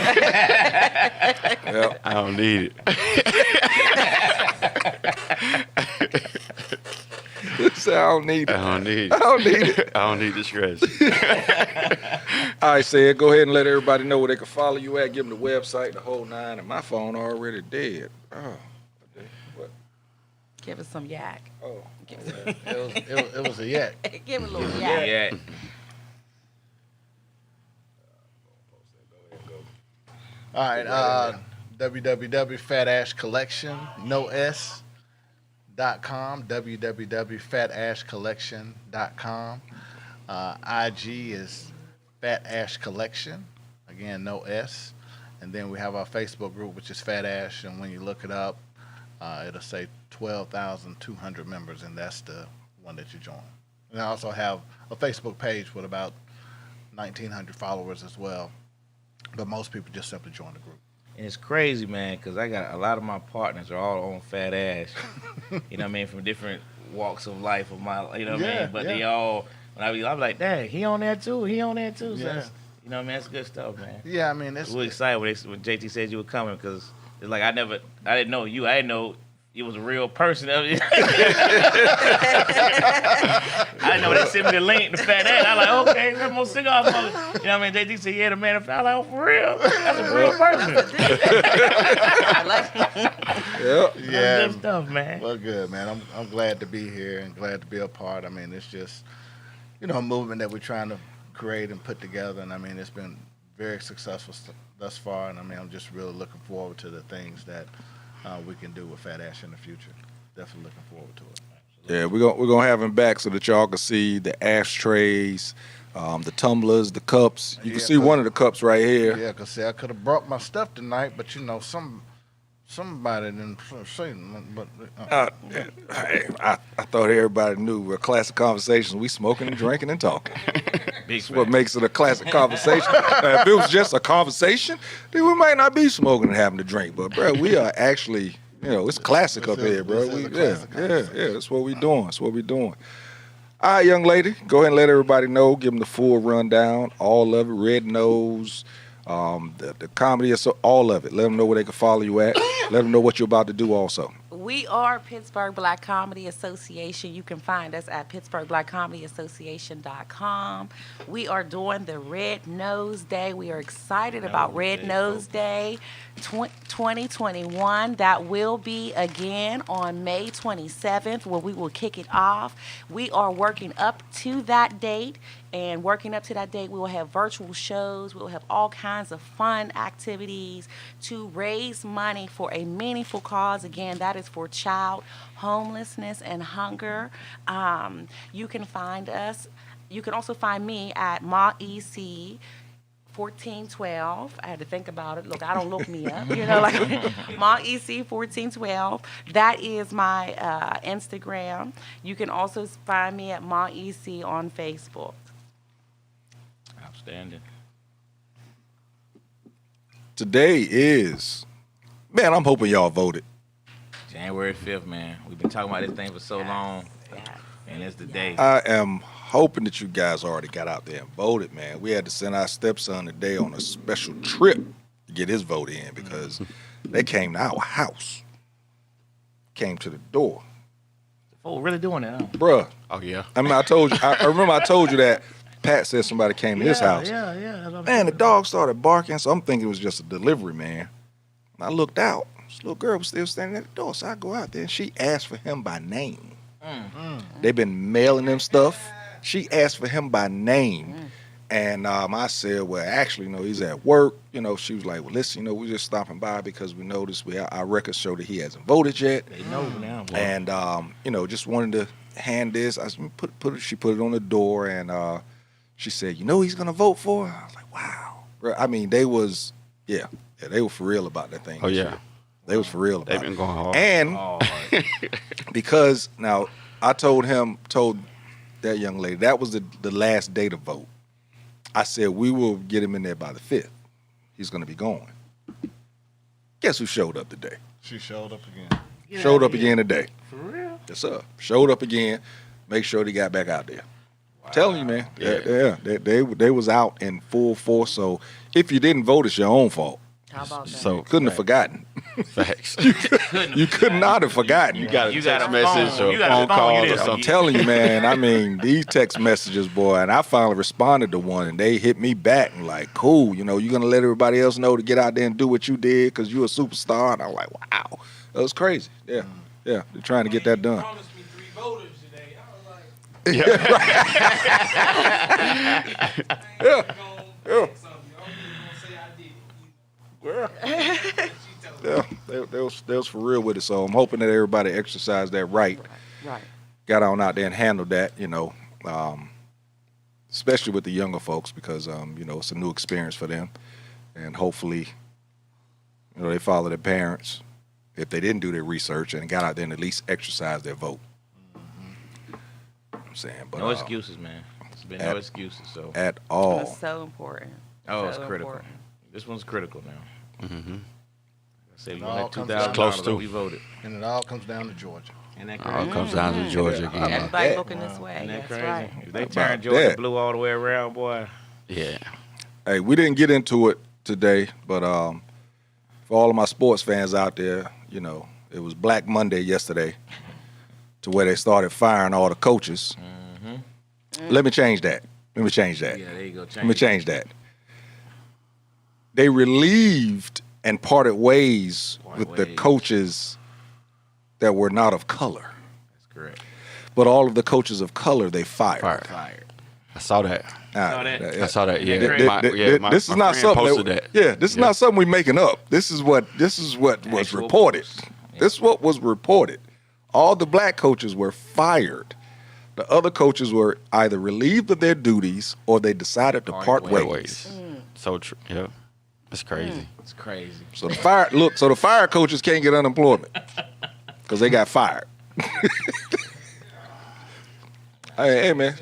Yeah. I don't need it. So I don't need it. I don't need I it. don't need it. I don't need the stress. All right, Sid, go ahead and let everybody know where they can follow you at. Give them the website, the whole nine. And my phone already dead. Oh, what? Give us some yak. Oh, It was a yak. Give it a little yak. Yeah. All right. www.fatashcollection, no S. .com, www.fatashcollection.com. IG is Fat Ash Collection, again, no S. And then we have our Facebook group, which is Fat Ash, and when you look it up, it'll say 12,200 members, and that's the one that you join. And I also have a Facebook page with about 1,900 followers as well, but most people just simply join the group. And it's crazy, man, because I got a lot of my partners are all on Fat Ash. You know what I mean? From different walks of life of my, you know what I mean? But they all, when I'm like, dang, he on there too. He on there too. So that's, you know what I mean? That's good stuff, man. Yeah, I mean, it's we excited when JT said you were coming because it's like I didn't know you. I didn't know you was a real person. I didn't know they sent me the link to Fat Ass. I was like, okay, that's more cigar smoke. You know what I mean? JT said, yeah, the man. I was like, oh, for real? That's a real person. Yeah, that's good stuff, man. Well, good, man. I'm glad to be here and glad to be a part. I mean, it's just, a movement that we're trying to create and put together, and I mean, it's been very successful thus far, and I mean, I'm just really looking forward to the things that we can do with Fat Ash in the future. Definitely looking forward to it. Yeah, we're gonna have him back so that y'all can see the ashtrays, the tumblers, the cups. You can see one of the cups right here. Yeah, because I could have brought my stuff tonight, but somebody didn't say nothing. But I thought everybody knew we're Classic Conversations. We smoking and drinking and talking. That's what makes it a classic conversation. If it was just a conversation, then we might not be smoking and having a drink. But bro, we are actually, it's classic up here, bro. That's what we doing. That's what we doing. All right, young lady, go ahead and let everybody know. Give them the full rundown, all of it, Red Nose, the comedy, all of it. Let them know where they can follow you at. Let them know what you're about to do also. We are Pittsburgh Black Comedy Association. You can find us at pittsburghblackcomedyassociation.com. We are doing the Red Nose Day. We are excited about Red Nose Day 2021. That will be again on May 27th where we will kick it off. We are working up to that date. And working up to that date, we will have virtual shows. We will have all kinds of fun activities to raise money for a meaningful cause. Again, that is for child homelessness and hunger. You can find us. You can also find me at Ma EC 1412. I had to think about it. Look, I don't look me up. Ma EC 1412. That is my Instagram. You can also find me at Ma EC on Facebook. Outstanding. Today is, man, I'm hoping y'all voted. January 5th, man. We've been talking about this thing for so long, and it's the day. I am hoping that you guys already got out there and voted, man. We had to send our stepson today on a special trip to get his vote in because they came to our house, came to the door. Oh, really doing it, huh? Bruh. Oh, yeah. I mean, I told you, I remember I told you that Pat said somebody came to his house. Yeah. Man, the dog started barking, so I'm thinking it was just a delivery man. And I looked out. This little girl was still standing at the door, so I go out there, and she asked for him by name. They've been mailing him stuff. She asked for him by name. And I said, well, actually, he's at work. She was like, well, listen, we're just stopping by because we noticed our records show that he hasn't voted yet. They know now, boy. And, just wanted to hand this. She put it on the door, and she said, he's going to vote for her? I was like, wow. I mean, they were for real about that thing. Oh, yeah. They was for real about it. They've been going hard. And because now I told that young lady, that was the last day to vote. I said, we will get him in there by the 5th. He's going to be going. Guess who showed up today? She showed up again. Showed up again today. For real? Yes, sir. Showed up again. Make sure they got back out there. Wow. Telling you, man. Yeah. They was out in full force. So if you didn't vote, it's your own fault. How about that? So couldn't have forgotten. Facts. You could not have forgotten. You got a text message or a phone call or something. I'm telling you, man. I mean, these text messages, boy. And I finally responded to one, and they hit me back and like, cool. You're gonna let everybody else know to get out there and do what you did because you're a superstar. And I'm like, wow, that was crazy. Yeah, they're trying to get that done. Promised me 3 voters today. I was like, They was for real with it. So I'm hoping that everybody exercised that right. Got on out there and handled that, especially with the younger folks because, it's a new experience for them. And hopefully You know, they follow their parents if they didn't do their research and got out there and at least exercise their vote. I'm saying, but no excuses, man. There's been no excuses. So at all. It's so important. Oh, so it's critical. important. This one's critical now. Mm-hmm. I said we It all had comes $2,000 Close to. we voted. And it all comes down to Georgia. And that All crazy. comes down to Georgia Yeah. again. Everybody that? looking this way. Isn't that That's crazy? right. If they How turn about Georgia that? blue all the way around, boy. Yeah. Hey, we didn't get into it today, but for all of my sports fans out there, you know, it was Black Monday yesterday to where they started firing all the coaches. Let me change that. Yeah, there you go. Let me change that. They relieved and parted ways with the coaches that were not of color. That's correct. But all of the coaches of color, they fired. Fired. I saw that. Saw that? I saw that. Yeah. This is not something posted that. Yeah, this is not something we're making up. This is what was Actual reported. posts. Yeah. This is what was reported. All the black coaches were fired. The other coaches were either relieved of their duties or they decided to part ways. So true. Yeah. That's crazy. It's crazy. So the fire coaches can't get unemployment because they got fired. Hey man,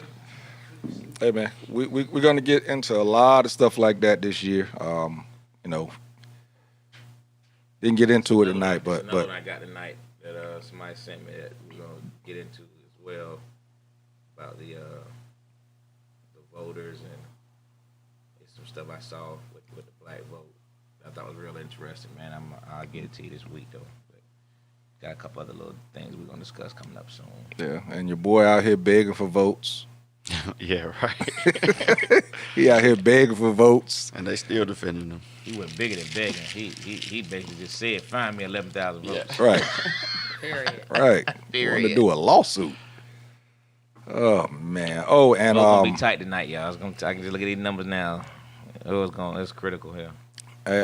we're gonna get into a lot of stuff like that this year. You know, didn't get into it tonight, Another but one I got tonight that somebody sent me that we're gonna get into as well about the voters and some stuff I saw with the black vote. I thought was real interesting, man. I'll get it to you this week though. But got a couple other little things we're gonna discuss coming up soon. yeah, and your boy out here begging for votes. Yeah, right. He out here begging for votes. And they still defending them. He went bigger than begging. He basically just said, "Find me 11,000 votes." Right, Period. right. Want to do a lawsuit. Oh man. Oh, and It's gonna be tight tonight, y'all. I can just look at these numbers now. It's critical here. Hey,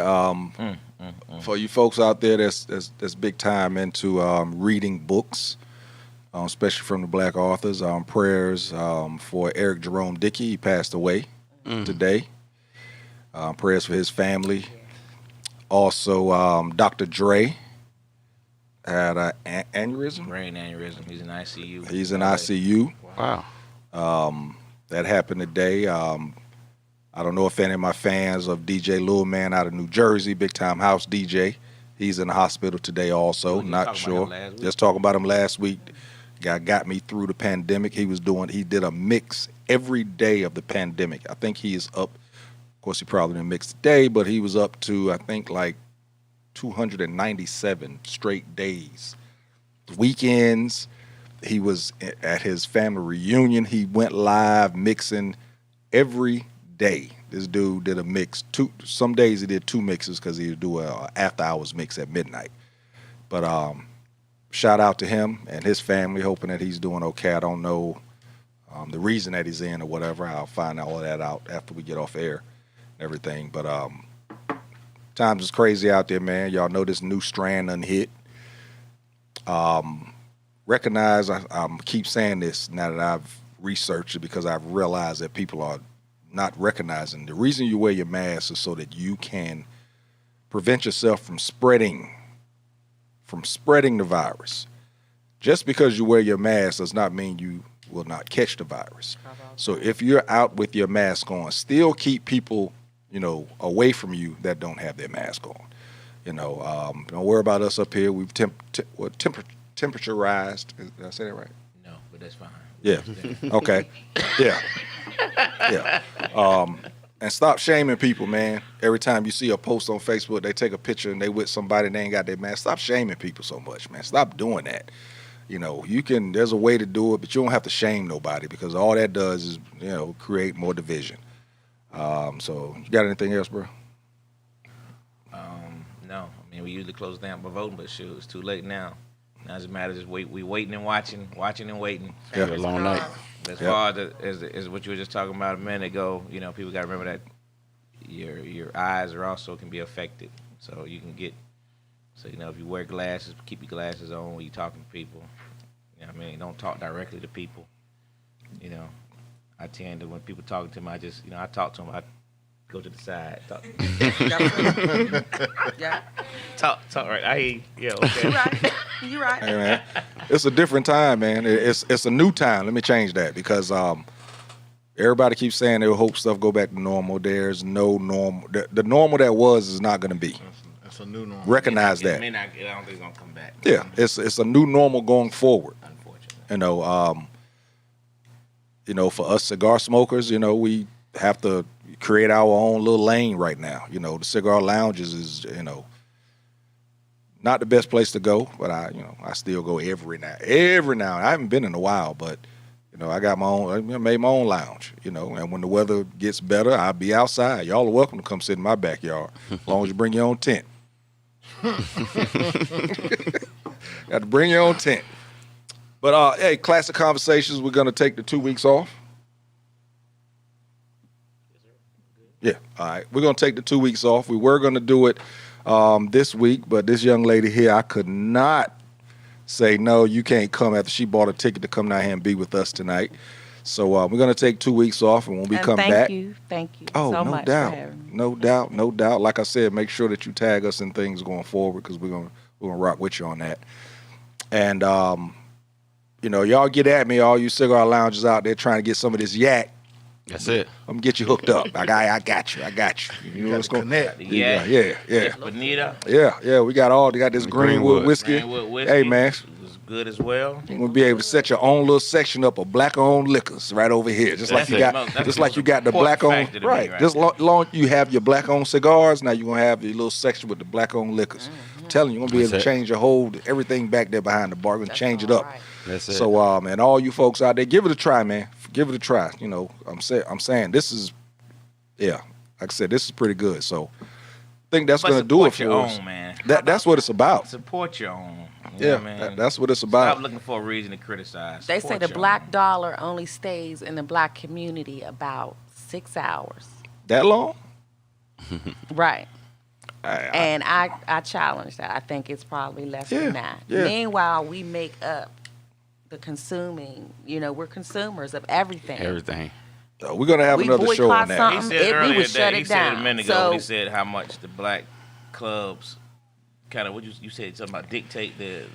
for you folks out there that's big time into reading books, especially from the black authors, prayers for Eric Jerome Dickey. He passed away today. Prayers for his family. Also, Dr. Dre had an aneurysm. Brain aneurysm. He's in ICU. He's in ICU. Wow. That happened today. I don't know if any of my fans of DJ Lil Man out of New Jersey, big time house DJ. He's in the hospital today also. Not sure. Just talking about him last week. Guy got me through the pandemic. He did a mix every day of the pandemic. I think he is up. Of course, he probably didn't mix today, but he was up to, I think, like 297 straight days. Weekends, he was at his family reunion. He went live mixing every day. This dude did a mix. Some days he did two mixes because he would do a after hours mix at midnight. But shout out to him and his family, hoping that he's doing okay. I don't know the reason that he's in or whatever. I'll find all of that out after we get off air and everything. But times is crazy out there, man. Y'all know this new strand unhit. Recognize, I keep saying this now that I've researched it because I've realized that people are not recognizing. The reason you wear your mask is so that you can prevent yourself from spreading the virus. Just because you wear your mask does not mean you will not catch the virus. So if you're out with your mask on, still keep people, away from you that don't have their mask on. Don't worry about us up here. We've temperaturized. Did I say that right? No, but that's fine. Yeah. Okay. Yeah. Yeah. And stop shaming people, man. Every time you see a post on Facebook, they take a picture and they with somebody and they ain't got their mask. Stop shaming people so much, man. Stop doing that. There's a way to do it, but you don't have to shame nobody because all that does is, create more division. So you got anything else, bro? No. I mean, we usually close down by voting, but shoot, it's too late now. Now it just matters just we waiting and watching and waiting. Yeah. A long night. As far as what you were just talking about a minute ago, people got to remember that your eyes are also can be affected. So you can get, if you wear glasses, keep your glasses on when you're talking to people. Don't talk directly to people. I tend to, when people talking to me, I talk to them. go to the side. Talk, Yeah. talk right. I hear you. Yeah, okay. You right. You right. Hey, man, it's a different time, man. It's a new time. Let me change that because everybody keeps saying they hope stuff go back to normal. There's no normal. The normal that was is not going to be. It's a new normal. Recognize that. I don't think it's gonna come back. Yeah, it's a new normal going forward. Unfortunately. For us cigar smokers, we have to create our own little lane right now. The cigar lounges is, not the best place to go, but I still go every now. I haven't been in a while, but I got my own. I made my own lounge. And when the weather gets better, I'll be outside. Y'all are welcome to come sit in my backyard, as long as you bring your own tent. Got to bring your own tent. But hey, Classic Conversations, we're gonna take the 2 weeks off. Yeah, all right. We're gonna take the 2 weeks off. We were gonna do it this week, but this young lady here, I could not say no. You can't come after she bought a ticket to come down here and be with us tonight. So we're gonna take 2 weeks off, and when we come back, thank you oh, so no much doubt, for having me. no doubt. Like I said, make sure that you tag us in things going forward because we're gonna rock with you on that. And y'all get at me, all you cigar lounges out there trying to get some of this yak. That's it. I'm gonna get you hooked up. I got you. You know what's going connect. Yeah. Bonita. Yeah. We got this Greenwood whiskey. Greenwood whiskey. Hey man, was good as well. you're gonna be able to set your own little section up of black-owned liquors right over here, just like you got the black-owned. Right. Just long you have your black-owned cigars. Now you're gonna have your little section with the black-owned liquors. I'm telling you, you're gonna be able to change everything back there behind the bar. We're gonna change it up. Right. That's it. So, and all you folks out there, give it a try, man. Give it a try. I'm saying this is, like I said, this is pretty good. So, I think that's going to do it for us. Own, man. That's what it's about. Support your own. That's what it's about. Stop looking for a reason to criticize. They Support say the your black own. dollar only stays in the black community about 6 hours. That long? Right. And I challenge that. I think it's probably less than that. Yeah. Meanwhile, we make up the consuming. We're consumers of everything. Everything. We're going to have We another show on boycott that. something. He said earlier would shut that it he said down. a minute ago. So- He said how much the black clubs kind of. What you said something about dictate the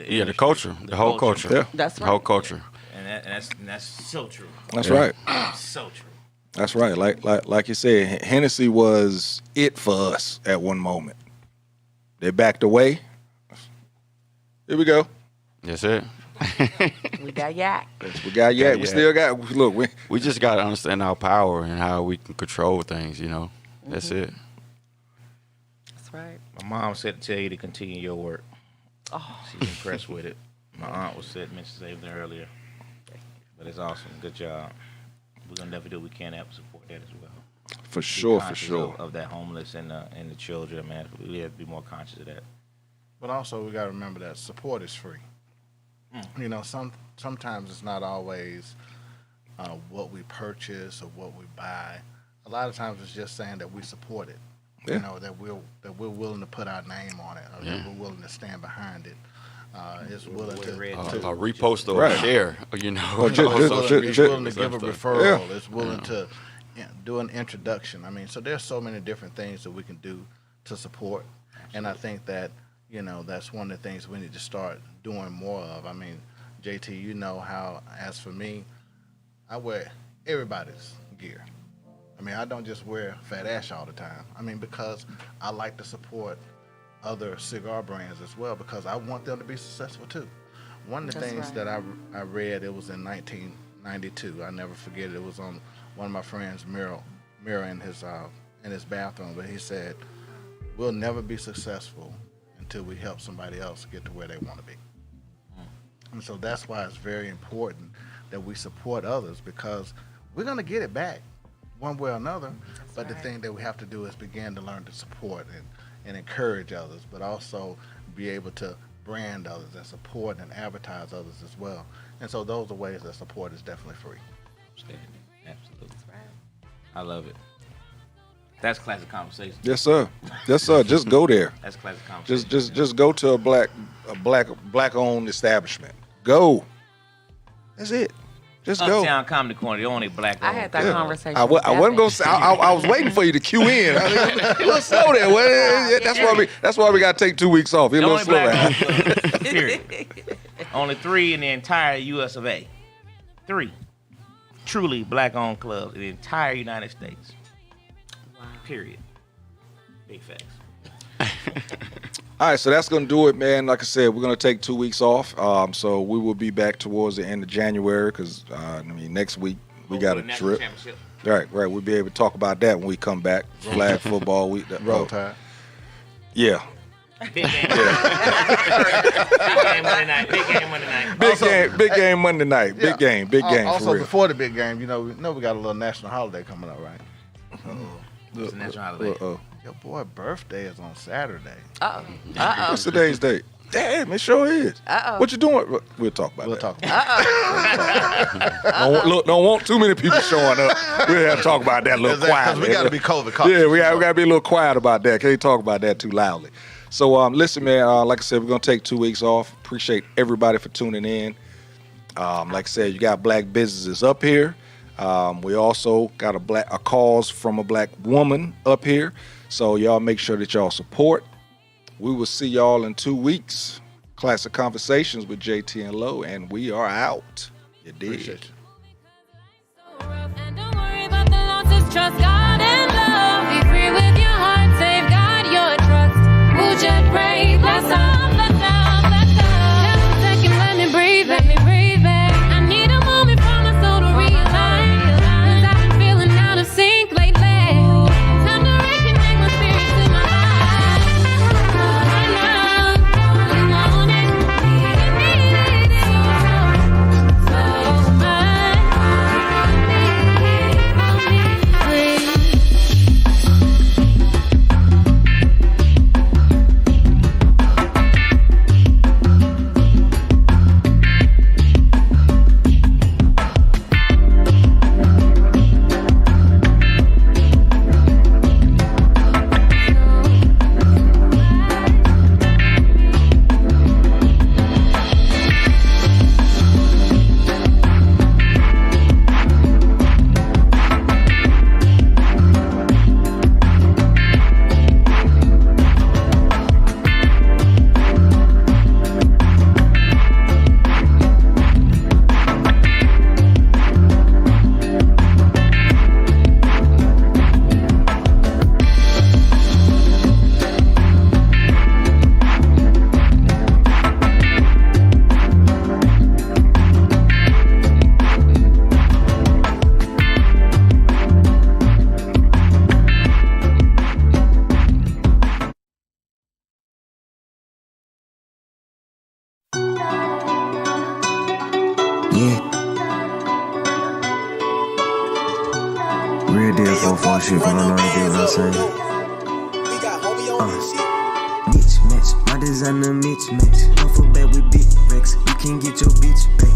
Yeah, the culture, the whole culture. Yeah. That's The right. whole culture. and that's so true. That's right. So true. That's right. Like you said, Hennessy was it for us at one moment. They backed away. Here we go. That's it. We got yak. We got yak. We yak. still got. Look, We just got to understand our power and how we can control things, That's it. That's right. My mom said to tell you to continue your work. Oh. She's impressed with it. My aunt mentioned something earlier. But it's awesome. Good job. We're gonna definitely do what we can to help support that as well. for Be sure. conscious of that homeless and the children, man. We have to be more conscious of that. But also, we got to remember that support is free. Sometimes it's not always what we purchase or what we buy. A lot of times it's just saying that we support it. Yeah. That we're willing to put our name on it, or that we're willing to stand behind it. It's willing to A repost or Right. share, Or it's willing to give a referral. It's willing to do an introduction. I mean, so there's so many different things that we can do to support, and I think that that's one of the things we need to start doing more of. I mean, JT, how, as for me, I wear everybody's gear. I mean, I don't just wear Fat Ash all the time. I mean, because I like to support other cigar brands as well, because I want them to be successful too. One of the things that I read, it was in 1992. I never forget it. It was on one of my friend's mirror in his bathroom, but he said, "We'll never be successful until we help somebody else get to where they want to be." And so that's why it's very important that we support others, because we're going to get it back one way or another. But the thing that we have to do is begin to learn to support and encourage others, but also be able to brand others and support and advertise others as well. And so those are ways that support is definitely free. Absolutely. I love it. That's Classic Conversations. Yes, sir. Just go there. That's Classic Conversations. Just go to a black owned establishment. Go. That's it. Just go. Uptown Comedy Corner, the only black. I had that conversation. I wasn't gonna say. I was waiting for you to cue in. A little slow there. Well, that's why we got to take 2 weeks off. You're a little slow. Right? Period. Only 3 in the entire U.S. of A. 3 truly black-owned clubs in the entire United States. Wow. Period. Big facts. All right, so that's going to do it, man. Like I said, we're going to take 2 weeks off. So we will be back towards the end of January because, next week we got a trip. Right. We'll be able to talk about that when we come back. Flag football week. Roll Tide. Yeah. Big game. Big game Monday night. Big game Monday night. Big game. Also, for real. before the big game, we got a little national holiday coming up, right? It's a national holiday. Your boy birthday is on Saturday. What's today's date? Damn, it sure is. What you doing? We'll talk about that. Don't want too many people showing up. We'll have to talk about that a little quiet. We got to be COVID cautious. Yeah, we got to be a little quiet about that. Can't talk about that too loudly. So, listen, man, like I said, we're going to take 2 weeks off. Appreciate everybody for tuning in. Like I said, you got black businesses up here. We also got a cause from a black woman up here. So y'all make sure that y'all support. We will see y'all in 2 weeks. Classic Conversations with JT and Low, and we are out. You dig? Appreciate you. And don't worry about the losses, trust God and love. Be free with your heart, safeguard your trust. We'll just pray, bless up, bless up, bless up. Just a second, let me breathe back. I need a moment for my soul to realign. 'Cause I've been feeling out of sync lately. Time to reconnect my spirit to my life. Right now, you want it, you need it so much. Yeah. Real deal 4-4 shit, but I don't know what deal I'm saying. Bitch match, my designer mismatch. Don't fuck back with big racks. You can get your bitch back.